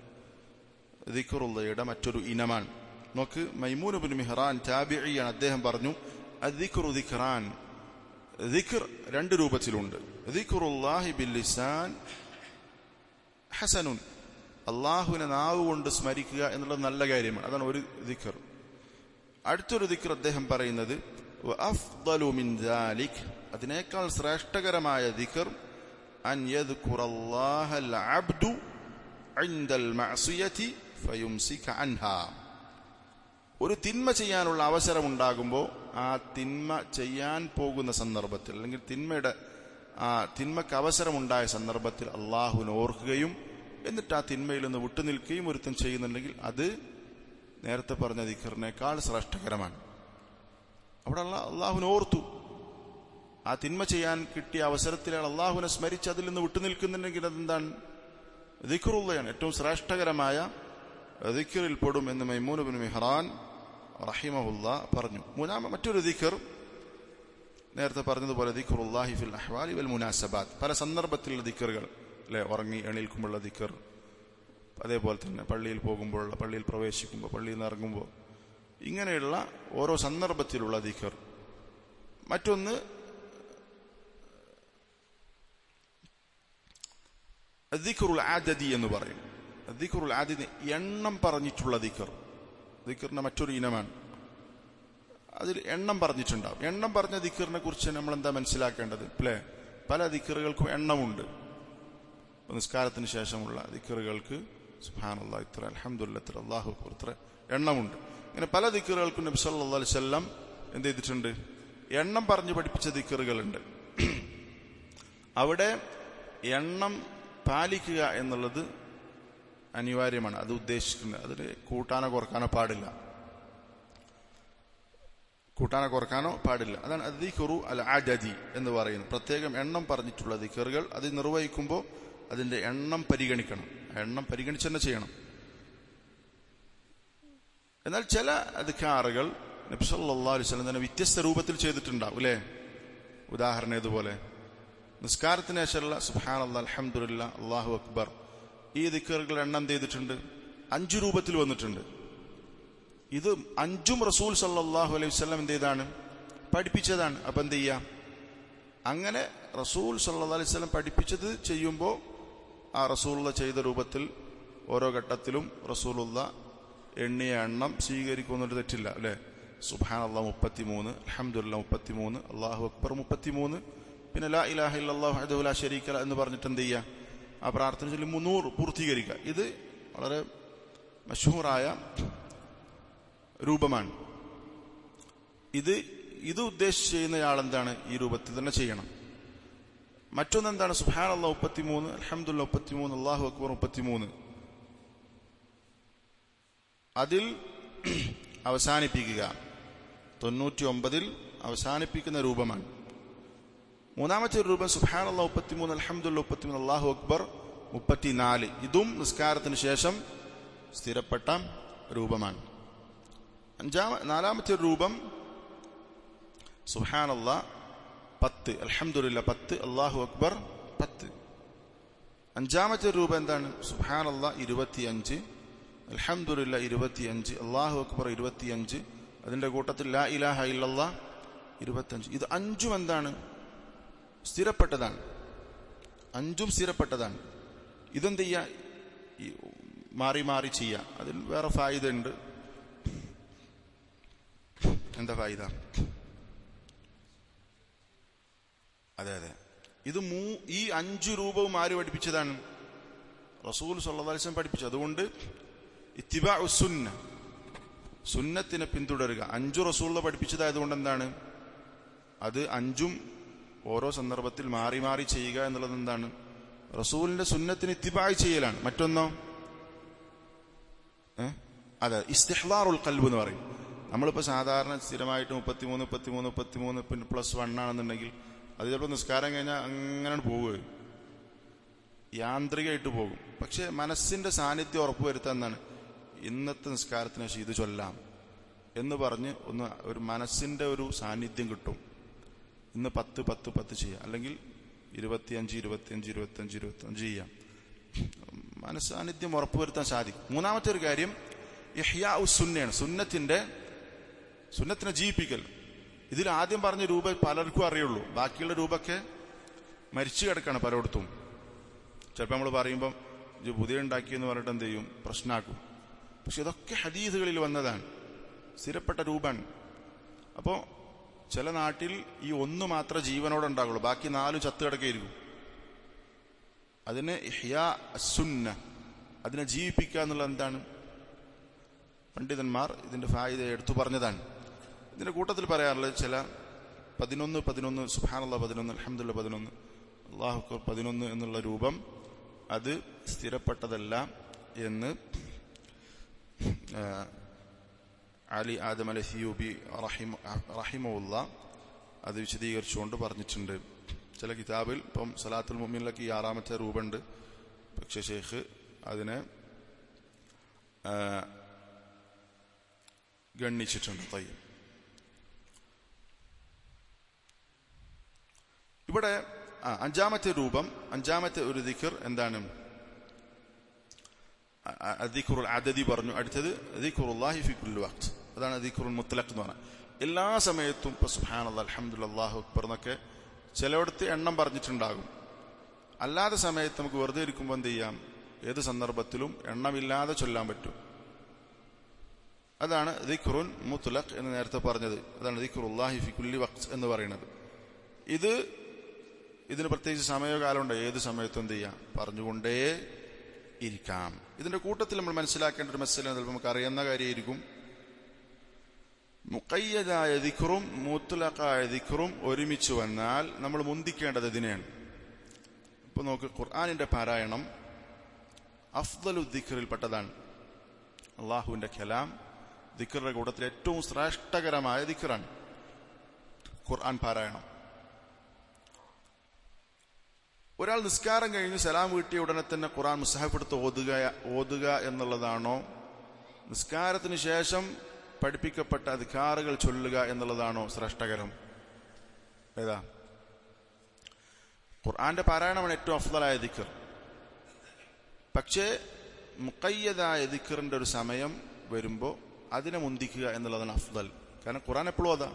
ദിക്റുള്ളയുടെ മറ്റൊരു ഇനമാണ്. നോക്ക്, മൈമൂൻ ഇബ്നു മിഹ്റാൻ താബിഈയാണ്. അദ്ദേഹം പറഞ്ഞു, അദ്ദിക്റു ദിക്റാൻ, ദിക്ർ രണ്ട് രൂപത്തിലുണ്ട്. ദിക്റുല്ലാഹി ബിൽ ലിസാൻ ഹസനുൻ, അള്ളാഹുവിനെ നാവ് കൊണ്ട് സ്മരിക്കുക എന്നുള്ളത് നല്ല കാര്യമാണ്, അതാണ് ഒരു ദിക്ർ. അടുത്തൊരു ദിക്ർ അദ്ദേഹം പറയുന്നത് വഅഫ്ദലു മിൻ ദാലിക്, അതിനേക്കാൾ ശ്രേഷ്ഠകരമായ ദിക്ർ അൻ യദ്കുറല്ലാഹൽ അബ്ദു ഇൻദൽ മഅസിയതി ഫയുംസിക അൻഹാ. ഒരു തിന്മ ചെയ്യാനുള്ള അവസരം ഉണ്ടാകുമ്പോൾ ആ തിന്മ ചെയ്യാൻ പോകുന്ന സന്ദർഭത്തിൽ, അല്ലെങ്കിൽ തിന്മക്ക് അവസരമുണ്ടായ സന്ദർഭത്തിൽ അള്ളാഹുവിനെ ഓർക്കുകയും എന്നിട്ട് ആ തിന്മയിൽ നിന്ന് വിട്ടുനിൽക്കുകയും ഒരുത്തൻ ചെയ്യുന്നുണ്ടെങ്കിൽ അത് നേരത്തെ പറഞ്ഞ ദിക്റിനേക്കാൾ ശ്രേഷ്ഠകരമാണ്. അവിടെ അള്ളാഹുവിനെ ഓർത്തു, ആ തിന്മ ചെയ്യാൻ കിട്ടിയ അവസരത്തിൽ അള്ളാഹുവിനെ സ്മരിച്ച് അതിൽ നിന്ന് വിട്ടുനിൽക്കുന്നുണ്ടെങ്കിൽ അതെന്താണ്? ദിക്റുള്ളയാണ്, ഏറ്റവും ശ്രേഷ്ഠകരമായ ദിക്റിൽ പെടും എന്ന് മൈമൂൻ ഇബ്നു മിഹ്റാൻ റഹിമഹുല്ല പറഞ്ഞു. മറ്റൊരു ദിക്ർ നേരത്തെ പറഞ്ഞതുപോലെ ദിക്റുല്ലാഹി ഫിൽ അഹ്വാലി വൽ മുനാസബാത്ത്, പല സന്ദർഭത്തിലുള്ള ദിക്റുകൾ അല്ലെ, ഉറങ്ങി എണീൽക്കുമ്പോഴുള്ള ദിക്ർ, അതേപോലെ തന്നെ പള്ളിയിൽ പോകുമ്പോഴുള്ള, പള്ളിയിൽ പ്രവേശിക്കുമ്പോൾ, പള്ളിയിൽ നിന്ന് ഇറങ്ങുമ്പോൾ, ഇങ്ങനെയുള്ള ഓരോ സന്ദർഭത്തിലുള്ള ദിക്ർ. മറ്റൊന്ന് ദിക്റുൽ ആദദി എന്ന് പറയും. ദിക്റുൽ ആദദി എണ്ണം പറഞ്ഞിട്ടുള്ള ദിക്ർ, ദിക്റിന്റെ മറ്റൊരു ഇനമാണ്. അതിൽ എണ്ണം പറഞ്ഞിട്ടുണ്ടാവും. എണ്ണം പറഞ്ഞ ദിക്റിനെ കുറിച്ച് നമ്മൾ എന്താ മനസ്സിലാക്കേണ്ടത്? അല്ലേ, പല ദിക്റുകൾക്കും എണ്ണമുണ്ട്. നിസ്കാരത്തിന് ശേഷമുള്ള ദിക്റുകൾക്ക് സുബ്ഹാനല്ലാഹ് ഇത്ര, അൽഹംദുലില്ലാഹ് ഇത്ര, അല്ലാഹു അക്ബർ ഇത്ര എണ്ണമുണ്ട്. ഇങ്ങനെ പല ദിക്റുകൾക്കും നബി സല്ലല്ലാഹു അലൈഹി വസല്ലം എന്ത് ചെയ്തിട്ടുണ്ട്? എണ്ണം പറഞ്ഞു പഠിപ്പിച്ച ദിക്റുകളുണ്ട്. അവിടെ എണ്ണം പാലിക്കുക എന്നുള്ളത് അനിവാര്യമാണ്. അത് ഉദ്ദേശിക്കുന്നത് അതിൽ കൂട്ടാനോ കുറക്കാനോ പാടില്ല, കൂട്ടാനോ കുറക്കാനോ പാടില്ല. അതാണ് അദ്ദിക്റു അൽ അദദി എന്ന് പറയുന്നത്. പ്രത്യേകം എണ്ണം പറഞ്ഞിട്ടുള്ള ദിക്റുകൾ അത് നിർവഹിക്കുമ്പോൾ അതിന്റെ എണ്ണം പരിഗണിക്കണം, എണ്ണം പരിഗണിച്ച് തന്നെ ചെയ്യണം. എന്നാൽ ചില അദ്കാറുകൾ നബി സല്ലല്ലാഹു അലൈഹി വസല്ലം തന്നെ വ്യത്യസ്ത രൂപത്തിൽ ചെയ്തിട്ടുണ്ടാവും അല്ലേ. ഉദാഹരണം ഇതുപോലെ നിസ്കാരത്തിന് ശേഷമുള്ള സുബ്ഹാനല്ലാഹ്, അൽഹംദുലില്ലാഹ്, അല്ലാഹു അക്ബർ, ഈ ദിക്റുകൾ എണ്ണം ചെയ്തിട്ടുണ്ട്, 5 രൂപത്തിൽ വന്നിട്ടുണ്ട്. ഇത് 5ഉം റസൂൽ സല്ലല്ലാഹു അലൈഹി വസല്ലം എന്ത് ചെയ്താണ്? പഠിപ്പിച്ചതാണ്. അപ്പൊ എന്ത് ചെയ്യാം? അങ്ങനെ റസൂൽ സല്ലല്ലാഹു അലൈഹി വസല്ലം പഠിപ്പിച്ചത് ചെയ്യുമ്പോൾ ആ റസൂലുള്ള ചെയ്ത രൂപത്തിൽ ഓരോ ഘട്ടത്തിലും റസൂലുള്ള എണ്ണിയ എണ്ണം സ്വീകരിക്കുന്നൊരു തെറ്റില്ല അല്ലെ. സുബ്ഹാനല്ലാഹ് 33, അൽഹംദുലില്ലാഹ് 33, അല്ലാഹു അക്ബർ 33, പിന്നെ ലാ ഇലാഹ ഇല്ലല്ലാഹു വഹ്ദഹു ലാ ശരീക ലഹു എന്ന് പറഞ്ഞിട്ട് എന്ത് ചെയ്യുക? ആ പ്രാർത്ഥന ചൊല്ലി 300 പൂർത്തീകരിക്കുക. ഇത് വളരെ മശഹൂറായ രൂപമാണ്. ഇത് ഉദ്ദേശിച്ച് ചെയ്യുന്നയാൾ എന്താണ്? ഈ രൂപത്തിൽ തന്നെ ചെയ്യണം. മറ്റൊന്നെന്താണ്? സുബ്ഹാനല്ലാഹ് 33, അൽഹംദുലില്ലാഹ് 33, അല്ലാഹു അക്ബർ 33, അതിൽ അവസാനിപ്പിക്കുക. 99 അവസാനിപ്പിക്കുന്ന രൂപമാണ്. മൂന്നാമത്തെ രൂപം സുബ്ഹാനല്ലാഹ് 33, അൽഹംദുലില്ലാഹ് 33, അല്ലാഹു അക്ബർ 34. ഇതും നിസ്കാരത്തിന് ശേഷം സ്ഥിരപ്പെട്ട രൂപമാണ്. നാലാമത്തെ രൂപം സുബ്ഹാനല്ലാഹ് 10, അൽഹംദുലില്ലാഹ് 10, അല്ലാഹു അക്ബർ 10. അഞ്ചാമത്തെ രൂപം എന്താണ്? സുബ്ഹാനല്ലാഹ് 25, അൽഹംദുലില്ലാഹ് 25, അല്ലാഹു അക്ബർ 25, അതിന്റെ കൂട്ടത്തിൽ ലാ ഇലാഹ ഇല്ലല്ലാഹ് 25. ഇത് 5ഉം എന്താണ്? സ്ഥിരപ്പെട്ടതാണ്. 5ഉം സ്ഥിരപ്പെട്ടതാണ്. ഇതെന്ത് ചെയ്യാ? മാറി മാറി ചെയ്യാം. അതിൽ വേറെ ഫായിദ ഉണ്ട്. എന്താ ഫായിദ? അതെ, ഇത് ഈ 5 രൂപവും ആര് പഠിപ്പിച്ചതാണ്? റസൂൽ സല്ലല്ലാഹു അലൈഹി വസല്ലം പഠിപ്പിച്ചു. അതുകൊണ്ട് ഇത്തിബാഉ സുന്ന, സുന്നത്തിനെ പിന്തുടരുക. 5 റസൂൽ പഠിപ്പിച്ചതായതുകൊണ്ട് എന്താണ്? അത് 5ഉം ഓരോ സന്ദർഭത്തിൽ മാറി മാറി ചെയ്യുക എന്നുള്ളത് എന്താണ്? റസൂലിന്റെ സുന്നത്തിന് ഇത്തിബാഅ് ചെയ്യലാണ്. മറ്റൊന്നോ അതെ, ഇസ്തിഹ്ലാറുൽ ഖൽബ് എന്ന് പറയും. നമ്മളിപ്പോൾ സാധാരണ സ്ഥിരമായിട്ട് 33 പിന്നെ +1 ആണെന്നുണ്ടെങ്കിൽ അത് ചിലപ്പോൾ നിസ്കാരം കഴിഞ്ഞാൽ അങ്ങനെ പോവുകയും യാന്ത്രികമായിട്ട് പോകും. പക്ഷെ മനസ്സിന്റെ സാന്നിധ്യം ഉറപ്പുവരുത്താൻ എന്നാണ് ഇന്നത്തെ നിസ്കാരത്തിന് ശേഷം ഇത് ചൊല്ലാം എന്ന് പറഞ്ഞ് ഒരു മനസ്സിന്റെ ഒരു സാന്നിധ്യം കിട്ടും. ഇന്ന് 10 ചെയ്യാം, അല്ലെങ്കിൽ 25 ചെയ്യാം. മനസ്സാന്നിധ്യം ഉറപ്പുവരുത്താൻ സാധിക്കും. മൂന്നാമത്തെ ഒരു കാര്യം ഇഹ്യാഉ സുന്നയാണ്. സുന്നത്തിനെ ജീവിപ്പിക്കൽ. ഇതിൽ ആദ്യം പറഞ്ഞ രൂപ പലർക്കും അറിയുള്ളൂ. ബാക്കിയുള്ള രൂപമൊക്കെ മരിച്ചു കിടക്കാണ് പലയിടത്തും. ചിലപ്പോൾ നമ്മൾ പറയുമ്പം ഇത് പുതിയ ഉണ്ടാക്കിയെന്ന് പറഞ്ഞിട്ട് എന്ത് ചെയ്യും, പ്രശ്നമാക്കും. പക്ഷെ ഇതൊക്കെ ഹദീസുകളിൽ വന്നതാണ്, സ്ഥിരപ്പെട്ട രൂപമാണ്. അപ്പോൾ ചില നാട്ടിൽ ഈ ഒന്ന് മാത്രമേ ജീവനോടെ ഉണ്ടാകുള്ളൂ, ബാക്കി 4 ചത്ത് കിടക്കുകയായിരിക്കും. അതിന് ഇഹ്യാ സുന്ന, അതിനെ ജീവിപ്പിക്കുക എന്നുള്ളത് എന്താണ്, പണ്ഡിതന്മാർ ഇതിന്റെ ഫായിദ എടുത്തു പറഞ്ഞതാണ്. ഇതിന്റെ കൂട്ടത്തിൽ പറയാറുള്ളത് ചില 11 സുബ്ഹാനല്ലാഹ് 11 അൽഹംദുലില്ലാഹ് 11 അല്ലാഹു അക്ബർ 11 എന്നുള്ള രൂപം അത് സ്ഥിരപ്പെട്ടതല്ല എന്ന് അലി ആദം അൽ-അയ്യൂബി റഹിമഹുല്ലാഹ് അത് വിശദീകരിച്ചുകൊണ്ട് പറഞ്ഞിട്ടുണ്ട് ചില കിതാബിൽ. ഇപ്പം സലാത്തുൽ മുഅ്മിനിലൊക്കെ ഈ 6ാമത്തെ രൂപമുണ്ട്. പക്ഷെ ഷെയ്ഖ് അതിനെ ഗണ്ണിച്ചിട്ടുണ്ട്. തയ്യം. ഇവിടെ 5ാമത്തെ രൂപം, 5ാമത്തെ ഒരു ദിക്ർ എന്താണ്, ദിക്റുൽ അദദി പറഞ്ഞു. അടുത്തത് ദിക്റുല്ലാഹി ഫി കുല്ലി വഖ്ത്, അതാണ് ദിക്റുൽ മുത്ലഖ് എന്ന് പറഞ്ഞാൽ എല്ലാ സമയത്തും. ഇപ്പൊ സുബ്ഹാനല്ലാഹ് അൽഹംദുലില്ലാഹ് അല്ലാഹു അക്ബർ എന്നൊക്കെ ചിലയിടത്ത് എണ്ണം പറഞ്ഞിട്ടുണ്ടാകും. അല്ലാത്ത സമയത്ത് നമുക്ക് വെറുതെ ഇരിക്കുമ്പോൾ എന്ത് ചെയ്യാം, ഏത് സന്ദർഭത്തിലും എണ്ണമില്ലാതെ ചൊല്ലാൻ പറ്റും. അതാണ് ദിക്റുൻ മുത്ലഖ് എന്ന് നേരത്തെ പറഞ്ഞത്. അതാണ് ദിക്റുല്ലാഹി ഫി കുല്ലി വഖ്ത് എന്ന് പറയുന്നത്. ഇതിന് പ്രത്യേകിച്ച് സമയകാലമുണ്ട്, ഏത് സമയത്തും എന്ത് ചെയ്യാം, പറഞ്ഞുകൊണ്ടേ ഇരിക്കാം. ഇതിന്റെ കൂട്ടത്തിൽ നമ്മൾ മനസ്സിലാക്കേണ്ട ഒരു മസല നമുക്ക് അറിയുന്ന കാര്യമായിരിക്കും, മുഖയ്യദായ ദിക്റും മുത്ലഖായ ദിക്റും ഒരുമിച്ച് വന്നാൽ നമ്മൾ മുന്തിക്കേണ്ടത് ഇതിനെയാണ്. ഇപ്പൊ നോക്ക്, ഖുർആനിന്റെ പാരായണം അഫ്ദലു ദിക്റിൽപ്പെട്ടതാണ്. അള്ളാഹുവിന്റെ കലാം ദിക്റിന്റെ കൂട്ടത്തിൽ ഏറ്റവും ശ്രേഷ്ഠകരമായ ദിക്റാണ് ഖുർആൻ പാരായണം. ഒരാൾ നിസ്കാരം കഴിഞ്ഞ് സലാം വീട്ടിയ ഉടനെ തന്നെ ഖുർആൻ മുസ്ഹഫ് എടുത്ത് ഓതുക എന്നുള്ളതാണോ, നിസ്കാരത്തിന് ശേഷം പഠിപ്പിക്കപ്പെട്ട അദ്കാറുകൾ ചൊല്ലുക എന്നുള്ളതാണോ ശ്രേഷ്ഠകരം? ഏതാ? ഖുർആന്റെ പാരായണമാണ് ഏറ്റവും അഫ്ദലായ ദിക്ർ. പക്ഷേ മുഖയ്യദായ ദിക്റിന്റെ ഒരു സമയം വരുമ്പോൾ അതിനെ മുന്തിക്കുക എന്നുള്ളതാണ് അഫ്ദൽ. കാരണം ഖുർആൻ എപ്പോഴും അതാ.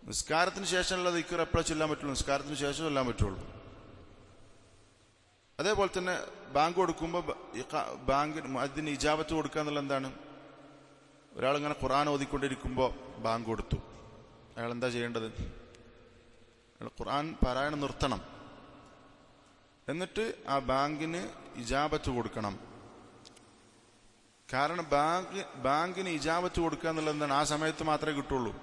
നിസ്കാരത്തിന് ശേഷമുള്ള ദിക്ർ എപ്പോഴും ചൊല്ലാൻ പറ്റുള്ളൂ, നിസ്കാരത്തിന് ശേഷം ചൊല്ലാൻ പറ്റുള്ളൂ. അതേപോലെ തന്നെ ബാങ്ക് കൊടുക്കുമ്പോൾ ബാങ്കിന് മുഅദ്ദിന് ഇജാബത്ത് കൊടുക്കുക എന്നുള്ള എന്താണ്, ഒരാളിങ്ങനെ ഖുർആൻ ഓതിക്കൊണ്ടിരിക്കുമ്പോൾ ബാങ്ക് കൊടുത്തു, അയാൾ എന്താ ചെയ്യേണ്ടത്? അയാൾ ഖുർആൻ പാരായണം നിർത്തണം, എന്നിട്ട് ആ ബാങ്കിന് ഇജാബത്ത് കൊടുക്കണം. കാരണം ബാങ്കിന് ഇജാബത്ത് കൊടുക്കുക എന്നുള്ളത് എന്താണ്, ആ സമയത്ത് മാത്രമേ കിട്ടുള്ളൂ.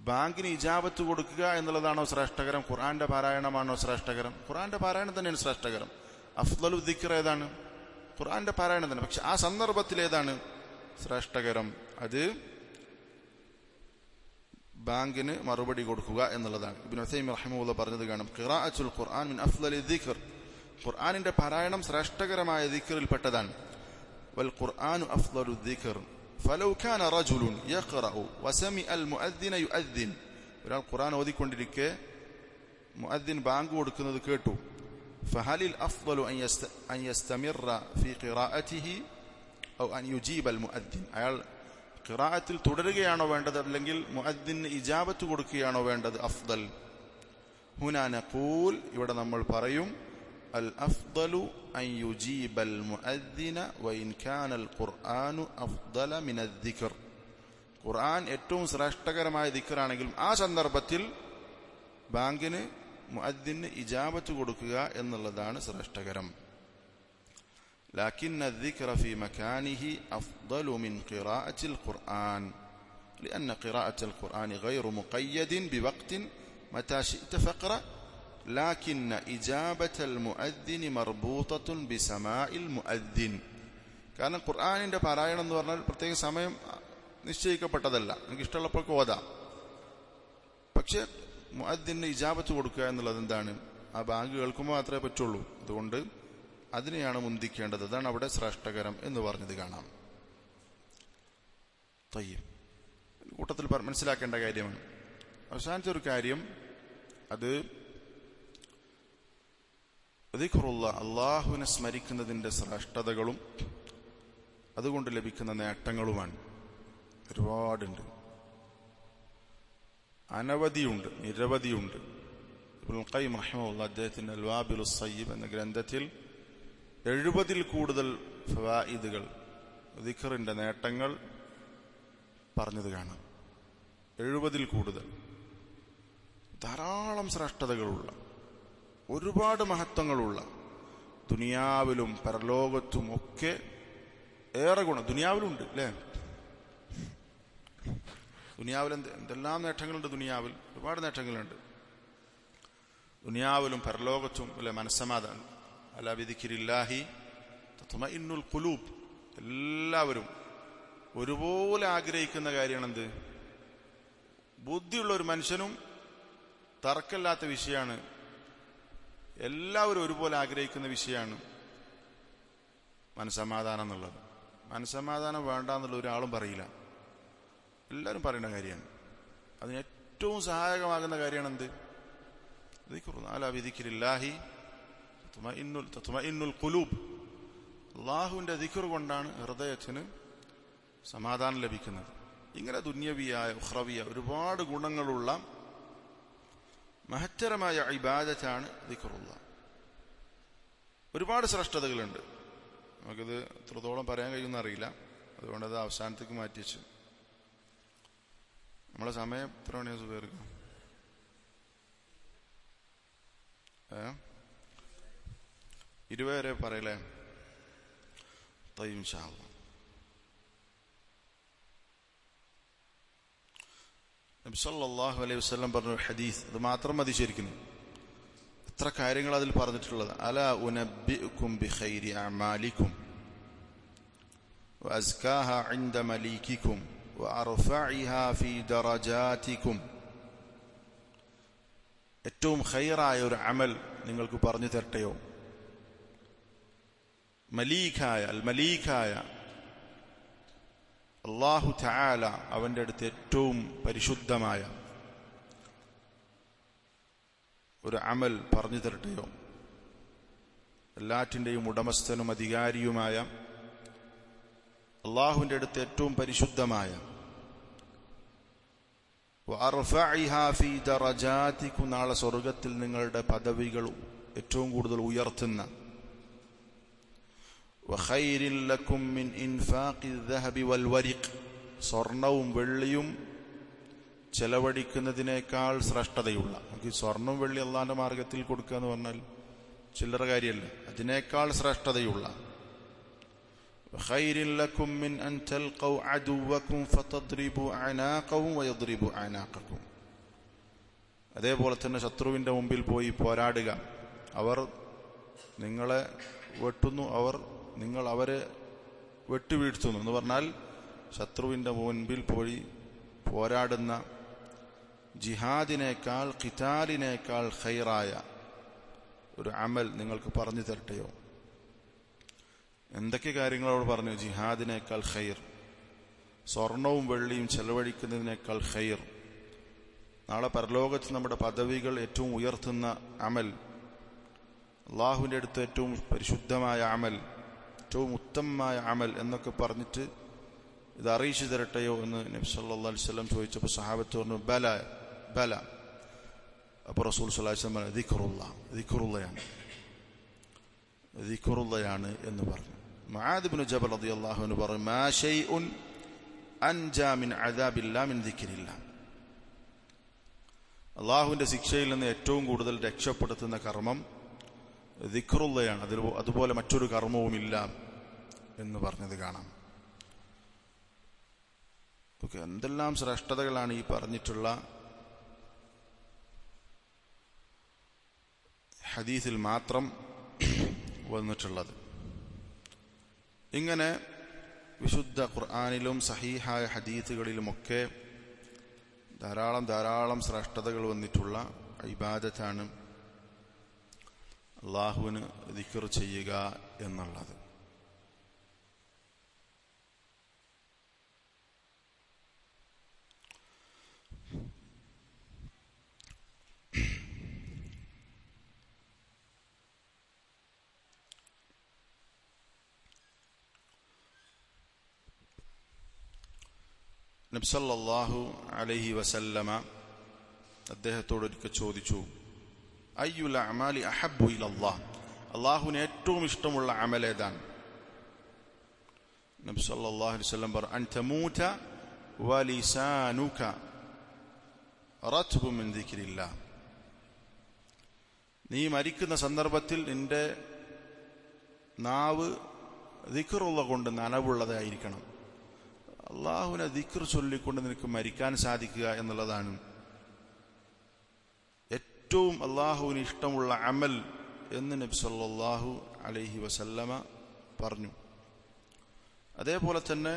ബാങ്കിന് ഇജാബത്ത് കൊടുക്കുക എന്നുള്ളതാണോ ശ്രേഷ്ഠകരം, ഖുർആന്റെ പാരായണമാണോ ശ്രേഷ്ഠകരം? ഖുർആന്റെ പാരായണം തന്നെയാണ് ശ്രേഷ്ഠകരം. അഫ്ദലു ദിക്ർ ഏതാണ്? ഖുർആന്റെ പാരായണം തന്നെ. പക്ഷെ ആ സന്ദർഭത്തിൽ ഏതാണ് ശ്രേഷ്ഠകരം? അത് ബാങ്കിന് മറുപടി കൊടുക്കുക എന്നുള്ളതാണ്. ഇബ്നു ഉസൈമീൻ റഹിമഹുല്ലാഹ് പറഞ്ഞത് കാണും, ഖിറാഅത്തുൽ ഖുർആൻ മിൻ അഫ്ദലി ദിക്ർ, ഖുർആനിന്റെ പാരായണം ശ്രേഷ്ഠകരമായ ദിക്റിൽപ്പെട്ടതാണ്. വൽ ഖുർആനു അഫ്ദലു ദിക്ർ ഫലൗ കാന റജുലുൻ യഖറഉ വസമിഅ അൽ മുഅദ്ദിന യുഅദ്ദിൻ, ഒരാൾ ഖുർആൻ ഓതിക്കൊണ്ടിരിക്കെ മുഅദ്ദിൻ ബാങ്ക് കൊടുക്കുന്നത് കേട്ടു, ഫഹലിൽ അഫ്ദലു അൻ യസ്തമിറ ഫീ ഖിറാഅതിഹി ഔ അൻ യുജീബ അൽ മുഅദ്ദിൻ, അയാൾ ഖിറാഅത്തിൽ തുടരുകയാണോ വേണ്ടത്, അല്ലെങ്കിൽ മുഅദ്ദിന് ഇജാബത്ത് കൊടുക്കുകയാണോ വേണ്ടത്? അഫ്ദൽ. ഹുനാ നഖൂൽ, ഇവിടെ നമ്മൾ പറയും, അൽ അഫ്ദലു അൻ യുജീബൽ മുഅദ്ദിന വഇൻ കാനൽ ഖുർആനു അഫ്ദല മിനൽ ദിക്ർ, ഖുർആൻ ഏറ്റവും ശ്രേഷ്ഠകരമായ ദിക്റാണെങ്കിലും ആ സന്ദർഭത്തിൽ ബാങ്കിന് മുഅദ്ദിന് ഇജാബത്ത് കൊടുക്കുക എന്നുള്ളതാണ് ശ്രേഷ്ഠകരം. لكن الذكر في مكانه أفضل من قراءة القرآن لأن قراءة القرآن غير مقيد بوقت متى شئت فقرأ لكن إجابة المؤذن مربوطة بسماع المؤذن. കാരണം ഖുർആനിന്റെ പാരായണം എന്ന് പറഞ്ഞാൽ പ്രത്യേക സമയം നിശ്ചയിക്കപ്പെട്ടതല്ല, എനിക്ക് ഇഷ്ടമുള്ളപ്പോൾ ഓതാം. പക്ഷെ മുഅദ്ദിന് ഇജാബത്ത് കൊടുക്കുക എന്നുള്ളത് എന്താണ്, ആ ബാങ്ക് കേൾക്കുമ്പോൾ മാത്രമേ പറ്റുള്ളൂ. അതുകൊണ്ട് അതിനെയാണ് മുന്തിക്കേണ്ടത്. അതാണ് അവിടെ ശ്രേഷ്ഠകരം എന്ന് പറഞ്ഞത് കാണാം. തയ്യം. കൂട്ടത്തിൽ മനസ്സിലാക്കേണ്ട കാര്യമാണ്. അവസാനത്തെ ഒരു കാര്യം, അത് ദിക്റുല്ലാഹ്, അള്ളാഹുവിനെ സ്മരിക്കുന്നതിന്റെ ശ്രേഷ്ഠതകളും അതുകൊണ്ട് ലഭിക്കുന്ന നേട്ടങ്ങളുമാണ്. ഒരുപാടുണ്ട്. അനവധിയുണ്ട്, നിരവധിയുണ്ട്. ഇബ്നുൽ ഖയ്യിം റഹിമഹുല്ലാഹ് അദ്ദേഹത്തിന്റെ അൽവാബിലുസ് സയ്യിബ് എന്ന ഗ്രന്ഥത്തിൽ 70-ൽ കൂടുതൽ ഫവായിദുകൾ, ദിക്റിന്റെ നേട്ടങ്ങൾ പറഞ്ഞത് കാണാം. 70-ൽ കൂടുതൽ, ധാരാളം ശ്രേഷ്ഠതകളുള്ള, ഒരുപാട് മഹത്വങ്ങളുള്ള, ദുനിയാവിലും പരലോകത്തും ഒക്കെ ഏറെ ഗുണം. ദുനിയാവിലുണ്ട് അല്ലേ? ദുനിയാവിൽ എന്തെല്ലാം നേട്ടങ്ങളുണ്ട്. ദുനിയാവിൽ ഒരുപാട് നേട്ടങ്ങളുണ്ട്. ദുനിയാവിലും പരലോകത്തും അല്ലെ മനസ്സമാധാനം. അലാ ബിദിക്രില്ലാഹി തത്മഇന്നുൽ ഖുലൂബ്. എല്ലാവരും ഒരുപോലെ ആഗ്രഹിക്കുന്ന കാര്യമാണ് എന്ത്? ബുദ്ധിയുള്ള ഒരു മനുഷ്യനും തർക്കമില്ലാത്ത വിഷയമാണ്, എല്ലാവരും ഒരുപോലെ ആഗ്രഹിക്കുന്ന വിഷയമാണ് മനസ്സമാധാനം എന്നുള്ളത്. മനസ്സമാധാനം വേണ്ട എന്നുള്ള ഒരാളും പറയില്ല, എല്ലാവരും പറയുന്ന കാര്യമാണ്. അതിന് ഏറ്റവും സഹായകമാകുന്ന കാര്യമാണ് എന്ത്? അലാ ബിദിക്രില്ലാഹി തത്മഇന്നുൽ ഖുലൂബ്. അല്ലാഹുവിന്റെ ദിക്ർ കൊണ്ടാണ് ഹൃദയത്തിന് സമാധാനം ലഭിക്കുന്നത്. ഇങ്ങനെ ദുന്യവിയായ ഉഖ്റവിയ ഒരുപാട് ഗുണങ്ങളുള്ള മഹത്തരമായ ഇബാദത്താണ് ദിക്റുല്ലാഹ്. ഒരുപാട് ശ്രേഷ്ഠതകളുണ്ട്. നമുക്കിത് എത്രത്തോളം പറയാൻ കഴിയുമെന്ന് അറിയില്ല, അതുകൊണ്ടത് അവസാനത്തേക്ക് മാറ്റിവെച്ചു. നമ്മളെ സമയം എത്ര മണിയാ സുബൈർക്ക്? 20 വരെ പറയലേ? തയ്യിബ് ഇൻഷാ അല്ലാഹ്. നബി സല്ലല്ലാഹു അലൈഹി വസല്ലം പറഞ്ഞ ഹദീസ്, അത് മാത്രം മതി ശരിക്കും. എത്ര കാര്യങ്ങൾ അതിൽ പറഞ്ഞിട്ടുള്ളത്. അലാ ഉനബ്ബിഉകും ബിഖൈരി അഅമാലികും വഅസ്കാഹ ഇൻദ മലീകികും വഅർഫഇഹാ ഫീ ദറജാതികും. ഏറ്റവും ഖൈറായ ഒരു അമൽ നിങ്ങൾക്ക് പറഞ്ഞു തരട്ടെയോ? മലീഖായ അല്ലാഹു തആല അവന്റെ അടുത്ത് ഏറ്റവും പരിശുദ്ധമായ ഒരു അമൽ പറഞ്ഞു തരട്ടെയോ? എല്ലാറ്റിൻ്റെയും ഉടമസ്ഥനും അധികാരിയുമായ അല്ലാഹുവിന്റെ അടുത്ത് ഏറ്റവും പരിശുദ്ധമായ വഅർഫഇഹാ ഫീ ദറജാതികും, നാളെ സ്വർഗത്തിൽ നിങ്ങളുടെ പദവികൾ ഏറ്റവും കൂടുതൽ ഉയർത്തുന്ന വഖൈരിൻ ലക്കും മിൻ ഇൻഫാഖി ദഹബി വൽ വരിഖ്, സ്വർണവും വെള്ളിയും ചെലവഴിക്കുന്നതിനേക്കാൾ ശ്രേഷ്ഠതയുള്ള. നമുക്ക് സ്വർണം വെള്ളി അള്ളാന്റെ മാർഗത്തിൽ കൊടുക്കുക എന്ന് പറഞ്ഞാൽ ചില്ലറ കാര്യമല്ല, അതിനേക്കാൾ ശ്രേഷ്ഠതയുള്ള. വഖൈരിൻ ലക്കും മിൻ അൻ തൽഖൗ അദുവക്കും ഫതദ്രിബു അനാഖഹും വയദ്രിബു അനാഖക്കും. അതേപോലെ തന്നെ ശത്രുവിന്റെ മുമ്പിൽ പോയി പോരാടുക. അവർ നിങ്ങളെ വെട്ടുന്നു, നിങ്ങൾ അവരെ വെട്ടുവീഴ്ത്തുന്നു എന്ന് പറഞ്ഞാൽ ശത്രുവിന്റെ മുൻപിൽ പോയി പോരാടുന്ന ജിഹാദിനേക്കാൾ ഖിതാലിനേക്കാൾ ഖൈറായ ഒരു അമൽ നിങ്ങൾക്ക് പറഞ്ഞു തരട്ടെയോ? എന്തൊക്കെ കാര്യങ്ങളോട് പറഞ്ഞു? ജിഹാദിനേക്കാൾ ഖൈർ, സ്വർണവും വെള്ളിയും ചെലവഴിക്കുന്നതിനേക്കാൾ ഖൈർ, നാളെ പരലോകത്ത് നമ്മുടെ പദവികൾ ഏറ്റവും ഉയർത്തുന്ന അമൽ, അള്ളാഹുവിന്റെ അടുത്ത് ഏറ്റവും പരിശുദ്ധമായ അമൽ, ഏറ്റവും ഉത്തമമായ അമൽ എന്നൊക്കെ പറഞ്ഞിട്ട് ഇത് അറിയിച്ചു തരട്ടെയോ എന്ന് നബി സല്ലല്ലാഹു അലൈഹി വസല്ലം ചോദിച്ചപ്പോൾ സഹാബത്ത് പറഞ്ഞു ബല. അപ്പോൾ റസൂൽ സല്ലല്ലാഹു അലൈഹി വസല്ലം ദിക്റുള്ളയാണ് എന്ന് പറഞ്ഞു. മുആദ് ഇബ്നു ജബൽ റളിയല്ലാഹു അൻഹു പറഞ്ഞു, മാ ശൈഉൻ അൻജാ മിൻ അദാബില്ലാഹി മിൻ ദിക്രില്ലാഹ്. അള്ളാഹുവിന്റെ ശിക്ഷയിൽ നിന്ന് ഏറ്റവും കൂടുതൽ രക്ഷപ്പെടുത്തുന്ന കർമ്മം ദിക്റുള്ളയാണ്, അതുപോലെ മറ്റൊരു കർമ്മവുമില്ല എന്ന് പറഞ്ഞത് കാണാം. ഓക്കെ, എന്തെല്ലാം ശ്രേഷ്ഠതകളാണ് ഈ പറഞ്ഞിട്ടുള്ള ഹദീസിൽ മാത്രം വന്നിട്ടുള്ളത്. ഇങ്ങനെ വിശുദ്ധ ഖുർആനിലും സഹീഹായ ഹദീസുകളിലുമൊക്കെ ധാരാളം ശ്രേഷ്ഠതകൾ വന്നിട്ടുള്ള ഇബാദത്താണ് അള്ളാഹുവിന് ദിക്ർ ചെയ്യുക എന്നുള്ളത്. നബി സല്ലല്ലാഹു അലൈഹി വസല്ലമ അദ്ദേഹത്തോട് ഒരിക്കൽ ചോദിച്ചു, അയ്യുൽ അഅമാലി അഹബ്ബു ഇലല്ലാഹ്, അല്ലാഹുവിന് ഏറ്റവും ഇഷ്ടമുള്ള അമൽ ഏതാണ്? നബി സല്ലല്ലാഹു അലൈഹി വസല്ലം പറഞ്ഞു, അൻ തമൂത വലിസാനുക റത്ബു മിൻ ദിക്രില്ലാഹ്, നീ മരിക്കുന്ന സന്ദർഭത്തിൽ നിന്റെ നാവ് ദിക്റുള്ള കൊണ്ട് നനവുള്ളതായിരിക്കണം. അള്ളാഹുവിനെ ദിക്ർ ചൊല്ലിക്കൊണ്ട് നിനക്ക് മരിക്കാൻ സാധിക്കുക എന്നുള്ളതാണ് ഏറ്റവും അള്ളാഹുവിന് ഇഷ്ടമുള്ള അമൽ എന്ന് നബി സല്ലല്ലാഹു അലൈഹി വസല്ലമ പറഞ്ഞു. അതേപോലെ തന്നെ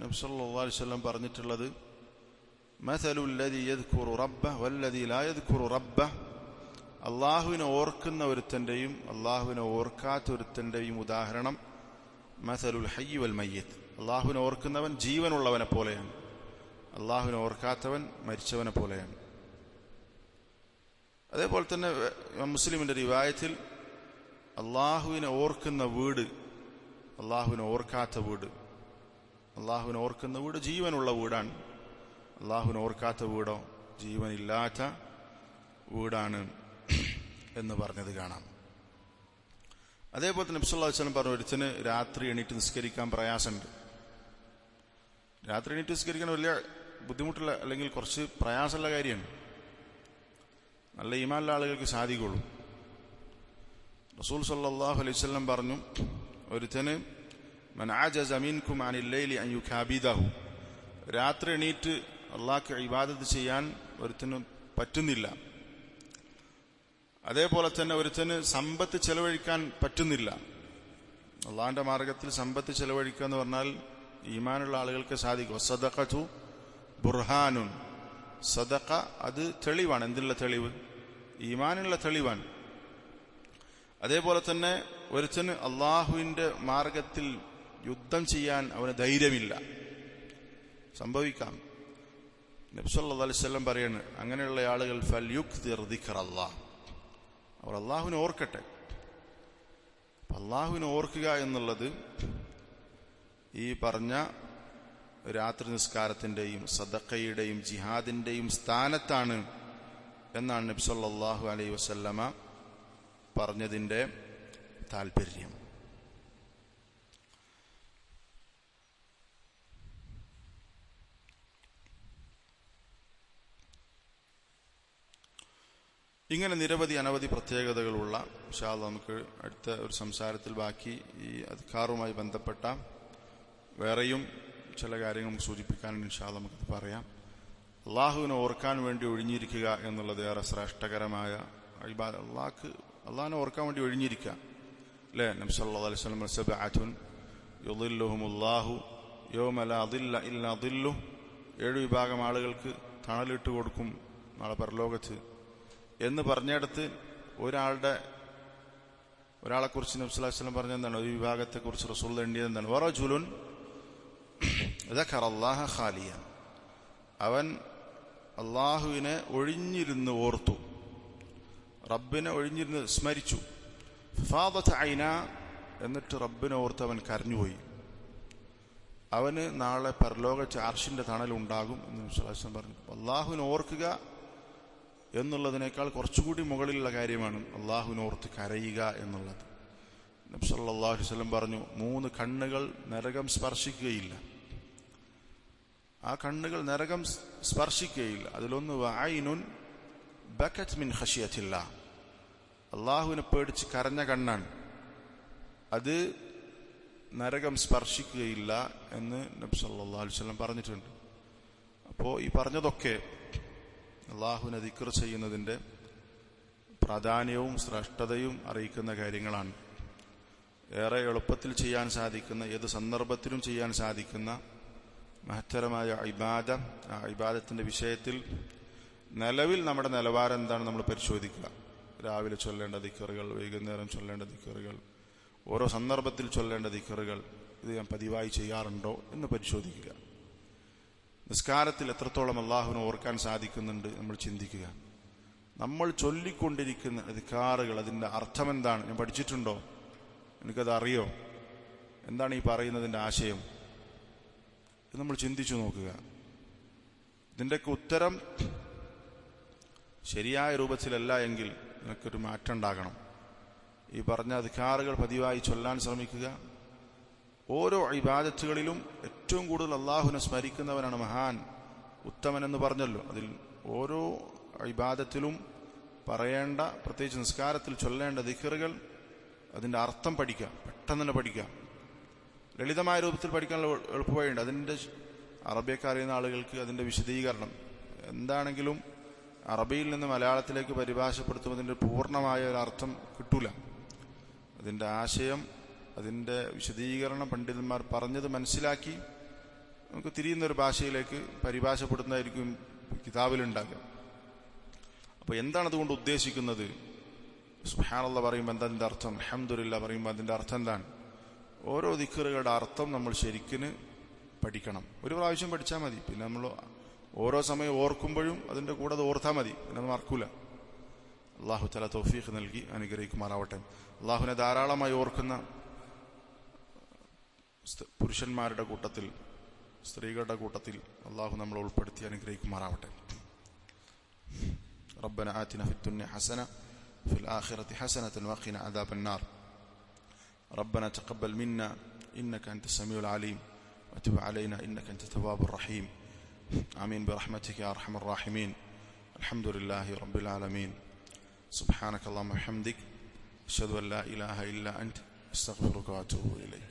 നബി സല്ലല്ലാഹു അലൈഹി വസല്ലം പറഞ്ഞിട്ടുള്ളത്, മസലുൽ ലദീ യദ്കുറു റബ്ബഹ വല്ലദീ ലാ യദ്കുറു റബ്ബഹ, അള്ളാഹുവിനെ ഓർക്കുന്ന ഒരുത്തൻ്റെയും അള്ളാഹുവിനെ ഓർക്കാത്ത ഒരുത്തൻ്റെയും ഉദാഹരണം മസലുൽ ഹയ്യി വൽ മയ്യിത്ത്, അള്ളാഹുവിനെ ഓർക്കുന്നവൻ ജീവനുള്ളവനെ പോലെയാണ്, അള്ളാഹുവിനെ ഓർക്കാത്തവൻ മരിച്ചവനെ പോലെയാണ്. അതേപോലെ തന്നെ മുസ്ലിമിന്റെ റിവായത്തിൽ അള്ളാഹുവിനെ ഓർക്കുന്ന വീട്, അള്ളാഹുവിനെ ഓർക്കാത്ത വീട്, അള്ളാഹുവിനെ ഓർക്കുന്ന വീട് ജീവനുള്ള വീടാണ്, അള്ളാഹുവിനെ ഓർക്കാത്ത വീടോ ജീവനില്ലാത്ത വീടാണ് എന്ന് പറഞ്ഞത് കാണാം. അതേപോലെ തന്നെ നബി സല്ലല്ലാഹു അലൈഹി വസല്ലം പറഞ്ഞു, ഒരുത്തന് രാത്രി എണീറ്റ് നിസ്കരിക്കാൻ പ്രയാസമുണ്ട്. രാത്രി എണീറ്റ് നിസ്കരിക്കാൻ വലിയ ബുദ്ധിമുട്ടുള്ള അല്ലെങ്കിൽ കുറച്ച് പ്രയാസമുള്ള കാര്യമാണ്. നല്ല ഈമാനുള്ള ആളുകൾക്ക് സാധിക്കുള്ളൂ. റസൂൽ സല്ലല്ലാഹു അലൈഹി വസല്ലം പറഞ്ഞു, ഒരുത്തന് മൻ അജസ മിൻകും അനിൽ ലൈലി അൻ യുകാബിദഹു, രാത്രി എണീറ്റ് അല്ലാഹുവിനെ ഇബാദത്ത് ചെയ്യാൻ ഒരുത്തന് പറ്റുന്നില്ല. അതേപോലെ തന്നെ ഒരുത്തന് സമ്പത്ത് ചെലവഴിക്കാൻ പറ്റുന്നില്ല. അള്ളാഹിന്റെ മാർഗത്തിൽ സമ്പത്ത് ചെലവഴിക്കുക എന്ന് പറഞ്ഞാൽ ഈമാനുള്ള ആളുകൾക്ക് സാധിക്കും. സദഖതു ബുർഹാനുൻ, സദഖ അത് തെളിവാണ്. എന്തിനുള്ള തെളിവ്? ഈമാനുള്ള തെളിവാണ്. അതേപോലെ തന്നെ ഒരുത്തന് അള്ളാഹുവിന്റെ മാർഗത്തിൽ യുദ്ധം ചെയ്യാൻ അവന് ധൈര്യമില്ല, സംഭവിക്കാം. നബി സല്ലല്ലാഹു അലൈഹി വസല്ലം പറയാണ്, അങ്ങനെയുള്ള ആളുകൾ ഫൽയുക്തിർ ദിക്റല്ലാഹ്, അവർ അള്ളാഹുവിനെ ഓർക്കട്ടെ. അള്ളാഹുവിനെ ഓർക്കുക എന്നുള്ളത് ഈ പറഞ്ഞ രാത്രി നിസ്കാരത്തിന്റെയും സദഖയുടെയും ജിഹാദിന്റെയും സ്ഥാനത്താണ് എന്നാണ് നബി സല്ലല്ലാഹു അലൈഹി വസല്ലമ പറഞ്ഞതിന്റെ താല്പര്യം. ഇങ്ങനെ നിരവധി അനവധി പ്രത്യേകതകളുള്ള, ഇൻഷാ അല്ലാഹ് നമുക്ക് അടുത്ത ഒരു സംസാരത്തിൽ ബാക്കി ഈ അദ്കാറുമായി ബന്ധപ്പെട്ട വേറെയും ചില കാര്യങ്ങൾ നമുക്ക് സൂചിപ്പിക്കാനുണ്ട്. ഇൻഷാ അല്ലാഹ് നമുക്കത് പറയാം. അള്ളാഹുവിനെ ഓർക്കാൻ വേണ്ടി ഒഴിഞ്ഞിരിക്കുക എന്നുള്ളത് ഏറെ ശ്രേഷ്ഠകരമായ ഇബാദത്ത്. അള്ളാഹിനെ ഓർക്കാൻ വേണ്ടി ഒഴിഞ്ഞിരിക്കുക അല്ലേ? നബി സല്ലല്ലാഹു അലൈഹി വസല്ലം സബഅത്തുൻ യുളില്ലുഹുമുല്ലാഹു യൗമ ലാ ദില്ല ഇല്ലാ ദില്ലു, 7 വിഭാഗം ആളുകൾക്ക് തണലിട്ട് കൊടുക്കും നാളെ പരലോകത്ത് എന്ന് പറഞ്ഞെടുത്ത് ഒരാളെക്കുറിച്ച് നബി സല്ലല്ലാഹു അലൈഹി വസല്ലം പറഞ്ഞെന്താണ്? ഒരു വിഭാഗത്തെക്കുറിച്ച് റസൂൽ എണ്ണിയതെന്താണ്? വറജുലുൻ ദക്കറല്ലാഹ ഖാലിയൻ, അവൻ അള്ളാഹുവിനെ ഒഴിഞ്ഞിരുന്ന് ഓർത്തു, റബ്ബിനെ ഒഴിഞ്ഞിരുന്ന് സ്മരിച്ചു. ഫാദത്ത് ഐന, എന്നിട്ട് റബ്ബിനെ ഓർത്ത് അവൻ കരഞ്ഞുപോയി. അവന് നാളെ പരലോകത്ത് അർശിന്റെ തണലുണ്ടാകും എന്ന് നബി സല്ലല്ലാഹു അലൈഹി വസല്ലം പറഞ്ഞു. അള്ളാഹുവിനെ ഓർക്കുക എന്നുള്ളതിനേക്കാൾ കുറച്ചുകൂടി മുകളിലുള്ള കാര്യമാണ് അള്ളാഹുവിനെ ഓർത്ത് കരയുക എന്നുള്ളത്. നബി സല്ലല്ലാഹു അലൈഹി വസല്ലം പറഞ്ഞു, 3 കണ്ണുകൾ നരകം സ്പർശിക്കുകയില്ല. ആ കണ്ണുകൾ നരകം സ്പർശിക്കുകയില്ല. അതിലൊന്ന് വഅയ്നുൻ ബകത് മിൻ ഖശിയത്തില്ലാഹ്, അള്ളാഹുവിനെ പേടിച്ച് കരഞ്ഞ കണ്ണാണ്, അത് നരകം സ്പർശിക്കുകയില്ല എന്ന് നബി സല്ലല്ലാഹു അലൈഹി വസല്ലം പറഞ്ഞിട്ടുണ്ട്. അപ്പോൾ ഈ പറഞ്ഞതൊക്കെ അള്ളാഹുവിനെ ദിക്ർ ചെയ്യുന്നതിന്റെ പ്രാധാന്യവും ശ്രേഷ്ഠതയും അറിയിക്കുന്ന കാര്യങ്ങളാണ്. ഏറെ എളുപ്പത്തിൽ ചെയ്യാൻ സാധിക്കുന്ന, ഏത് സന്ദർഭത്തിലും ചെയ്യാൻ സാധിക്കുന്ന മഹത്തരമായ ഇബാദ. ആ ഇബാദത്തിന്റെ വിഷയത്തിൽ നിലവിൽ നമ്മുടെ നിലവാരം എന്താണ് നമ്മൾ പരിശോധിക്കുക. രാവിലെ ചൊല്ലേണ്ട ദിക്റുകൾ, വൈകുന്നേരം ചൊല്ലേണ്ട ദിക്റുകൾ, ഓരോ സന്ദർഭത്തിൽ ചൊല്ലേണ്ട ദിക്റുകൾ, ഇത് ഞാൻ പതിവായി ചെയ്യാറുണ്ടോ എന്ന് പരിശോധിക്കുക. നിസ്കാരത്തിൽ എത്രത്തോളം അള്ളാഹുവിനെ ഓർക്കാൻ സാധിക്കുന്നുണ്ട് നമ്മൾ ചിന്തിക്കുക. നമ്മൾ ചൊല്ലിക്കൊണ്ടിരിക്കുന്ന ദിക്റുകൾ, അതിന്റെ അർത്ഥമെന്താണ്? ഞാൻ പഠിച്ചിട്ടുണ്ടോ? എനിക്കത് അറിയോ? എന്താണ് ഈ പറയുന്നതിന്റെ ആശയം? ഇത് നമ്മൾ ചിന്തിച്ചു നോക്കുക. ഇതിൻ്റെയൊക്കെ ഉത്തരം ശരിയായ രൂപത്തിലല്ല എങ്കിൽ നിനക്കൊരു മാറ്റം ഉണ്ടാകണം. ഈ പറഞ്ഞ അദ്കാറുകൾ പതിവായി ചൊല്ലാൻ ശ്രമിക്കുക. ഓരോ ഇബാദത്തുകളിലും ഏറ്റവും കൂടുതൽ അള്ളാഹുവിനെ സ്മരിക്കുന്നവനാണ് മഹാൻ, ഉത്തമൻ എന്ന് പറഞ്ഞല്ലോ. അതിൽ ഓരോ ഇബാദത്തിലും പറയേണ്ട, പ്രത്യേകിച്ച് നിസ്കാരത്തിൽ ചൊല്ലേണ്ട ദിക്റുകൾ, അതിൻ്റെ അർത്ഥം പഠിക്കാം, പെട്ടെന്ന് തന്നെ പഠിക്കാം. ലളിതമായ രൂപത്തിൽ പഠിക്കാനുള്ള എളുപ്പവഴിയുണ്ട്. അതിൻ്റെ അറബിയൊക്കെ അറിയുന്ന ആളുകൾക്ക് അതിൻ്റെ വിശദീകരണം എന്താണെങ്കിലും അറബിയിൽ നിന്ന് മലയാളത്തിലേക്ക് പരിഭാഷപ്പെടുത്തുന്നതിൻ്റെ പൂർണ്ണമായ ഒരു അർത്ഥം കിട്ടൂല. അതിൻ്റെ ആശയം, അതിൻ്റെ വിശദീകരണം പണ്ഡിതന്മാർ പറഞ്ഞത് മനസ്സിലാക്കി നമുക്ക് തിരിയുന്നൊരു ഭാഷയിലേക്ക് പരിഭാഷപ്പെടുന്നതായിരിക്കും കിതാബിലുണ്ടാകുക. അപ്പോൾ എന്താണ് അതുകൊണ്ട് ഉദ്ദേശിക്കുന്നത്? സുബ്ഹാനല്ലാഹ് പറയുമ്പോൾ എന്താ അതിൻ്റെ അർത്ഥം? അൽഹംദുലില്ലാഹ് പറയുമ്പോൾ അതിൻ്റെ അർത്ഥം എന്താണ്? ഓരോ ദിക്റുകളുടെ അർത്ഥം നമ്മൾ ശരിക്കിന് പഠിക്കണം. ഒരു പ്രാവശ്യം പഠിച്ചാൽ മതി. പിന്നെ നമ്മൾ ഓരോ സമയം ഓർക്കുമ്പോഴും അതിൻ്റെ കൂടെ അത് ഓർത്താൽ മതി, പിന്നെ അത് മറക്കൂല. അള്ളാഹു തആല തൗഫീഖ് നൽകി അനുഗ്രഹിക്കുമാറാവട്ടെ. അള്ളാഹുവിനെ ധാരാളമായി ഓർക്കുന്ന പുരുഷന്മാരുടെ കൂട്ടത്തിൽ, സ്ത്രീകളുടെ കൂട്ടത്തിൽ അള്ളാഹു നമ്മളെ ഉൾപ്പെടുത്തി അനുഗ്രഹിക്കുമാറാവട്ടെ. റബ്ബന ആതിന ഫിദ്ദുനിയ ഹസന ഫിൽ ആഖിറതി ഹസനതൻ വഖിന അദാബന്നാർ. ربنا تقبل منا إنك أنت السميع العليم وتب علينا إنك أنت التواب الرحيم. آمين برحمتك يا أرحم الراحمين. الحمد لله رب العالمين. سبحانك اللهم وبحمدك أشهد أن لا إله إلا أنت أستغفرك وأتوب إليك.